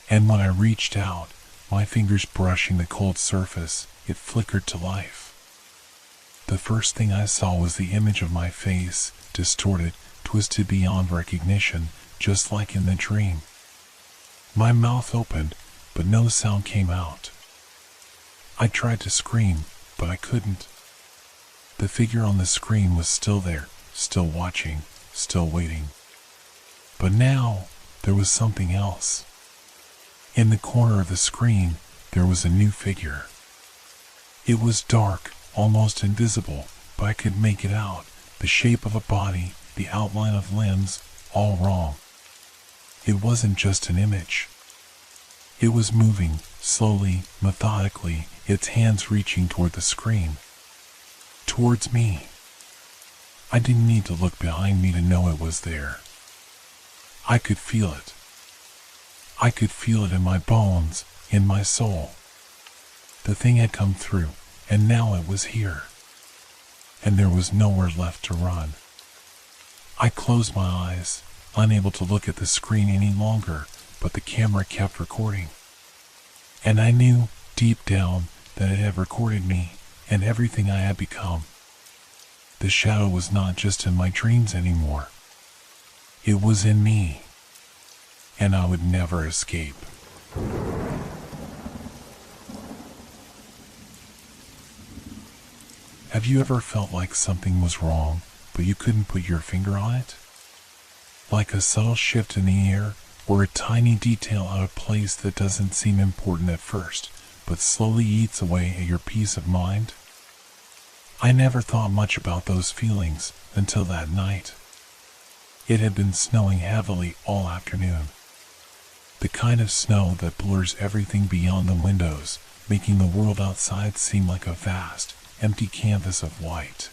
And when I reached out, my fingers brushing the cold surface, it flickered to life. The first thing I saw was the image of my face, distorted, twisted beyond recognition, just like in the dream. My mouth opened, but no sound came out. I tried to scream, but I couldn't. The figure on the screen was still there, still watching, still waiting. But now, there was something else. In the corner of the screen, there was a new figure. It was dark, almost invisible, but I could make it out, the shape of a body, the outline of limbs, all wrong. It wasn't just an image. It was moving, slowly, methodically, its hands reaching toward the screen. Towards me. I didn't need to look behind me to know it was there. I could feel it. I could feel it in my bones, in my soul. The thing had come through, and now it was here. And there was nowhere left to run. I closed my eyes, unable to look at the screen any longer, but the camera kept recording. And I knew, deep down, that it had recorded me, and everything I had become. The shadow was not just in my dreams anymore. It was in me, and I would never escape. Have you ever felt like something was wrong, but you couldn't put your finger on it? Like a subtle shift in the air, or a tiny detail out of place that doesn't seem important at first, but slowly eats away at your peace of mind? I never thought much about those feelings until that night. It had been snowing heavily all afternoon. The kind of snow that blurs everything beyond the windows, making the world outside seem like a vast, empty canvas of white.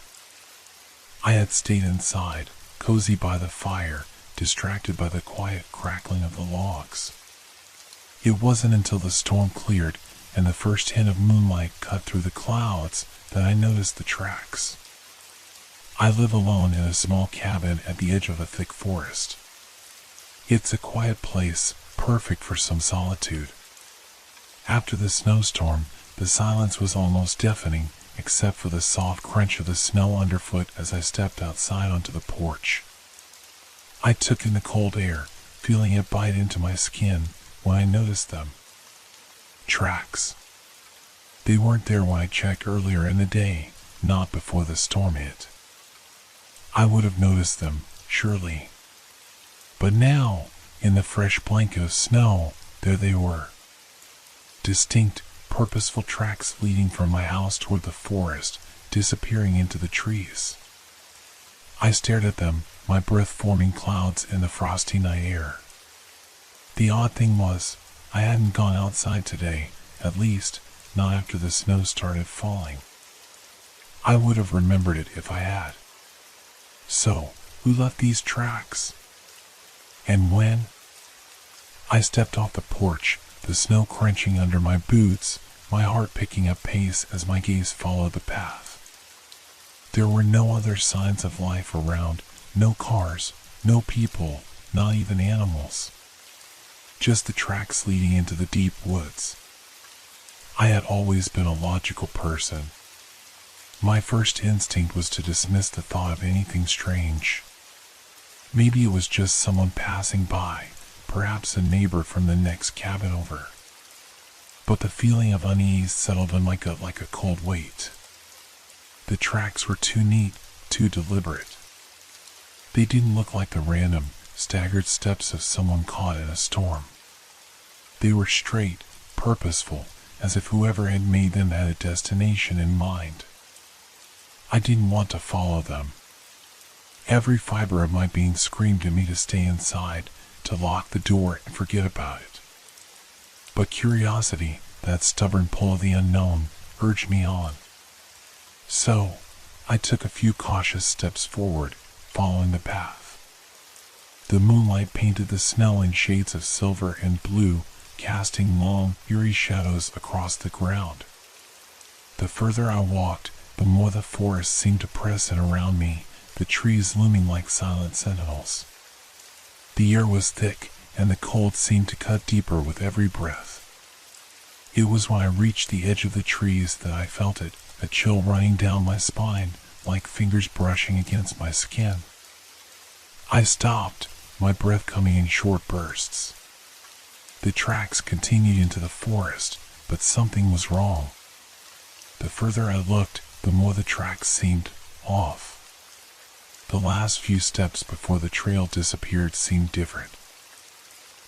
I had stayed inside, cozy by the fire, distracted by the quiet crackling of the logs. It wasn't until the storm cleared and the first hint of moonlight cut through the clouds that I noticed the tracks. I live alone in a small cabin at the edge of a thick forest. It's a quiet place, perfect for some solitude. After the snowstorm, the silence was almost deafening, except for the soft crunch of the snow underfoot as I stepped outside onto the porch. I took in the cold air, feeling it bite into my skin when I noticed them. Tracks. They weren't there when I checked earlier in the day, not before the storm hit. I would have noticed them, surely. But now, in the fresh blanket of snow, there they were. Distinct, purposeful tracks leading from my house toward the forest, disappearing into the trees. I stared at them, my breath forming clouds in the frosty night air. The odd thing was, I hadn't gone outside today, at least, not after the snow started falling. I would have remembered it if I had. So, who left these tracks? And when? I stepped off the porch, the snow crunching under my boots, my heart picking up pace as my gaze followed the path. There were no other signs of life around, no cars, no people, not even animals. Just the tracks leading into the deep woods. I had always been a logical person. My first instinct was to dismiss the thought of anything strange. Maybe it was just someone passing by, perhaps a neighbor from the next cabin over. But the feeling of unease settled in my gut like a cold weight. The tracks were too neat, too deliberate. They didn't look like the random, staggered steps of someone caught in a storm. They were straight, purposeful, as if whoever had made them had a destination in mind. I didn't want to follow them. Every fiber of my being screamed at me to stay inside, to lock the door and forget about it. But curiosity, that stubborn pull of the unknown, urged me on. So, I took a few cautious steps forward, following the path. The moonlight painted the snow in shades of silver and blue, casting long, eerie shadows across the ground. The further I walked, the more the forest seemed to press in around me, the trees looming like silent sentinels. The air was thick, and the cold seemed to cut deeper with every breath. It was when I reached the edge of the trees that I felt it, a chill running down my spine, like fingers brushing against my skin. I stopped, my breath coming in short bursts. The tracks continued into the forest, but something was wrong. The further I looked, the more the tracks seemed off. The last few steps before the trail disappeared seemed different.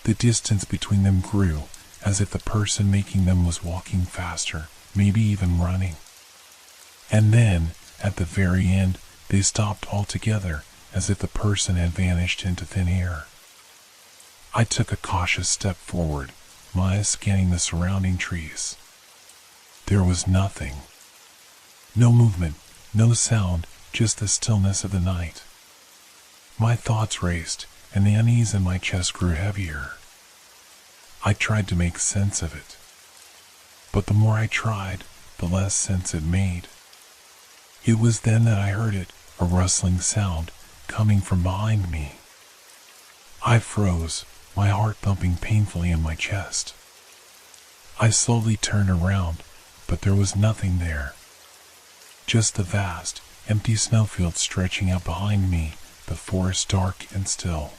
The distance between them grew, as if the person making them was walking faster, maybe even running. And then, at the very end, they stopped altogether, as if the person had vanished into thin air. I took a cautious step forward, my eyes scanning the surrounding trees. There was nothing. No movement, no sound, just the stillness of the night. My thoughts raced, and the unease in my chest grew heavier. I tried to make sense of it. But the more I tried, the less sense it made. It was then that I heard it, a rustling sound, coming from behind me. I froze, my heart thumping painfully in my chest. I slowly turned around, but there was nothing there. just the vast, empty snowfield stretching out behind me, the forest dark and still.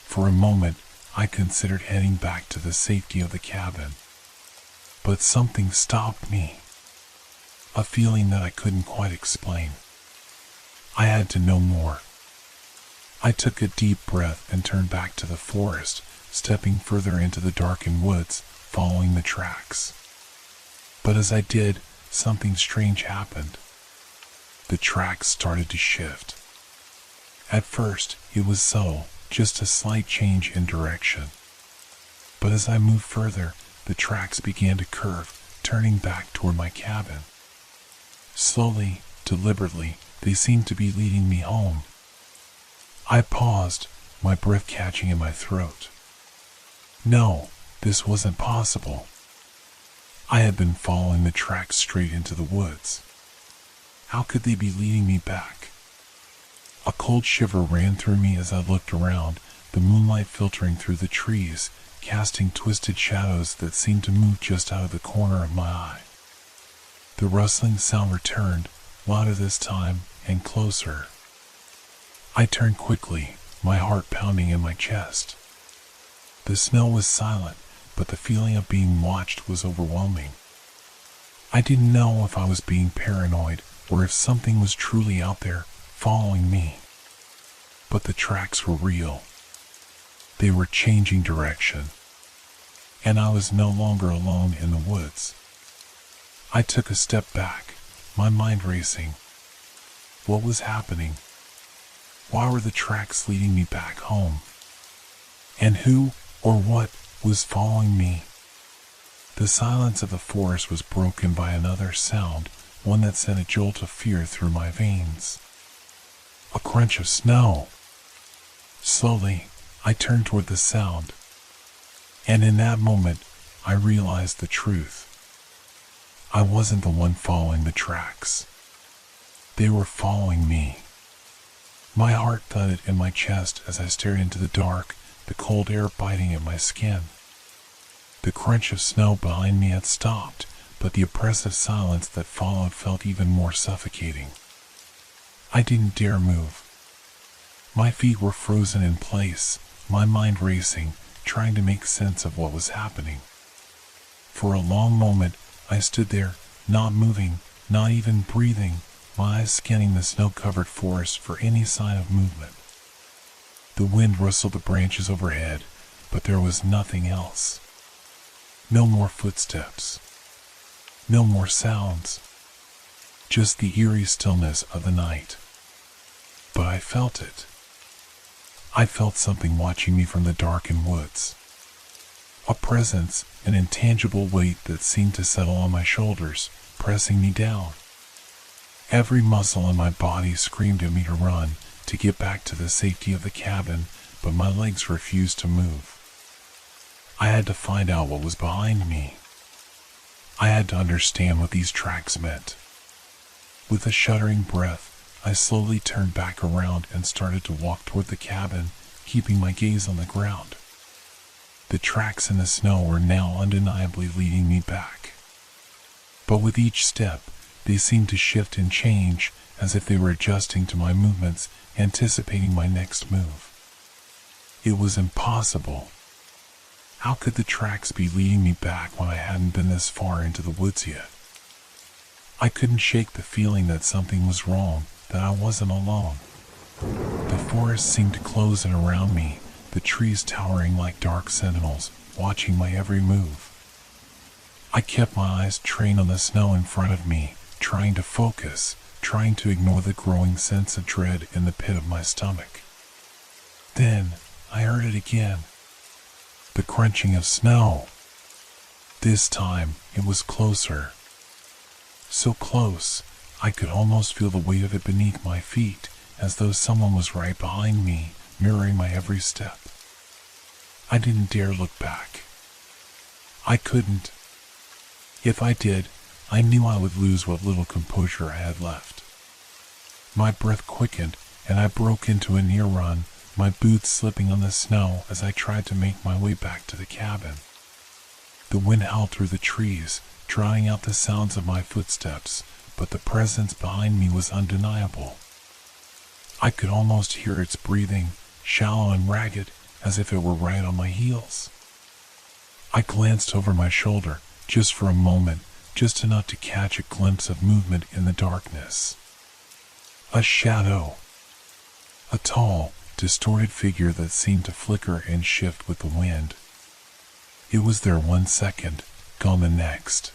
For a moment, I considered heading back to the safety of the cabin. But something stopped me. A feeling that I couldn't quite explain. I had to know more. I took a deep breath and turned back to the forest, stepping further into the darkened woods, following the tracks. But as I did, something strange happened. The tracks started to shift. At first, it was subtle, just a slight change in direction. But as I moved further, the tracks began to curve, turning back toward my cabin. Slowly, deliberately, they seemed to be leading me home. I paused, my breath catching in my throat. No, this wasn't possible. I had been following the tracks straight into the woods. How could they be leading me back? A cold shiver ran through me as I looked around, the moonlight filtering through the trees, casting twisted shadows that seemed to move just out of the corner of my eye. The rustling sound returned, louder this time and closer. I turned quickly, my heart pounding in my chest. The snow was silent, but the feeling of being watched was overwhelming. I didn't know if I was being paranoid or if something was truly out there following me. But the tracks were real. They were changing direction. And I was no longer alone in the woods. I took a step back, my mind racing. What was happening? Why were the tracks leading me back home? And who or what was following me? The silence of the forest was broken by another sound, one that sent a jolt of fear through my veins. A crunch of snow. Slowly, I turned toward the sound. And in that moment, I realized the truth. I wasn't the one following the tracks. They were following me. My heart thudded in my chest as I stared into the dark, the cold air biting at my skin. The crunch of snow behind me had stopped, but the oppressive silence that followed felt even more suffocating. I didn't dare move. My feet were frozen in place, my mind racing, trying to make sense of what was happening. For a long moment, I stood there, not moving, not even breathing, my eyes scanning the snow-covered forest for any sign of movement. The wind rustled the branches overhead, but there was nothing else. No more footsteps. No more sounds. Just the eerie stillness of the night. But I felt it. I felt something watching me from the darkened woods. A presence, an intangible weight that seemed to settle on my shoulders, pressing me down. Every muscle in my body screamed at me to run, to get back to the safety of the cabin, but my legs refused to move. I had to find out what was behind me. I had to understand what these tracks meant. With a shuddering breath, I slowly turned back around and started to walk toward the cabin, keeping my gaze on the ground. The tracks in the snow were now undeniably leading me back. But with each step, they seemed to shift and change, as if they were adjusting to my movements, anticipating my next move. It was impossible. How could the tracks be leading me back when I hadn't been this far into the woods yet? I couldn't shake the feeling that something was wrong, that I wasn't alone. The forest seemed to close in around me, the trees towering like dark sentinels, watching my every move. I kept my eyes trained on the snow in front of me, trying to focus, trying to ignore the growing sense of dread in the pit of my stomach. Then, I heard it again. The crunching of snow. This time, it was closer. So close, I could almost feel the weight of it beneath my feet, as though someone was right behind me, mirroring my every step. I didn't dare look back. I couldn't. If I did, I knew I would lose what little composure I had left. My breath quickened, and I broke into a near run, my boots slipping on the snow as I tried to make my way back to the cabin. The wind howled through the trees, drowning out the sounds of my footsteps, but the presence behind me was undeniable. I could almost hear its breathing, shallow and ragged, as if it were right on my heels. I glanced over my shoulder, just for a moment, just enough to catch a glimpse of movement in the darkness. A shadow. A tall, distorted figure that seemed to flicker and shift with the wind. It was there 1 second, gone the next.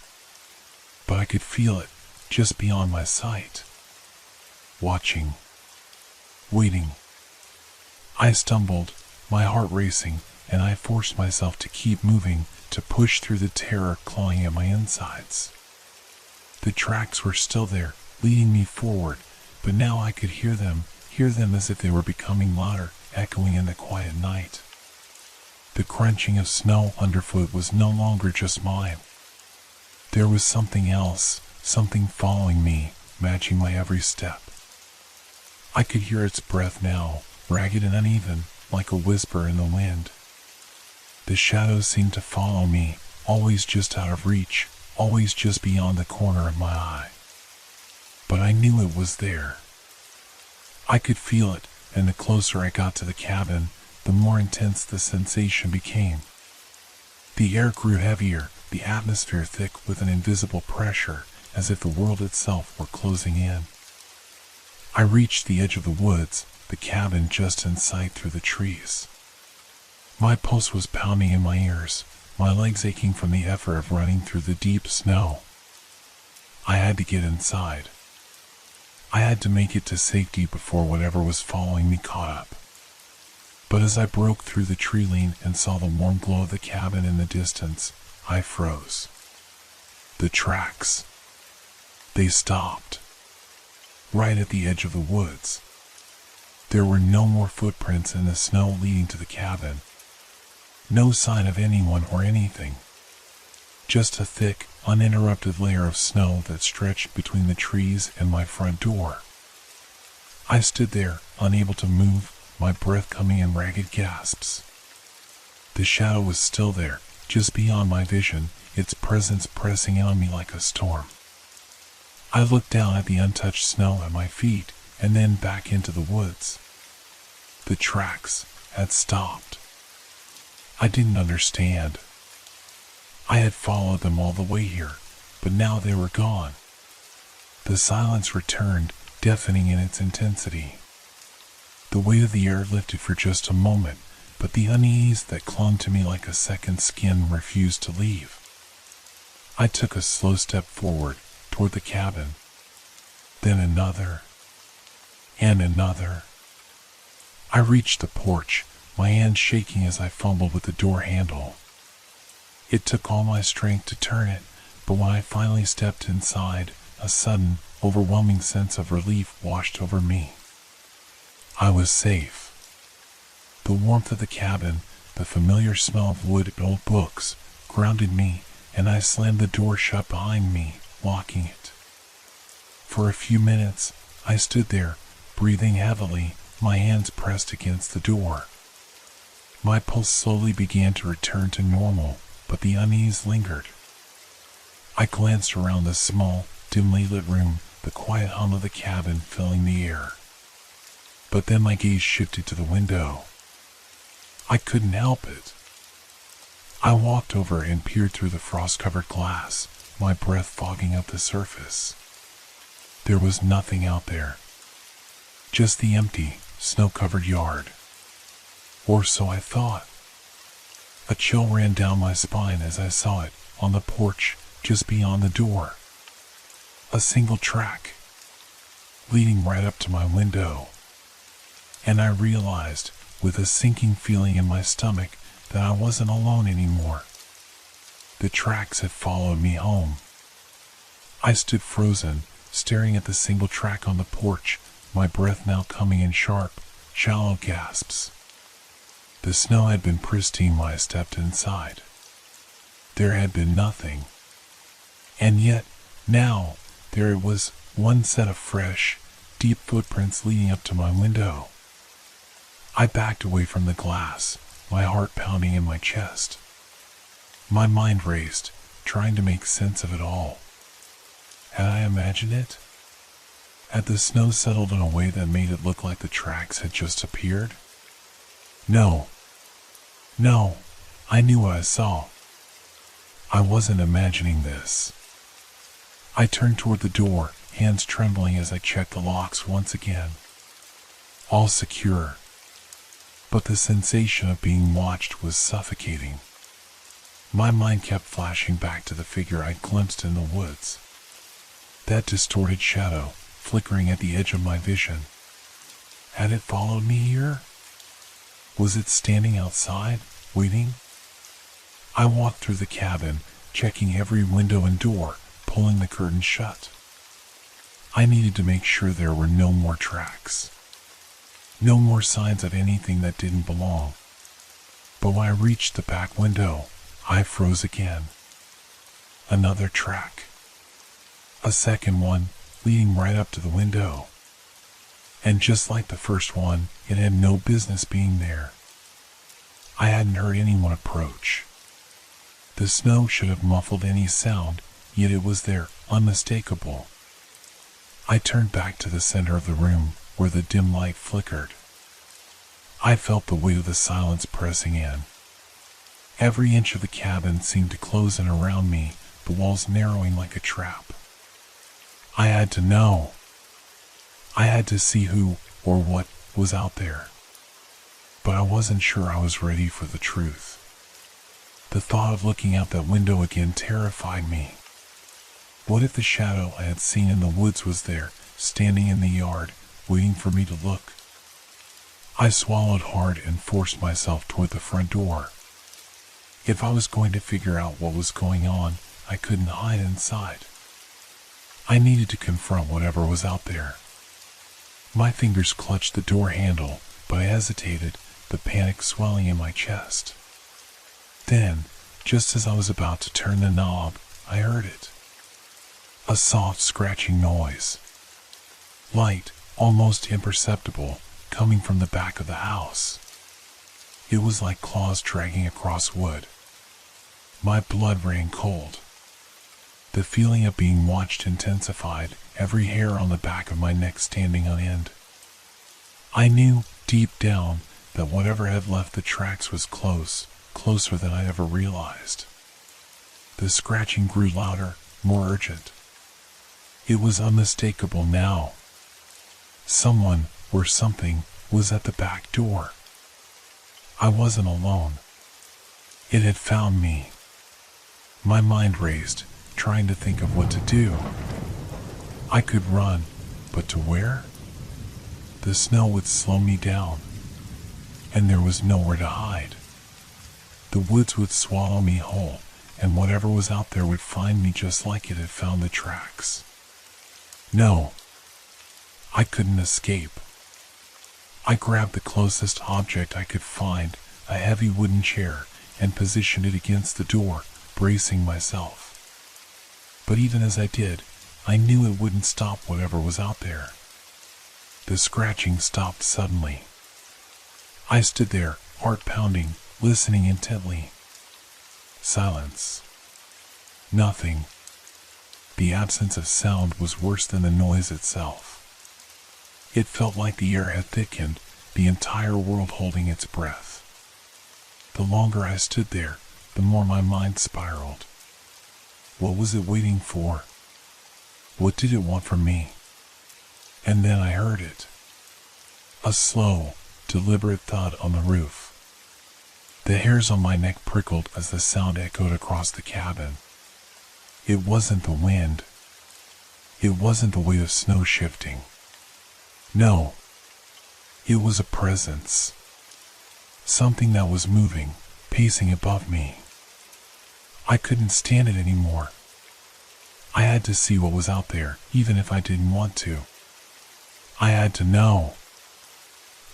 But I could feel it, just beyond my sight. Watching. Waiting. I stumbled, my heart racing, and I forced myself to keep moving, to push through the terror clawing at my insides. The tracks were still there, leading me forward, but now I could hear them as if they were becoming louder, echoing in the quiet night. The crunching of snow underfoot was no longer just mine. There was something else, something following me, matching my every step. I could hear its breath now, ragged and uneven, like a whisper in the wind. The shadows seemed to follow me, always just out of reach, always just beyond the corner of my eye. But I knew it was there. I could feel it, and the closer I got to the cabin, the more intense the sensation became. The air grew heavier, the atmosphere thick with an invisible pressure, as if the world itself were closing in. I reached the edge of the woods, the cabin just in sight through the trees. My pulse was pounding in my ears, my legs aching from the effort of running through the deep snow. I had to get inside. I had to make it to safety before whatever was following me caught up. But as I broke through the tree line and saw the warm glow of the cabin in the distance, I froze. The tracks. They stopped. Right at the edge of the woods. There were no more footprints in the snow leading to the cabin. No sign of anyone or anything. Just a thick, uninterrupted layer of snow that stretched between the trees and my front door. I stood there, unable to move, my breath coming in ragged gasps. The shadow was still there, just beyond my vision, its presence pressing in on me like a storm. I looked down at the untouched snow at my feet, and then back into the woods. The tracks had stopped. I didn't understand. I had followed them all the way here, but now they were gone. The silence returned, deafening in its intensity. The weight of the air lifted for just a moment, but the unease that clung to me like a second skin refused to leave. I took a slow step forward, toward the cabin. Then another. And another. I reached the porch, my hands shaking as I fumbled with the door handle. It took all my strength to turn it, but when I finally stepped inside, a sudden, overwhelming sense of relief washed over me. I was safe. The warmth of the cabin, the familiar smell of wood and old books, grounded me, and I slammed the door shut behind me, locking it. For a few minutes, I stood there, breathing heavily, my hands pressed against the door. My pulse slowly began to return to normal, but the unease lingered. I glanced around the small, dimly lit room, the quiet hum of the cabin filling the air. But then my gaze shifted to the window. I couldn't help it. I walked over and peered through the frost-covered glass, my breath fogging up the surface. There was nothing out there. Just the empty, snow-covered yard. Or so I thought. A chill ran down my spine as I saw it, on the porch, just beyond the door. A single track, leading right up to my window. And I realized, with a sinking feeling in my stomach, that I wasn't alone anymore. The tracks had followed me home. I stood frozen, staring at the single track on the porch, my breath now coming in sharp, shallow gasps. The snow had been pristine when I stepped inside. There had been nothing. And yet, now, there it was, one set of fresh, deep footprints leading up to my window. I backed away from the glass, my heart pounding in my chest. My mind raced, trying to make sense of it all. Had I imagined it? Had the snow settled in a way that made it look like the tracks had just appeared? No. No. I knew what I saw. I wasn't imagining this. I turned toward the door, hands trembling as I checked the locks once again. All secure. But the sensation of being watched was suffocating. My mind kept flashing back to the figure I'd glimpsed in the woods. That distorted shadow, flickering at the edge of my vision. Had it followed me here? Was it standing outside, waiting? I walked through the cabin, checking every window and door, pulling the curtains shut. I needed to make sure there were no more tracks. No more signs of anything that didn't belong. But when I reached the back window, I froze again. Another track. A second one, leading right up to the window. And just like the first one, it had no business being there. I hadn't heard anyone approach. The snow should have muffled any sound, yet it was there, unmistakable. I turned back to the center of the room, where the dim light flickered. I felt the weight of the silence pressing in. Every inch of the cabin seemed to close in around me, the walls narrowing like a trap. I had to know. I had to see who or what was out there. But I wasn't sure I was ready for the truth. The thought of looking out that window again terrified me. What if the shadow I had seen in the woods was there, standing in the yard, waiting for me to look? I swallowed hard and forced myself toward the front door. If I was going to figure out what was going on, I couldn't hide inside. I needed to confront whatever was out there. My fingers clutched the door handle, but I hesitated, the panic swelling in my chest. Then, just as I was about to turn the knob, I heard it. A soft scratching noise. Light, almost imperceptible, coming from the back of the house. It was like claws dragging across wood. My blood ran cold. The feeling of being watched intensified, every hair on the back of my neck standing on end. I knew, deep down, that whatever had left the tracks was close, closer than I'd ever realized. The scratching grew louder, more urgent. It was unmistakable now. Someone, or something, was at the back door. I wasn't alone. It had found me. My mind raced, trying to think of what to do. I could run, but to where? The snow would slow me down, and there was nowhere to hide. The woods would swallow me whole, and whatever was out there would find me just like it had found the tracks. No, I couldn't escape. I grabbed the closest object I could find, a heavy wooden chair, and positioned it against the door, bracing myself. But even as I did, I knew it wouldn't stop whatever was out there. The scratching stopped suddenly. I stood there, heart pounding, listening intently. Silence. Nothing. The absence of sound was worse than the noise itself. It felt like the air had thickened, the entire world holding its breath. The longer I stood there, the more my mind spiraled. What was it waiting for? What did it want from me? And then I heard it. A slow, deliberate thud on the roof. The hairs on my neck prickled as the sound echoed across the cabin. It wasn't the wind. It wasn't the weight of snow shifting. No. It was a presence. Something that was moving, pacing above me. I couldn't stand it anymore. I had to see what was out there, even if I didn't want to. I had to know.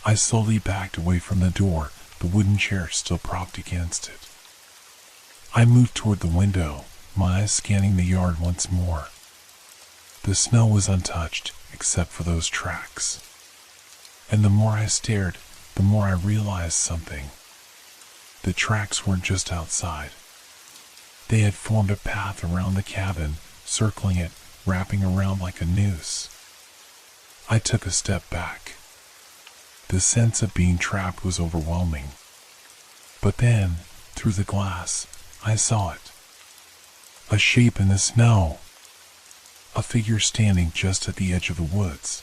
I slowly backed away from the door, the wooden chair still propped against it. I moved toward the window, my eyes scanning the yard once more. The snow was untouched, except for those tracks. And the more I stared, the more I realized something. The tracks weren't just outside. They had formed a path around the cabin, circling it, wrapping around like a noose. I took a step back. The sense of being trapped was overwhelming. But then, through the glass, I saw it. A shape in the snow. A figure standing just at the edge of the woods.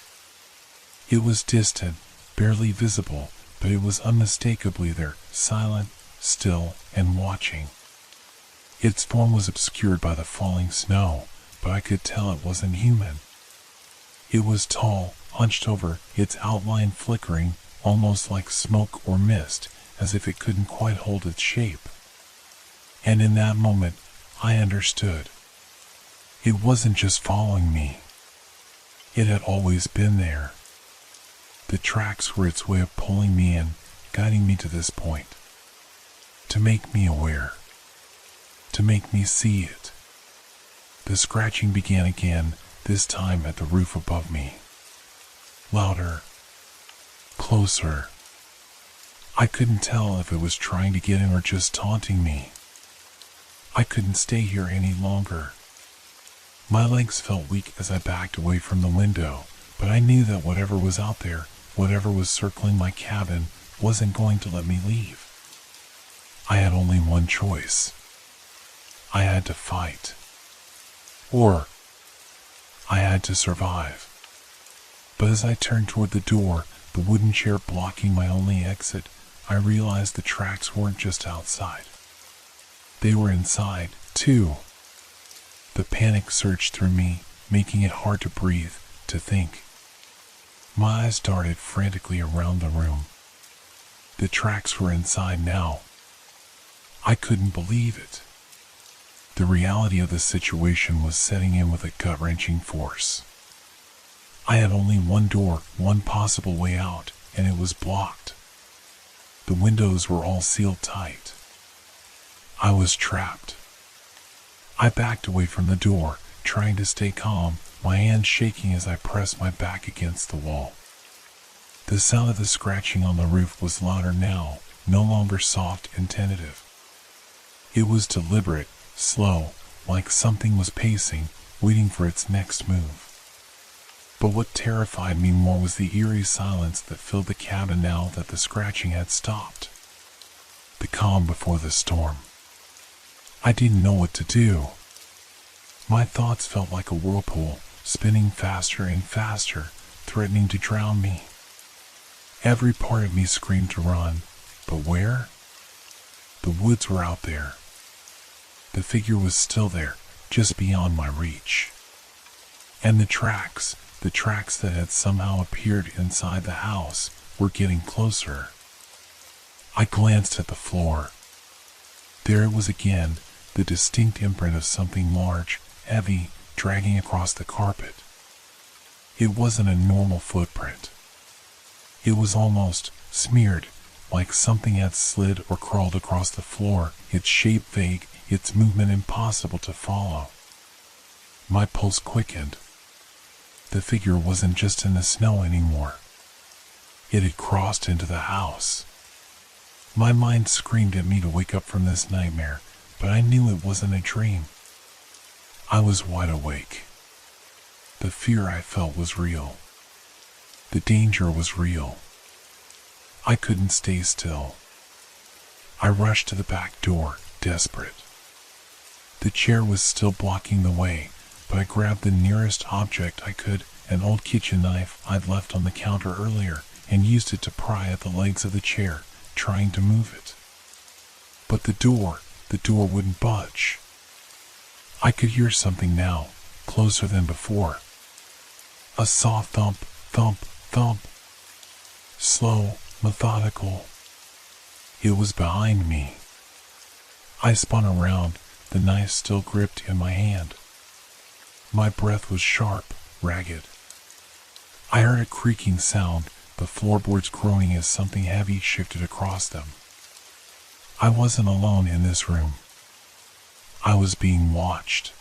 It was distant, barely visible, but it was unmistakably there, silent, still, and watching. Its form was obscured by the falling snow, but I could tell it wasn't human. It was tall, hunched over, its outline flickering, almost like smoke or mist, as if it couldn't quite hold its shape. And in that moment, I understood. It wasn't just following me. It had always been there. The tracks were its way of pulling me in, guiding me to this point. To make me aware. To make me see it. The scratching began again, this time at the roof above me. Louder. Closer. I couldn't tell if it was trying to get in or just taunting me. I couldn't stay here any longer. My legs felt weak as I backed away from the window, but I knew that whatever was out there, whatever was circling my cabin, wasn't going to let me leave. I had only one choice. I had to fight. Or I had to survive. But as I turned toward the door, the wooden chair blocking my only exit, I realized the tracks weren't just outside. They were inside, too. The panic surged through me, making it hard to breathe, to think. My eyes darted frantically around the room. The tracks were inside now. I couldn't believe it. The reality of the situation was setting in with a gut-wrenching force. I had only one door, one possible way out, and it was blocked. The windows were all sealed tight. I was trapped. I backed away from the door, trying to stay calm, my hands shaking as I pressed my back against the wall. The sound of the scratching on the roof was louder now, no longer soft and tentative. It was deliberate, slow, like something was pacing, waiting for its next move. But what terrified me more was the eerie silence that filled the cabin now that the scratching had stopped. The calm before the storm. I didn't know what to do. My thoughts felt like a whirlpool, spinning faster and faster, threatening to drown me. Every part of me screamed to run, but where? The woods were out there. The figure was still there, just beyond my reach. And the tracks that had somehow appeared inside the house, were getting closer. I glanced at the floor. There it was again, the distinct imprint of something large, heavy, dragging across the carpet. It wasn't a normal footprint. It was almost smeared, like something had slid or crawled across the floor, its shape vague, its movement impossible to follow. My pulse quickened. The figure wasn't just in the snow anymore. It had crossed into the house. My mind screamed at me to wake up from this nightmare, but I knew it wasn't a dream. I was wide awake. The fear I felt was real. The danger was real. I couldn't stay still. I rushed to the back door, desperate. The chair was still blocking the way, but I grabbed the nearest object I could, an old kitchen knife I'd left on the counter earlier, and used it to pry at the legs of the chair, trying to move it. But the door wouldn't budge. I could hear something now, closer than before. A soft thump, thump, thump. Slow, methodical. It was behind me. I spun around, the knife still gripped in my hand. My breath was sharp, ragged. I heard a creaking sound, the floorboards groaning as something heavy shifted across them. I wasn't alone in this room. I was being watched.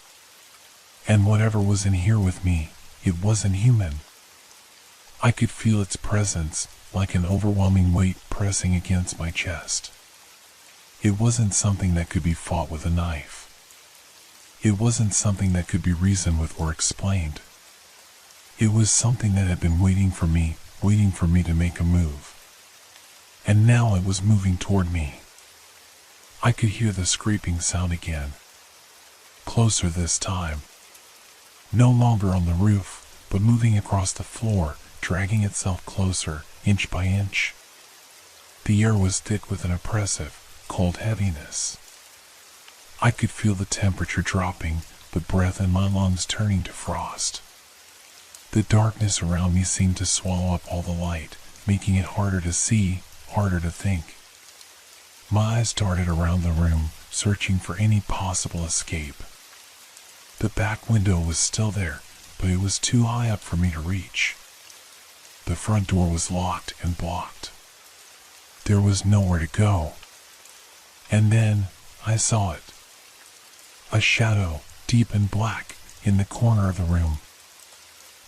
And whatever was in here with me, it wasn't human. I could feel its presence, like an overwhelming weight pressing against my chest. It wasn't something that could be fought with a knife. It wasn't something that could be reasoned with or explained. It was something that had been waiting for me to make a move. And now it was moving toward me. I could hear the scraping sound again. Closer this time. No longer on the roof, but moving across the floor, dragging itself closer, inch by inch. The air was thick with an oppressive, cold heaviness. I could feel the temperature dropping, the breath in my lungs turning to frost. The darkness around me seemed to swallow up all the light, making it harder to see, harder to think. My eyes darted around the room, searching for any possible escape. The back window was still there, but it was too high up for me to reach. The front door was locked and blocked. There was nowhere to go. And then I saw it. A shadow, deep and black, in the corner of the room.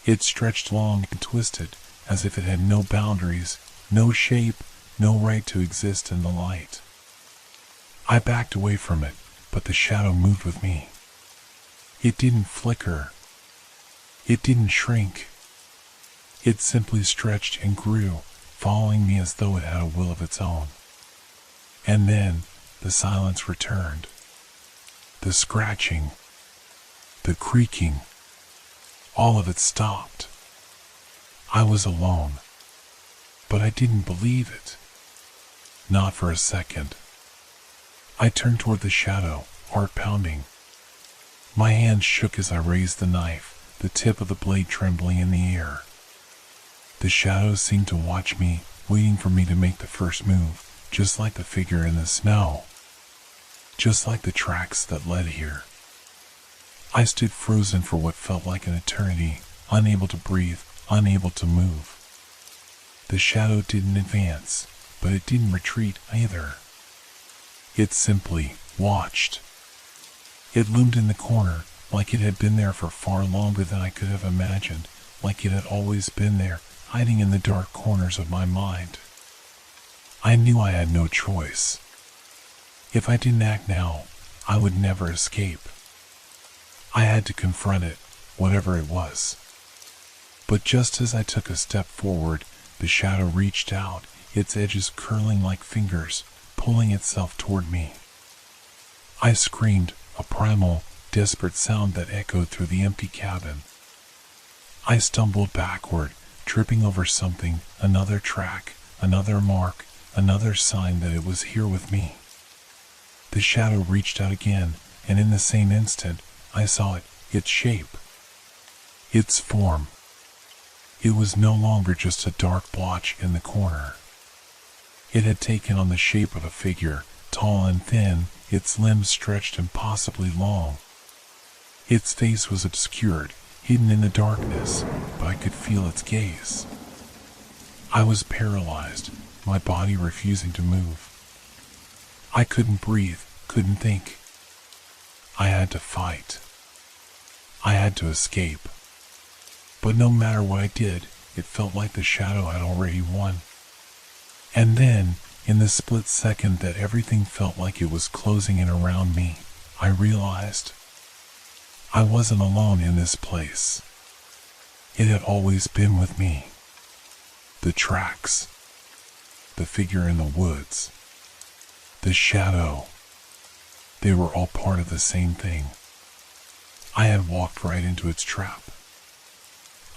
It stretched long and twisted, as if it had no boundaries, no shape, no right to exist in the light. I backed away from it, but the shadow moved with me. It didn't flicker. It didn't shrink. It simply stretched and grew, following me as though it had a will of its own. And then the silence returned. The scratching, the creaking, all of it stopped. I was alone, but I didn't believe it. Not for a second. I turned toward the shadow, heart pounding. My hand shook as I raised the knife, the tip of the blade trembling in the air. The shadow seemed to watch me, waiting for me to make the first move, just like the figure in the snow. Just like the tracks that led here. I stood frozen for what felt like an eternity, unable to breathe, unable to move. The shadow didn't advance, but it didn't retreat either. It simply watched. It loomed in the corner, like it had been there for far longer than I could have imagined, like it had always been there, hiding in the dark corners of my mind. I knew I had no choice. If I didn't act now, I would never escape. I had to confront it, whatever it was. But just as I took a step forward, the shadow reached out, its edges curling like fingers, pulling itself toward me. I screamed, a primal, desperate sound that echoed through the empty cabin. I stumbled backward, tripping over something, another track, another mark, another sign that it was here with me. The shadow reached out again, and in the same instant, I saw it, its shape, its form. It was no longer just a dark blotch in the corner. It had taken on the shape of a figure, tall and thin, its limbs stretched impossibly long. Its face was obscured, hidden in the darkness, but I could feel its gaze. I was paralyzed, my body refusing to move. I couldn't breathe, couldn't think. I had to fight. I had to escape. But no matter what I did, it felt like the shadow had already won. And then, in the split second that everything felt like it was closing in around me, I realized I wasn't alone in this place. It had always been with me. The tracks, the figure in the woods, the shadow, they were all part of the same thing. I had walked right into its trap.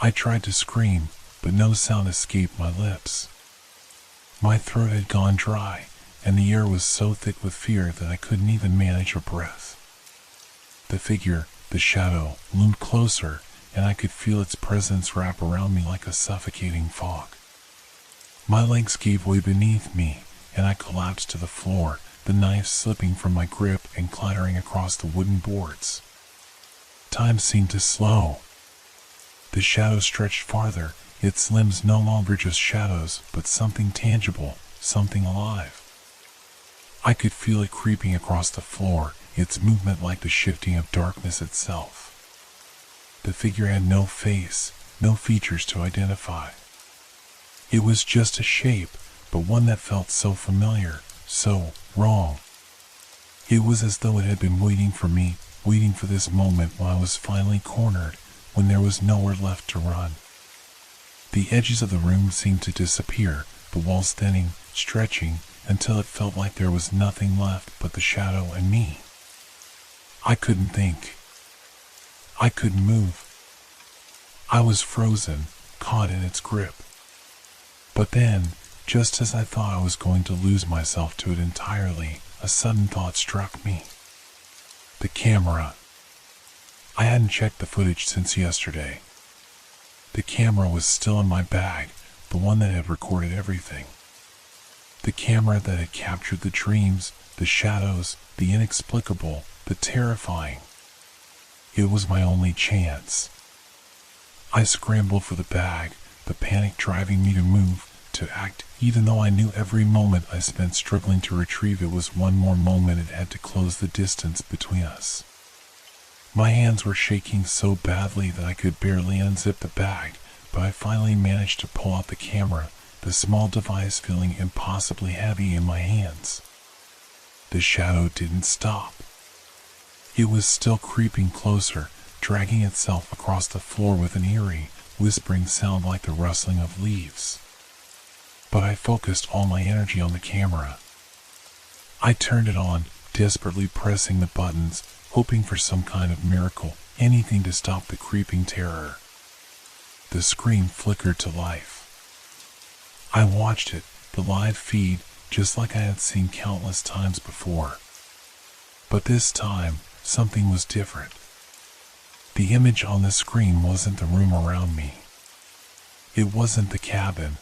I tried to scream, but no sound escaped my lips. My throat had gone dry, and the air was so thick with fear that I couldn't even manage a breath. The figure, the shadow, loomed closer, and I could feel its presence wrap around me like a suffocating fog. My legs gave way beneath me, and I collapsed to the floor, the knife slipping from my grip and clattering across the wooden boards. Time seemed to slow. The shadow stretched farther, its limbs no longer just shadows, but something tangible, something alive. I could feel it creeping across the floor, its movement like the shifting of darkness itself. The figure had no face, no features to identify. It was just a shape, but one that felt so familiar, so wrong. It was as though it had been waiting for me, waiting for this moment when I was finally cornered, when there was nowhere left to run. The edges of the room seemed to disappear, the walls thinning, stretching, until it felt like there was nothing left but the shadow and me. I couldn't think. I couldn't move. I was frozen, caught in its grip. But then, just as I thought I was going to lose myself to it entirely, a sudden thought struck me. The camera. I hadn't checked the footage since yesterday. The camera was still in my bag, the one that had recorded everything. The camera that had captured the dreams, the shadows, the inexplicable, the terrifying. It was my only chance. I scrambled for the bag, the panic driving me to move, to act, even though I knew every moment I spent struggling to retrieve it was one more moment it had to close the distance between us. My hands were shaking so badly that I could barely unzip the bag, but I finally managed to pull out the camera, the small device feeling impossibly heavy in my hands. The shadow didn't stop. It was still creeping closer, dragging itself across the floor with an eerie, whispering sound like the rustling of leaves. But I focused all my energy on the camera. I turned it on, desperately pressing the buttons, hoping for some kind of miracle, anything to stop the creeping terror. The screen flickered to life. I watched it, the live feed, just like I had seen countless times before. But this time, something was different. The image on the screen wasn't the room around me. It wasn't the cabin.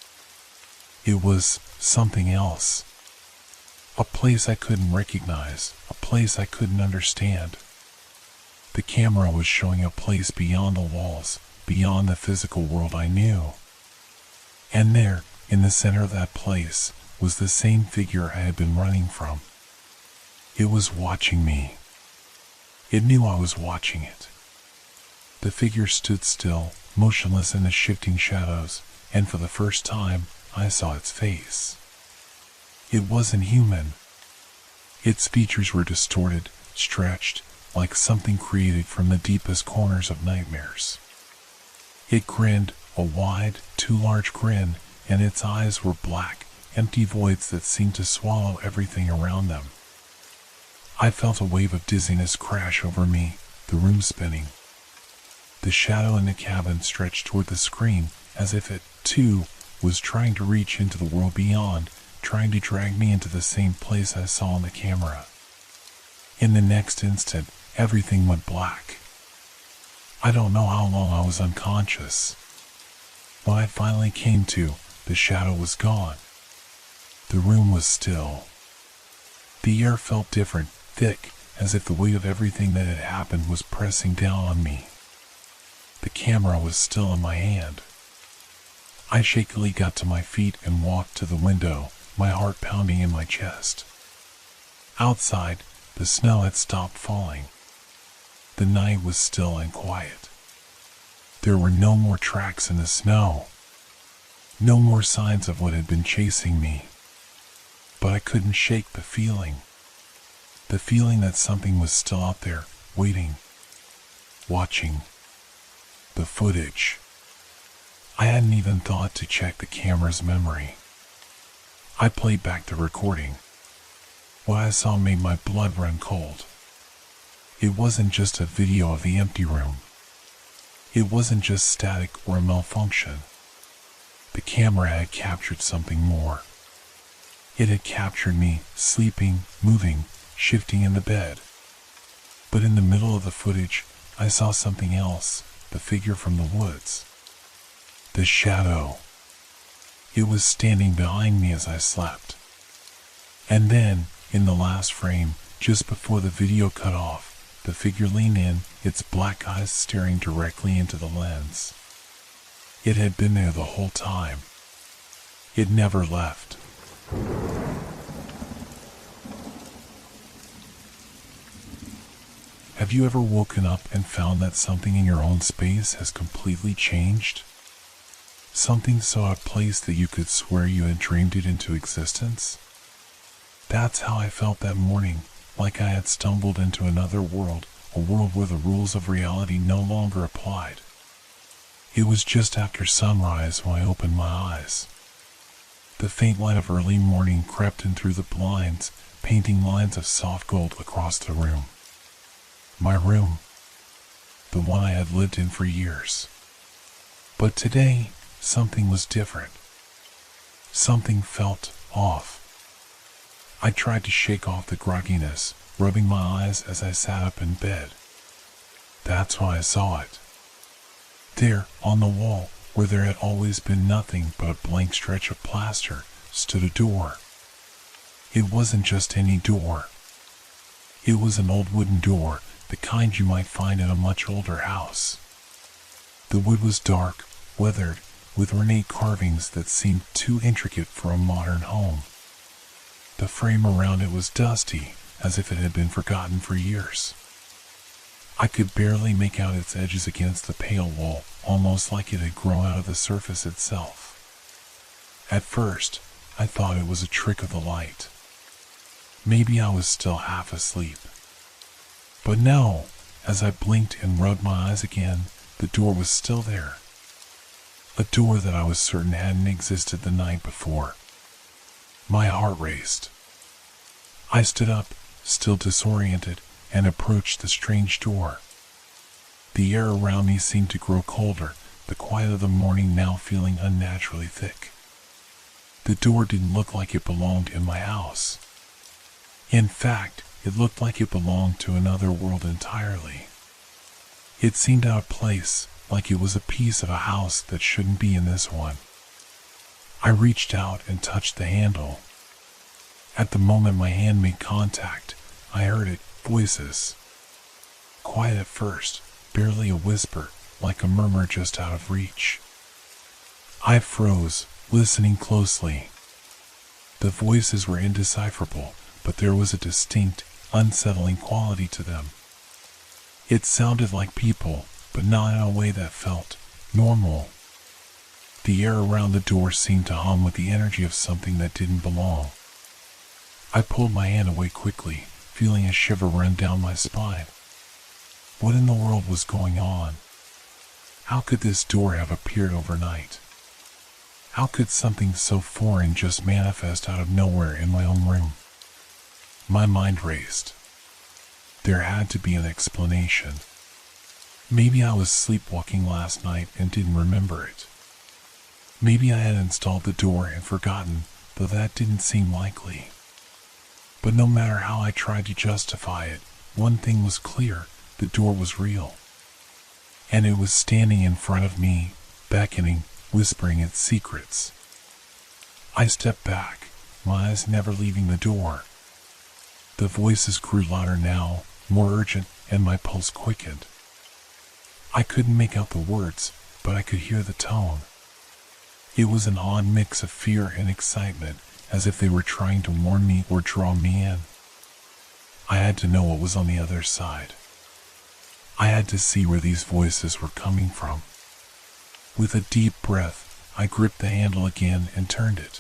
It was something else. A place I couldn't recognize, a place I couldn't understand. The camera was showing a place beyond the walls, beyond the physical world I knew. And there, in the center of that place, was the same figure I had been running from. It was watching me. It knew I was watching it. The figure stood still, motionless in the shifting shadows, and for the first time, I saw its face. It wasn't human. Its features were distorted, stretched, like something created from the deepest corners of nightmares. It grinned, a wide, too large grin, and its eyes were black, empty voids that seemed to swallow everything around them. I felt a wave of dizziness crash over me, the room spinning. The shadow in the cabin stretched toward the screen, as if it, too, was trying to reach into the world beyond, trying to drag me into the same place I saw on the camera. In the next instant, everything went black. I don't know how long I was unconscious. When I finally came to, the shadow was gone. The room was still. The air felt different, thick, as if the weight of everything that had happened was pressing down on me. The camera was still in my hand. I shakily got to my feet and walked to the window, my heart pounding in my chest. Outside, the snow had stopped falling. The night was still and quiet. There were no more tracks in the snow. No more signs of what had been chasing me. But I couldn't shake the feeling. The feeling that something was still out there, waiting, watching. The footage. I hadn't even thought to check the camera's memory. I played back the recording. What I saw made my blood run cold. It wasn't just a video of the empty room. It wasn't just static or a malfunction. The camera had captured something more. It had captured me, sleeping, moving, shifting in the bed. But in the middle of the footage, I saw something else, the figure from the woods. The shadow. It was standing behind me as I slept. And then, in the last frame, just before the video cut off, the figure leaned in, its black eyes staring directly into the lens. It had been there the whole time. It never left. Have you ever woken up and found that something in your own space has completely changed? Something so out of place that you could swear you had dreamed it into existence? That's how I felt that morning, like I had stumbled into another world, a world where the rules of reality no longer applied. It was just after sunrise when I opened my eyes. The faint light of early morning crept in through the blinds, painting lines of soft gold across the room. My room. The one I had lived in for years. But today, something was different. Something felt off. I tried to shake off the grogginess, rubbing my eyes as I sat up in bed. That's when I saw it. There, on the wall, where there had always been nothing but a blank stretch of plaster, stood a door. It wasn't just any door. It was an old wooden door, the kind you might find in a much older house. The wood was dark, weathered, with ornate carvings that seemed too intricate for a modern home. The frame around it was dusty, as if it had been forgotten for years. I could barely make out its edges against the pale wall, almost like it had grown out of the surface itself. At first, I thought it was a trick of the light. Maybe I was still half asleep. But no, as I blinked and rubbed my eyes again, the door was still there. A door that I was certain hadn't existed the night before. My heart raced. I stood up, still disoriented, and approached the strange door. The air around me seemed to grow colder, the quiet of the morning now feeling unnaturally thick. The door didn't look like it belonged in my house. In fact, it looked like it belonged to another world entirely. It seemed out of place, like it was a piece of a house that shouldn't be in this one. I reached out and touched the handle. At the moment my hand made contact, I heard it, voices. Quiet at first, barely a whisper, like a murmur just out of reach. I froze, listening closely. The voices were indecipherable, but there was a distinct, unsettling quality to them. It sounded like people, but not in a way that felt normal. The air around the door seemed to hum with the energy of something that didn't belong. I pulled my hand away quickly, feeling a shiver run down my spine. What in the world was going on? How could this door have appeared overnight? How could something so foreign just manifest out of nowhere in my own room? My mind raced. There had to be an explanation. Maybe I was sleepwalking last night and didn't remember it. Maybe I had installed the door and forgotten, though that didn't seem likely. But no matter how I tried to justify it, one thing was clear, the door was real. And it was standing in front of me, beckoning, whispering its secrets. I stepped back, my eyes never leaving the door. The voices grew louder now, more urgent, and my pulse quickened. I couldn't make out the words, but I could hear the tone. It was an odd mix of fear and excitement, as if they were trying to warn me or draw me in. I had to know what was on the other side. I had to see where these voices were coming from. With a deep breath, I gripped the handle again and turned it.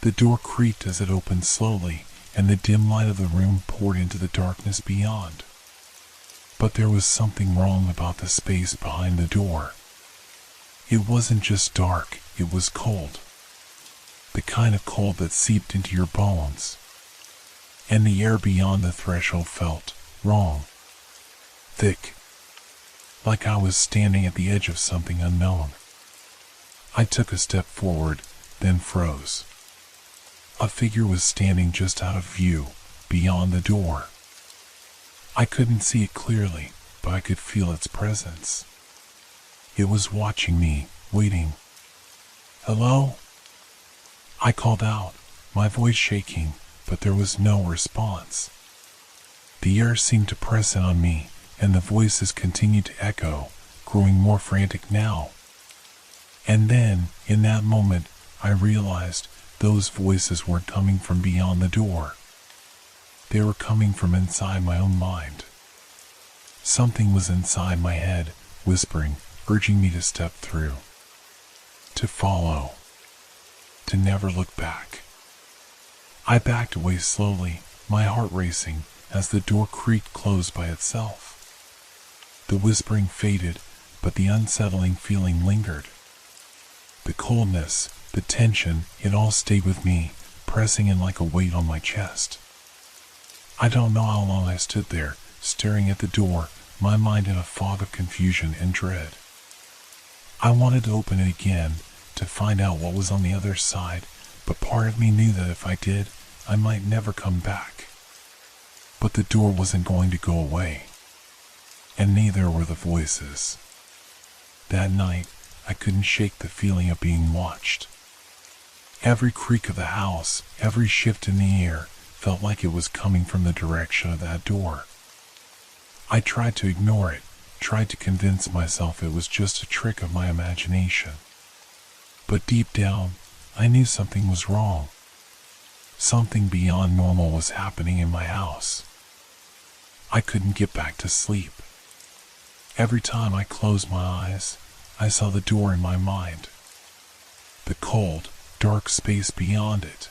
The door creaked as it opened slowly, and the dim light of the room poured into the darkness beyond. But there was something wrong about the space behind the door. It wasn't just dark, it was cold. The kind of cold that seeped into your bones. And the air beyond the threshold felt wrong. Thick. Like I was standing at the edge of something unknown. I took a step forward, then froze. A figure was standing just out of view, beyond the door. I couldn't see it clearly, but I could feel its presence. It was watching me, waiting. "Hello?" I called out, my voice shaking, but there was no response. The air seemed to press in on me, and the voices continued to echo, growing more frantic now. And then, in that moment, I realized those voices weren't coming from beyond the door. They were coming from inside my own mind. Something was inside my head, whispering, urging me to step through. To follow. To never look back. I backed away slowly, my heart racing, as the door creaked closed by itself. The whispering faded, but the unsettling feeling lingered. The coldness, the tension, it all stayed with me, pressing in like a weight on my chest. I don't know how long I stood there, staring at the door, my mind in a fog of confusion and dread. I wanted to open it again, to find out what was on the other side, but part of me knew that if I did, I might never come back. But the door wasn't going to go away, and neither were the voices. That night, I couldn't shake the feeling of being watched. Every creak of the house, every shift in the air, felt like it was coming from the direction of that door. I tried to ignore it, tried to convince myself it was just a trick of my imagination. But deep down, I knew something was wrong. Something beyond normal was happening in my house. I couldn't get back to sleep. Every time I closed my eyes, I saw the door in my mind. The cold, dark space beyond it.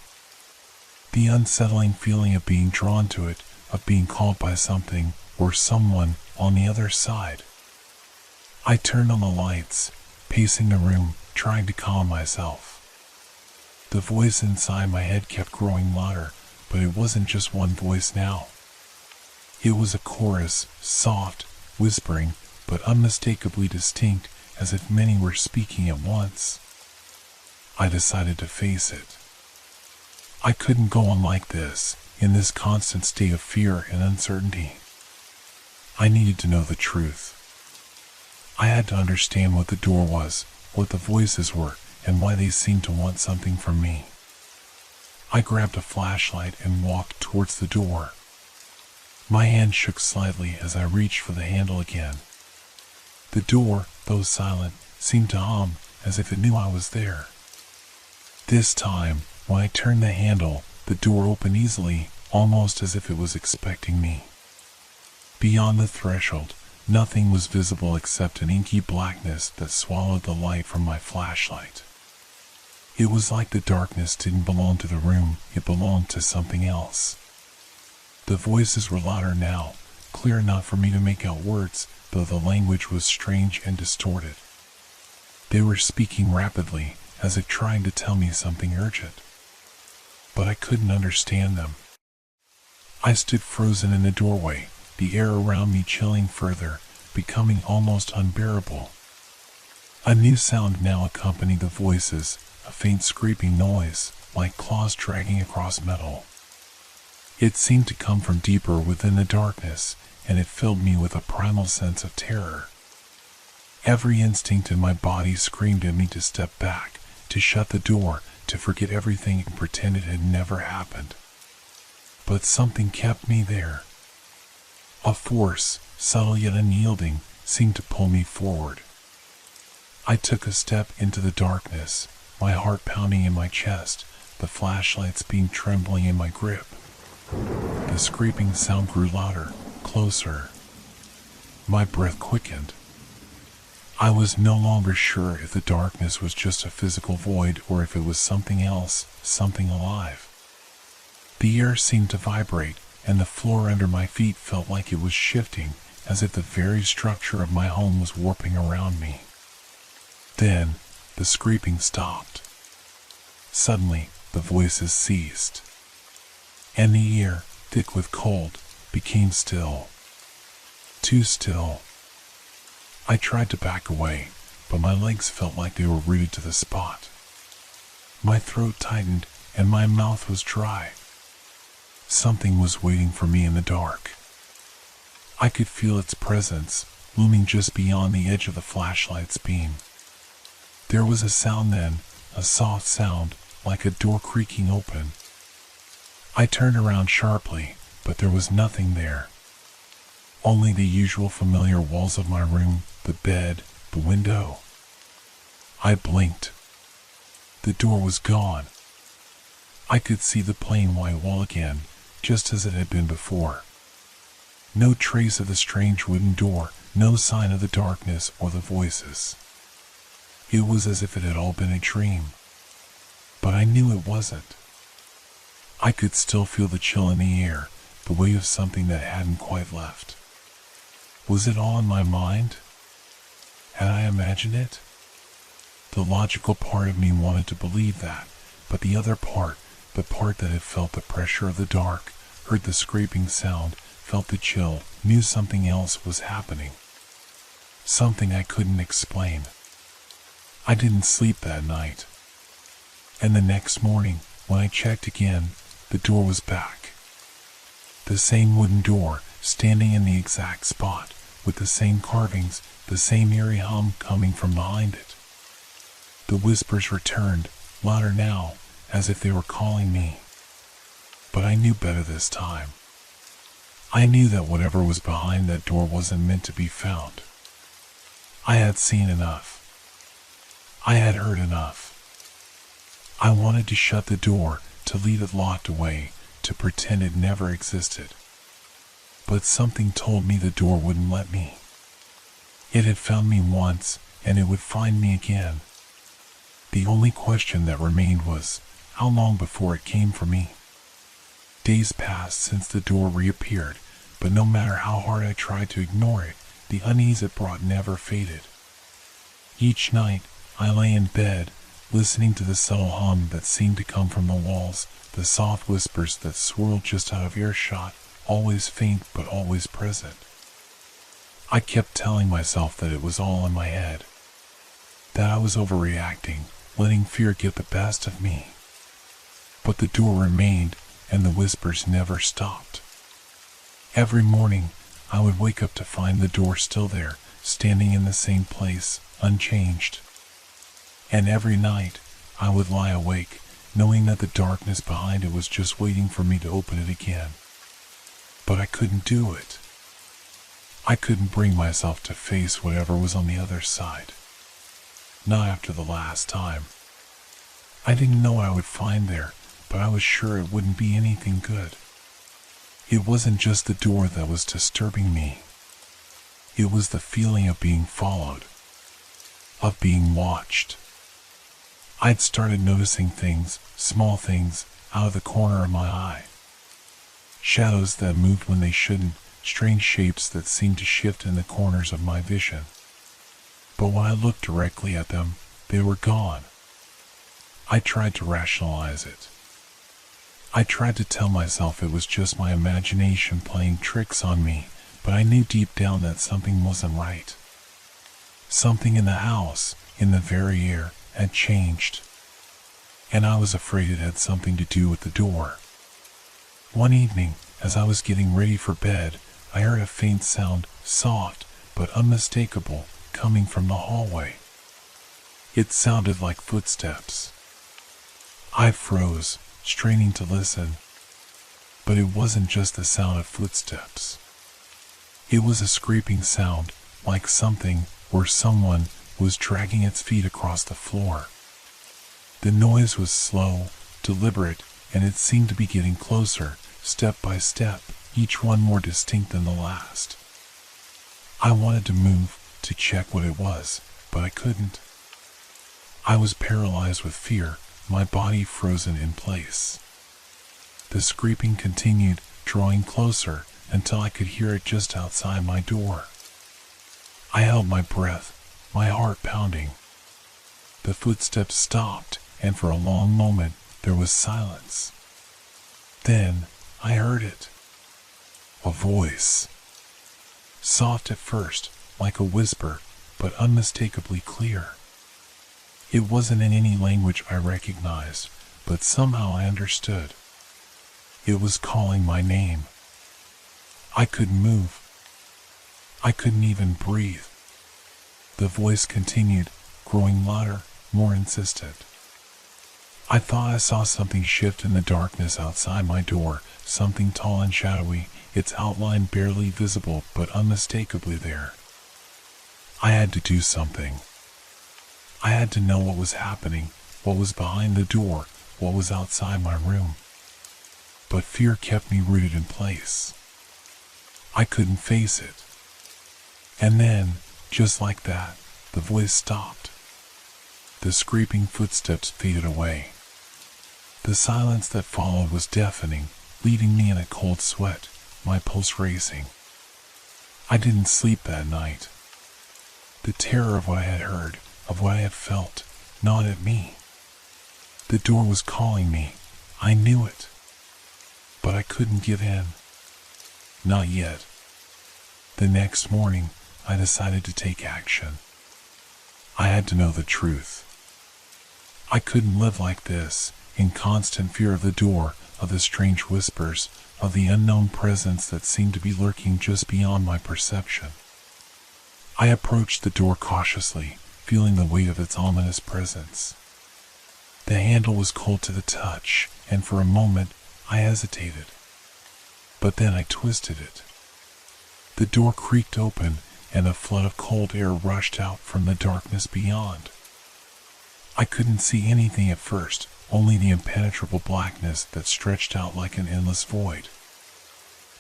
The unsettling feeling of being drawn to it, of being called by something or someone on the other side. I turned on the lights, pacing the room, trying to calm myself. The voice inside my head kept growing louder, but it wasn't just one voice now. It was a chorus, soft, whispering, but unmistakably distinct, as if many were speaking at once. I decided to face it. I couldn't go on like this, in this constant state of fear and uncertainty. I needed to know the truth. I had to understand what the door was, what the voices were, and why they seemed to want something from me. I grabbed a flashlight and walked towards the door. My hand shook slightly as I reached for the handle again. The door, though silent, seemed to hum as if it knew I was there. This time, when I turned the handle, the door opened easily, almost as if it was expecting me. Beyond the threshold, nothing was visible except an inky blackness that swallowed the light from my flashlight. It was like the darkness didn't belong to the room, it belonged to something else. The voices were louder now, clear enough for me to make out words, though the language was strange and distorted. They were speaking rapidly, as if trying to tell me something urgent. But I couldn't understand them. I stood frozen in the doorway, the air around me chilling further, becoming almost unbearable. A new sound now accompanied the voices, a faint scraping noise, like claws dragging across metal. It seemed to come from deeper within the darkness, and it filled me with a primal sense of terror. Every instinct in my body screamed at me to step back, to shut the door, to forget everything and pretend it had never happened. But something kept me there. A force, subtle yet unyielding, seemed to pull me forward. I took a step into the darkness, my heart pounding in my chest, the flashlight's beam trembling in my grip. The scraping sound grew louder, closer. My breath quickened. I was no longer sure if the darkness was just a physical void or if it was something else, something alive. The air seemed to vibrate, and the floor under my feet felt like it was shifting, as if the very structure of my home was warping around me. Then, the scraping stopped. Suddenly, the voices ceased. And the air, thick with cold, became still. Too still. I tried to back away, but my legs felt like they were rooted to the spot. My throat tightened, and my mouth was dry. Something was waiting for me in the dark. I could feel its presence, looming just beyond the edge of the flashlight's beam. There was a sound then, a soft sound, like a door creaking open. I turned around sharply, but there was nothing there. Only the usual familiar walls of my room, the bed, the window. I blinked. The door was gone. I could see the plain white wall again, just as it had been before. No trace of the strange wooden door, no sign of the darkness or the voices. It was as if it had all been a dream. But I knew it wasn't. I could still feel the chill in the air, the weight of something that hadn't quite left. Was it all in my mind? Had I imagined it? The logical part of me wanted to believe that, but the other part, the part that had felt the pressure of the dark, heard the scraping sound, felt the chill, knew something else was happening. Something I couldn't explain. I didn't sleep that night. And the next morning, when I checked again, the door was back. The same wooden door, standing in the exact spot, with the same carvings, the same eerie hum coming from behind it. The whispers returned, louder now, as if they were calling me. But I knew better this time. I knew that whatever was behind that door wasn't meant to be found. I had seen enough. I had heard enough. I wanted to shut the door, to leave it locked away, to pretend it never existed. But something told me the door wouldn't let me. It had found me once, and it would find me again. The only question that remained was, how long before it came for me? Days passed since the door reappeared, but no matter how hard I tried to ignore it, the unease it brought never faded. Each night, I lay in bed, listening to the subtle hum that seemed to come from the walls, the soft whispers that swirled just out of earshot, always faint but always present. I kept telling myself that it was all in my head, that I was overreacting, letting fear get the best of me. But the door remained, and the whispers never stopped. Every morning, I would wake up to find the door still there, standing in the same place, unchanged. And every night, I would lie awake, knowing that the darkness behind it was just waiting for me to open it again. But I couldn't do it. I couldn't bring myself to face whatever was on the other side. Not after the last time. I didn't know what I would find there, but I was sure it wouldn't be anything good. It wasn't just the door that was disturbing me. It was the feeling of being followed, of being watched. I'd started noticing things, small things, out of the corner of my eye. Shadows that moved when they shouldn't, strange shapes that seemed to shift in the corners of my vision. But when I looked directly at them, they were gone. I tried to rationalize it. I tried to tell myself it was just my imagination playing tricks on me, but I knew deep down that something wasn't right. Something in the house, in the very air, had changed. And I was afraid it had something to do with the door. One evening, as I was getting ready for bed, I heard a faint sound, soft but unmistakable, coming from the hallway. It sounded like footsteps. I froze, straining to listen. But it wasn't just the sound of footsteps. It was a scraping sound, like something, or someone, was dragging its feet across the floor. The noise was slow, deliberate, and it seemed to be getting closer, step by step, each one more distinct than the last. I wanted to move, to check what it was, but I couldn't. I was paralyzed with fear, my body frozen in place. The scraping continued, drawing closer, until I could hear it just outside my door. I held my breath, my heart pounding. The footsteps stopped, and for a long moment, there was silence. Then, I heard it. A voice. Soft at first, like a whisper, but unmistakably clear. It wasn't in any language I recognized, but somehow I understood. It was calling my name. I couldn't move. I couldn't even breathe. The voice continued, growing louder, more insistent. I thought I saw something shift in the darkness outside my door, something tall and shadowy, its outline barely visible but unmistakably there. I had to do something. I had to know what was happening, what was behind the door, what was outside my room. But fear kept me rooted in place. I couldn't face it. And then, just like that, the voice stopped. The scraping footsteps faded away. The silence that followed was deafening, leaving me in a cold sweat, my pulse racing. I didn't sleep that night. The terror of what I had heard, of what I had felt, gnawed at me. The door was calling me. I knew it. But I couldn't give in. Not yet. The next morning, I decided to take action. I had to know the truth. I couldn't live like this, in constant fear of the door, of the strange whispers, of the unknown presence that seemed to be lurking just beyond my perception. I approached the door cautiously, feeling the weight of its ominous presence. The handle was cold to the touch, and for a moment I hesitated. But then I twisted it. The door creaked open, and a flood of cold air rushed out from the darkness beyond. I couldn't see anything at first, only the impenetrable blackness that stretched out like an endless void.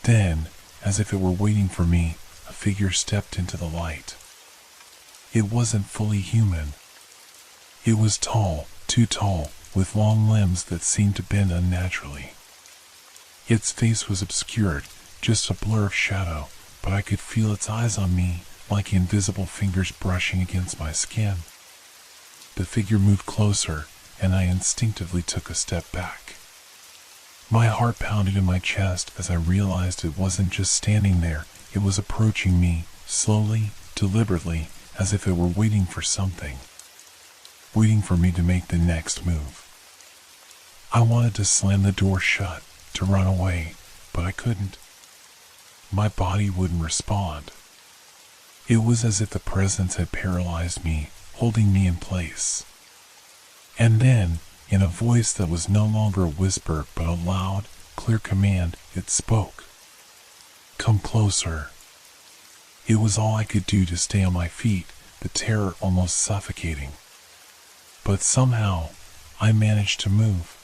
Then, as if it were waiting for me, a figure stepped into the light. It wasn't fully human. It was tall, too tall, with long limbs that seemed to bend unnaturally. Its face was obscured, just a blur of shadow, but I could feel its eyes on me, like invisible fingers brushing against my skin. The figure moved closer, and I instinctively took a step back. My heart pounded in my chest as I realized it wasn't just standing there, it was approaching me, slowly, deliberately, as if it were waiting for something. Waiting for me to make the next move. I wanted to slam the door shut, to run away, but I couldn't. My body wouldn't respond. It was as if the presence had paralyzed me, holding me in place. And then, in a voice that was no longer a whisper but a loud, clear command, it spoke. Come closer. It was all I could do to stay on my feet, the terror almost suffocating. But somehow, I managed to move.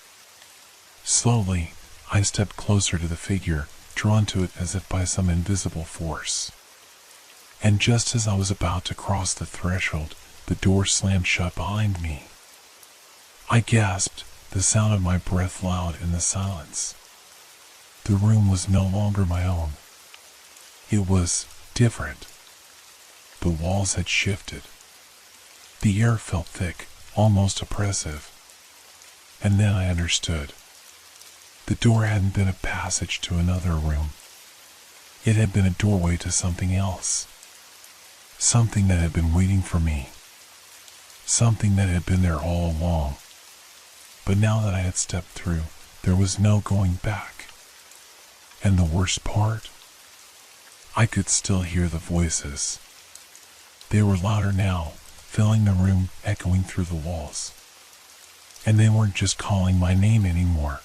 Slowly, I stepped closer to the figure, drawn to it as if by some invisible force. And just as I was about to cross the threshold, the door slammed shut behind me. I gasped, the sound of my breath loud in the silence. The room was no longer my own. It was different. The walls had shifted. The air felt thick, almost oppressive. And then I understood. The door hadn't been a passage to another room. It had been a doorway to something else. Something that had been waiting for me. Something that had been there all along. But now that I had stepped through, there was no going back. And the worst part? I could still hear the voices. They were louder now, filling the room, echoing through the walls. And they weren't just calling my name anymore.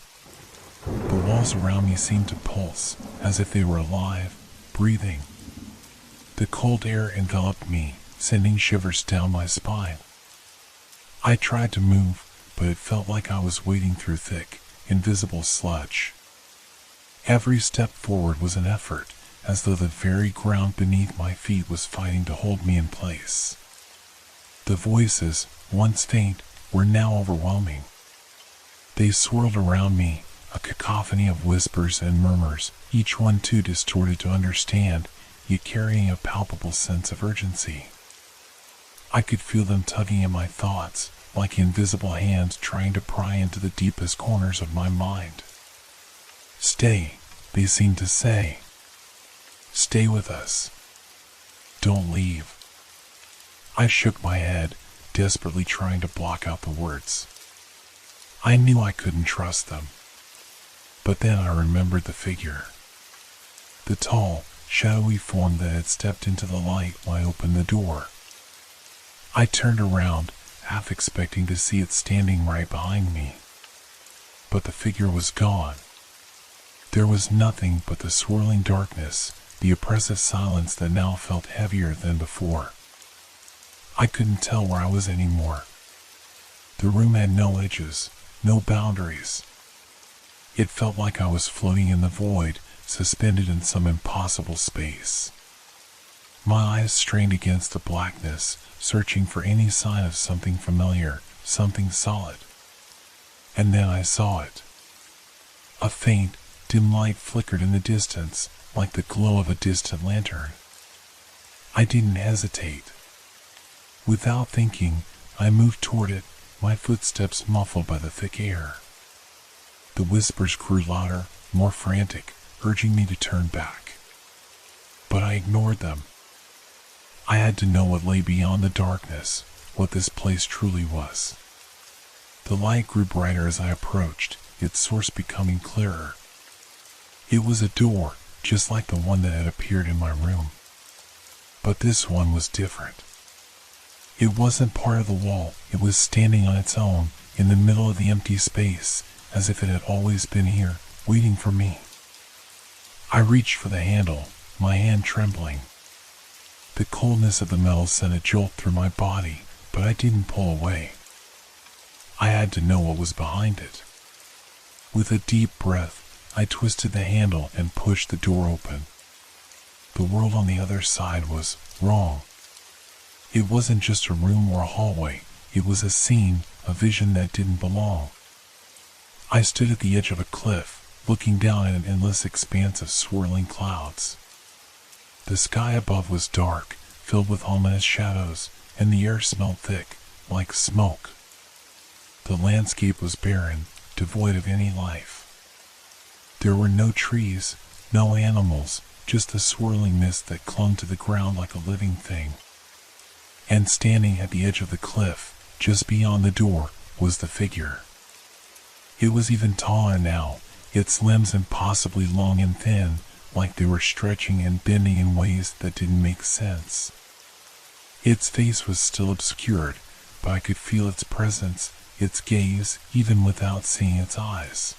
The walls around me seemed to pulse, as if they were alive, breathing. The cold air enveloped me, sending shivers down my spine. I tried to move, but it felt like I was wading through thick, invisible sludge. Every step forward was an effort, as though the very ground beneath my feet was fighting to hold me in place. The voices, once faint, were now overwhelming. They swirled around me, a cacophony of whispers and murmurs, each one too distorted to understand, yet carrying a palpable sense of urgency. I could feel them tugging at my thoughts, like invisible hands trying to pry into the deepest corners of my mind. Stay, they seemed to say. Stay with us. Don't leave. I shook my head, desperately trying to block out the words. I knew I couldn't trust them. But then I remembered the figure. The tall, shadowy form that had stepped into the light when I opened the door. I turned around, half expecting to see it standing right behind me. But the figure was gone. There was nothing but the swirling darkness, the oppressive silence that now felt heavier than before. I couldn't tell where I was anymore. The room had no edges, no boundaries. It felt like I was floating in the void, suspended in some impossible space. My eyes strained against the blackness, searching for any sign of something familiar, something solid. And then I saw it. A faint, dim light flickered in the distance, like the glow of a distant lantern. I didn't hesitate. Without thinking, I moved toward it, my footsteps muffled by the thick air. The whispers grew louder, more frantic, urging me to turn back. But I ignored them. I had to know what lay beyond the darkness, what this place truly was. The light grew brighter as I approached, its source becoming clearer. It was a door, just like the one that had appeared in my room. But this one was different. It wasn't part of the wall, it was standing on its own, in the middle of the empty space, as if it had always been here, waiting for me. I reached for the handle, my hand trembling. The coldness of the metal sent a jolt through my body, but I didn't pull away. I had to know what was behind it. With a deep breath, I twisted the handle and pushed the door open. The world on the other side was wrong. It wasn't just a room or a hallway, it was a scene, a vision that didn't belong. I stood at the edge of a cliff, looking down at an endless expanse of swirling clouds. The sky above was dark, filled with ominous shadows, and the air smelled thick, like smoke. The landscape was barren, devoid of any life. There were no trees, no animals, just a swirling mist that clung to the ground like a living thing. And standing at the edge of the cliff, just beyond the door, was the figure. It was even taller now, its limbs impossibly long and thin, like they were stretching and bending in ways that didn't make sense. Its face was still obscured, but I could feel its presence, its gaze, even without seeing its eyes.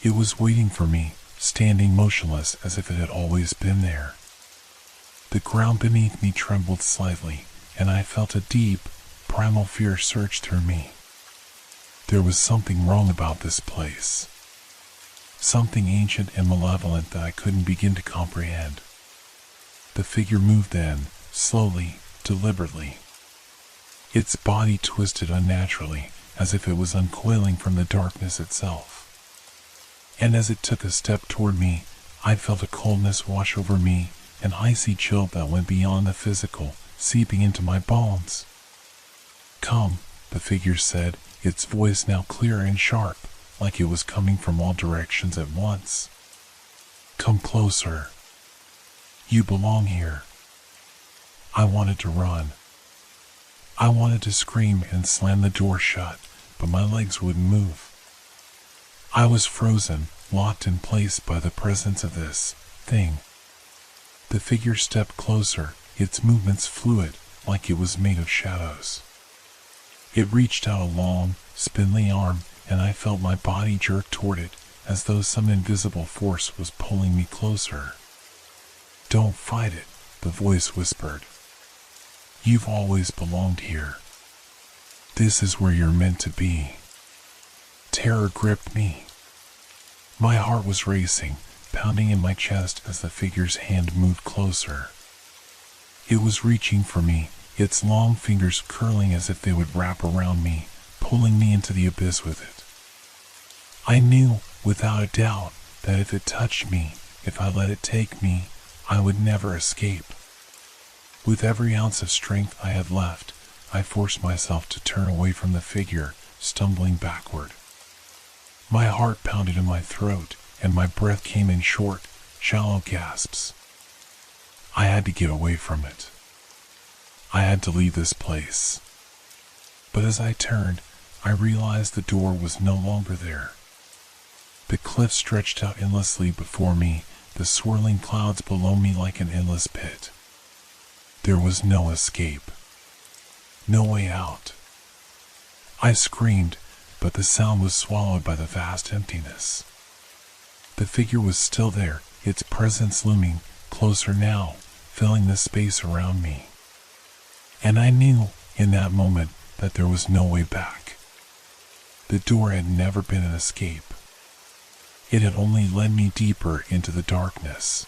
It was waiting for me, standing motionless as if it had always been there. The ground beneath me trembled slightly, and I felt a deep, primal fear surge through me. There was something wrong about this place. Something ancient and malevolent that I couldn't begin to comprehend. The figure moved then, slowly, deliberately. Its body twisted unnaturally, as if it was uncoiling from the darkness itself. And as it took a step toward me, I felt a coldness wash over me, an icy chill that went beyond the physical, seeping into my bones. "Come," the figure said, its voice now clear and sharp, like it was coming from all directions at once. "Come closer. You belong here." I wanted to run. I wanted to scream and slam the door shut, but my legs wouldn't move. I was frozen, locked in place by the presence of this thing. The figure stepped closer, its movements fluid, like it was made of shadows. It reached out a long, spindly arm, and I felt my body jerk toward it, as though some invisible force was pulling me closer. "Don't fight it," the voice whispered. "You've always belonged here. This is where you're meant to be." Terror gripped me. My heart was racing, pounding in my chest as the figure's hand moved closer. It was reaching for me, its long fingers curling as if they would wrap around me, pulling me into the abyss with it. I knew, without a doubt, that if it touched me, if I let it take me, I would never escape. With every ounce of strength I had left, I forced myself to turn away from the figure, stumbling backward. My heart pounded in my throat, and my breath came in short, shallow gasps. I had to get away from it. I had to leave this place. But as I turned, I realized the door was no longer there. The cliff stretched out endlessly before me, the swirling clouds below me like an endless pit. There was no escape. No way out. I screamed, but the sound was swallowed by the vast emptiness. The figure was still there, its presence looming, closer now, filling the space around me. And I knew, in that moment, that there was no way back. The door had never been an escape. It had only led me deeper into the darkness.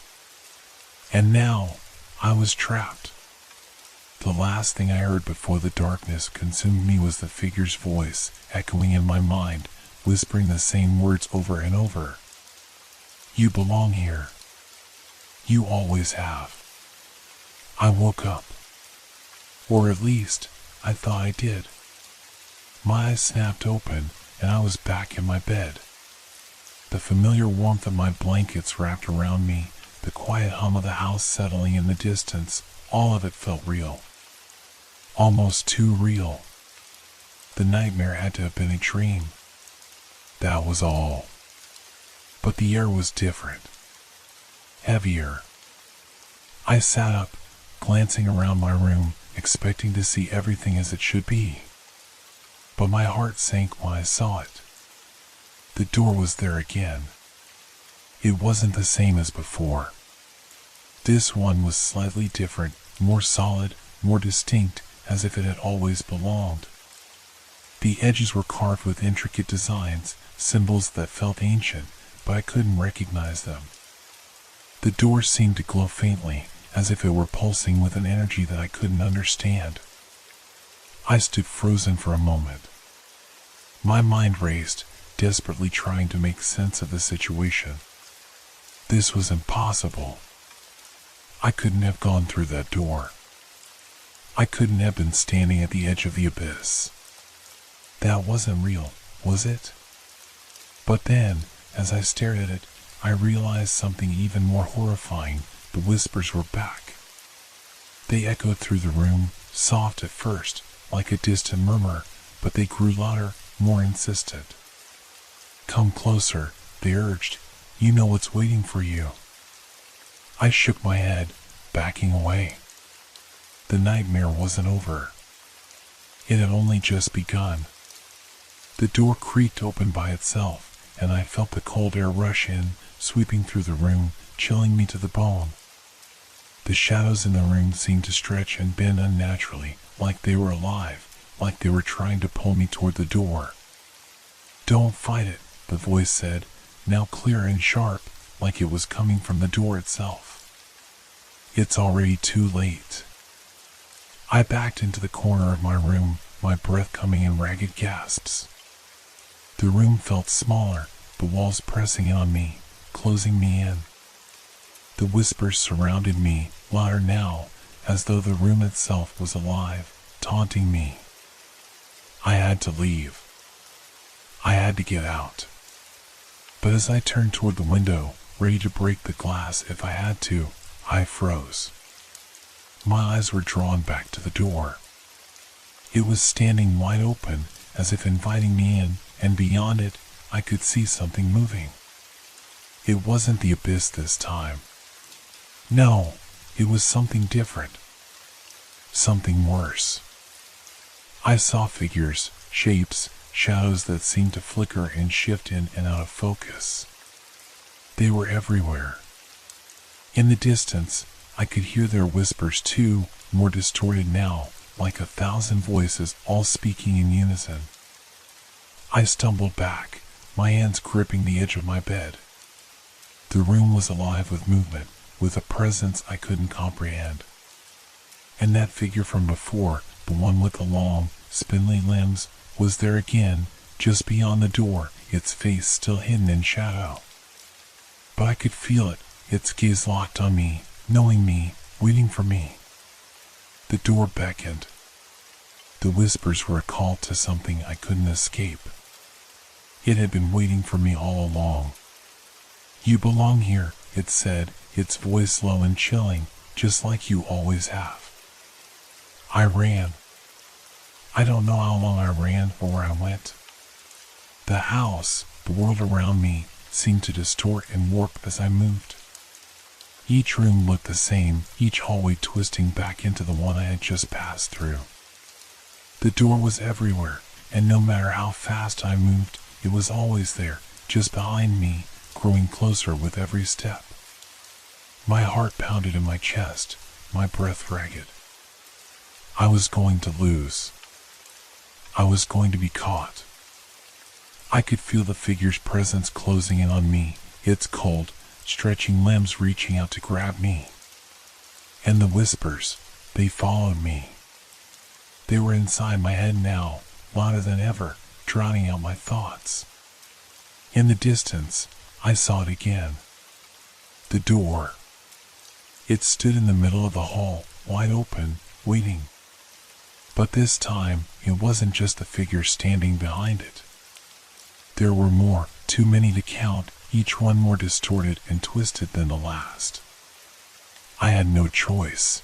And now, I was trapped. The last thing I heard before the darkness consumed me was the figure's voice, echoing in my mind, whispering the same words over and over. "You belong here. You always have. I woke up. Or at least, I thought I did. My eyes snapped open, and I was back in my bed. The familiar warmth of my blankets wrapped around me, the quiet hum of the house settling in the distance, all of it felt real. Almost too real. The nightmare had to have been a dream. That was all. But the air was different. Heavier. I sat up, glancing around my room, expecting to see everything as it should be. But my heart sank when I saw it. The door was there again. It wasn't the same as before. This one was slightly different, more solid, more distinct, as if it had always belonged. The edges were carved with intricate designs, symbols that felt ancient, but I couldn't recognize them. The door seemed to glow faintly, as if it were pulsing with an energy that I couldn't understand. I stood frozen for a moment. My mind raced, desperately trying to make sense of the situation. This was impossible. I couldn't have gone through that door. I couldn't have been standing at the edge of the abyss. That wasn't real, was it? But then, as I stared at it, I realized something even more horrifying. The whispers were back. They echoed through the room, soft at first, like a distant murmur, but they grew louder, more insistent. Come closer, they urged. You know what's waiting for you. I shook my head, backing away. The nightmare wasn't over. It had only just begun. The door creaked open by itself, and I felt the cold air rush in, sweeping through the room, chilling me to the bone. The shadows in the room seemed to stretch and bend unnaturally, like they were alive, like they were trying to pull me toward the door. Don't fight it, the voice said, now clear and sharp, like it was coming from the door itself. It's already too late. I backed into the corner of my room, my breath coming in ragged gasps. The room felt smaller, the walls pressing in on me, closing me in. The whispers surrounded me, louder now, as though the room itself was alive, taunting me. I had to leave. I had to get out. But as I turned toward the window, ready to break the glass if I had to, I froze. My eyes were drawn back to the door. It was standing wide open, as if inviting me in, and beyond it, I could see something moving. It wasn't the abyss this time. No, it was something different. Something worse. I saw figures, shapes, shadows that seemed to flicker and shift in and out of focus. They were everywhere. In the distance, I could hear their whispers too, more distorted now, like 1,000 voices all speaking in unison. I stumbled back, my hands gripping the edge of my bed. The room was alive with movement, with a presence I couldn't comprehend. And that figure from before, the one with the long, spindly limbs, was there again, just beyond the door, its face still hidden in shadow. But I could feel it, its gaze locked on me, knowing me, waiting for me. The door beckoned. The whispers were a call to something I couldn't escape. It had been waiting for me all along. You belong here, it said, its voice low and chilling, just like you always have. I ran. I don't know how long I ran or where I went. The house, the world around me, seemed to distort and warp as I moved. Each room looked the same, each hallway twisting back into the one I had just passed through. The door was everywhere, and no matter how fast I moved, it was always there, just behind me, growing closer with every step. My heart pounded in my chest, my breath ragged. I was going to lose. I was going to be caught. I could feel the figure's presence closing in on me, its cold, stretching limbs reaching out to grab me. And the whispers, they followed me. They were inside my head now, louder than ever, drowning out my thoughts. In the distance, I saw it again. The door. It stood in the middle of the hall, wide open, waiting. But this time, it wasn't just the figure standing behind it. There were more, too many to count, each one more distorted and twisted than the last. I had no choice.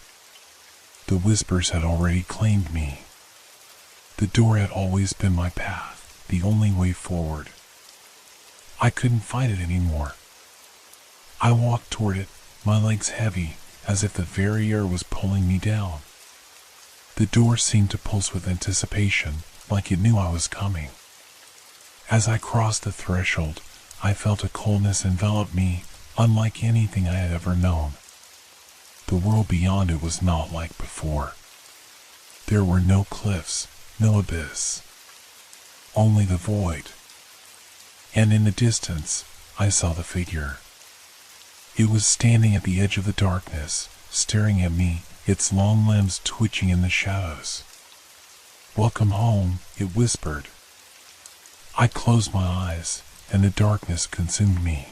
The whispers had already claimed me. The door had always been my path, the only way forward. I couldn't fight it anymore. I walked toward it, my legs heavy, as if the very air was pulling me down. The door seemed to pulse with anticipation, like it knew I was coming. As I crossed the threshold, I felt a coldness envelop me, unlike anything I had ever known. The world beyond it was not like before. There were no cliffs, no abyss. Only the void. And in the distance, I saw the figure. It was standing at the edge of the darkness, staring at me, its long limbs twitching in the shadows. "Welcome home," it whispered. I closed my eyes, and the darkness consumed me.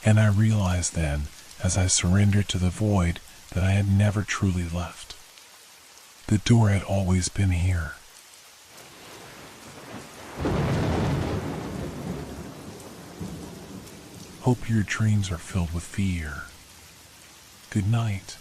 And I realized then, as I surrendered to the void, that I had never truly left. The door had always been here. Hope your dreams are filled with fear. Good night.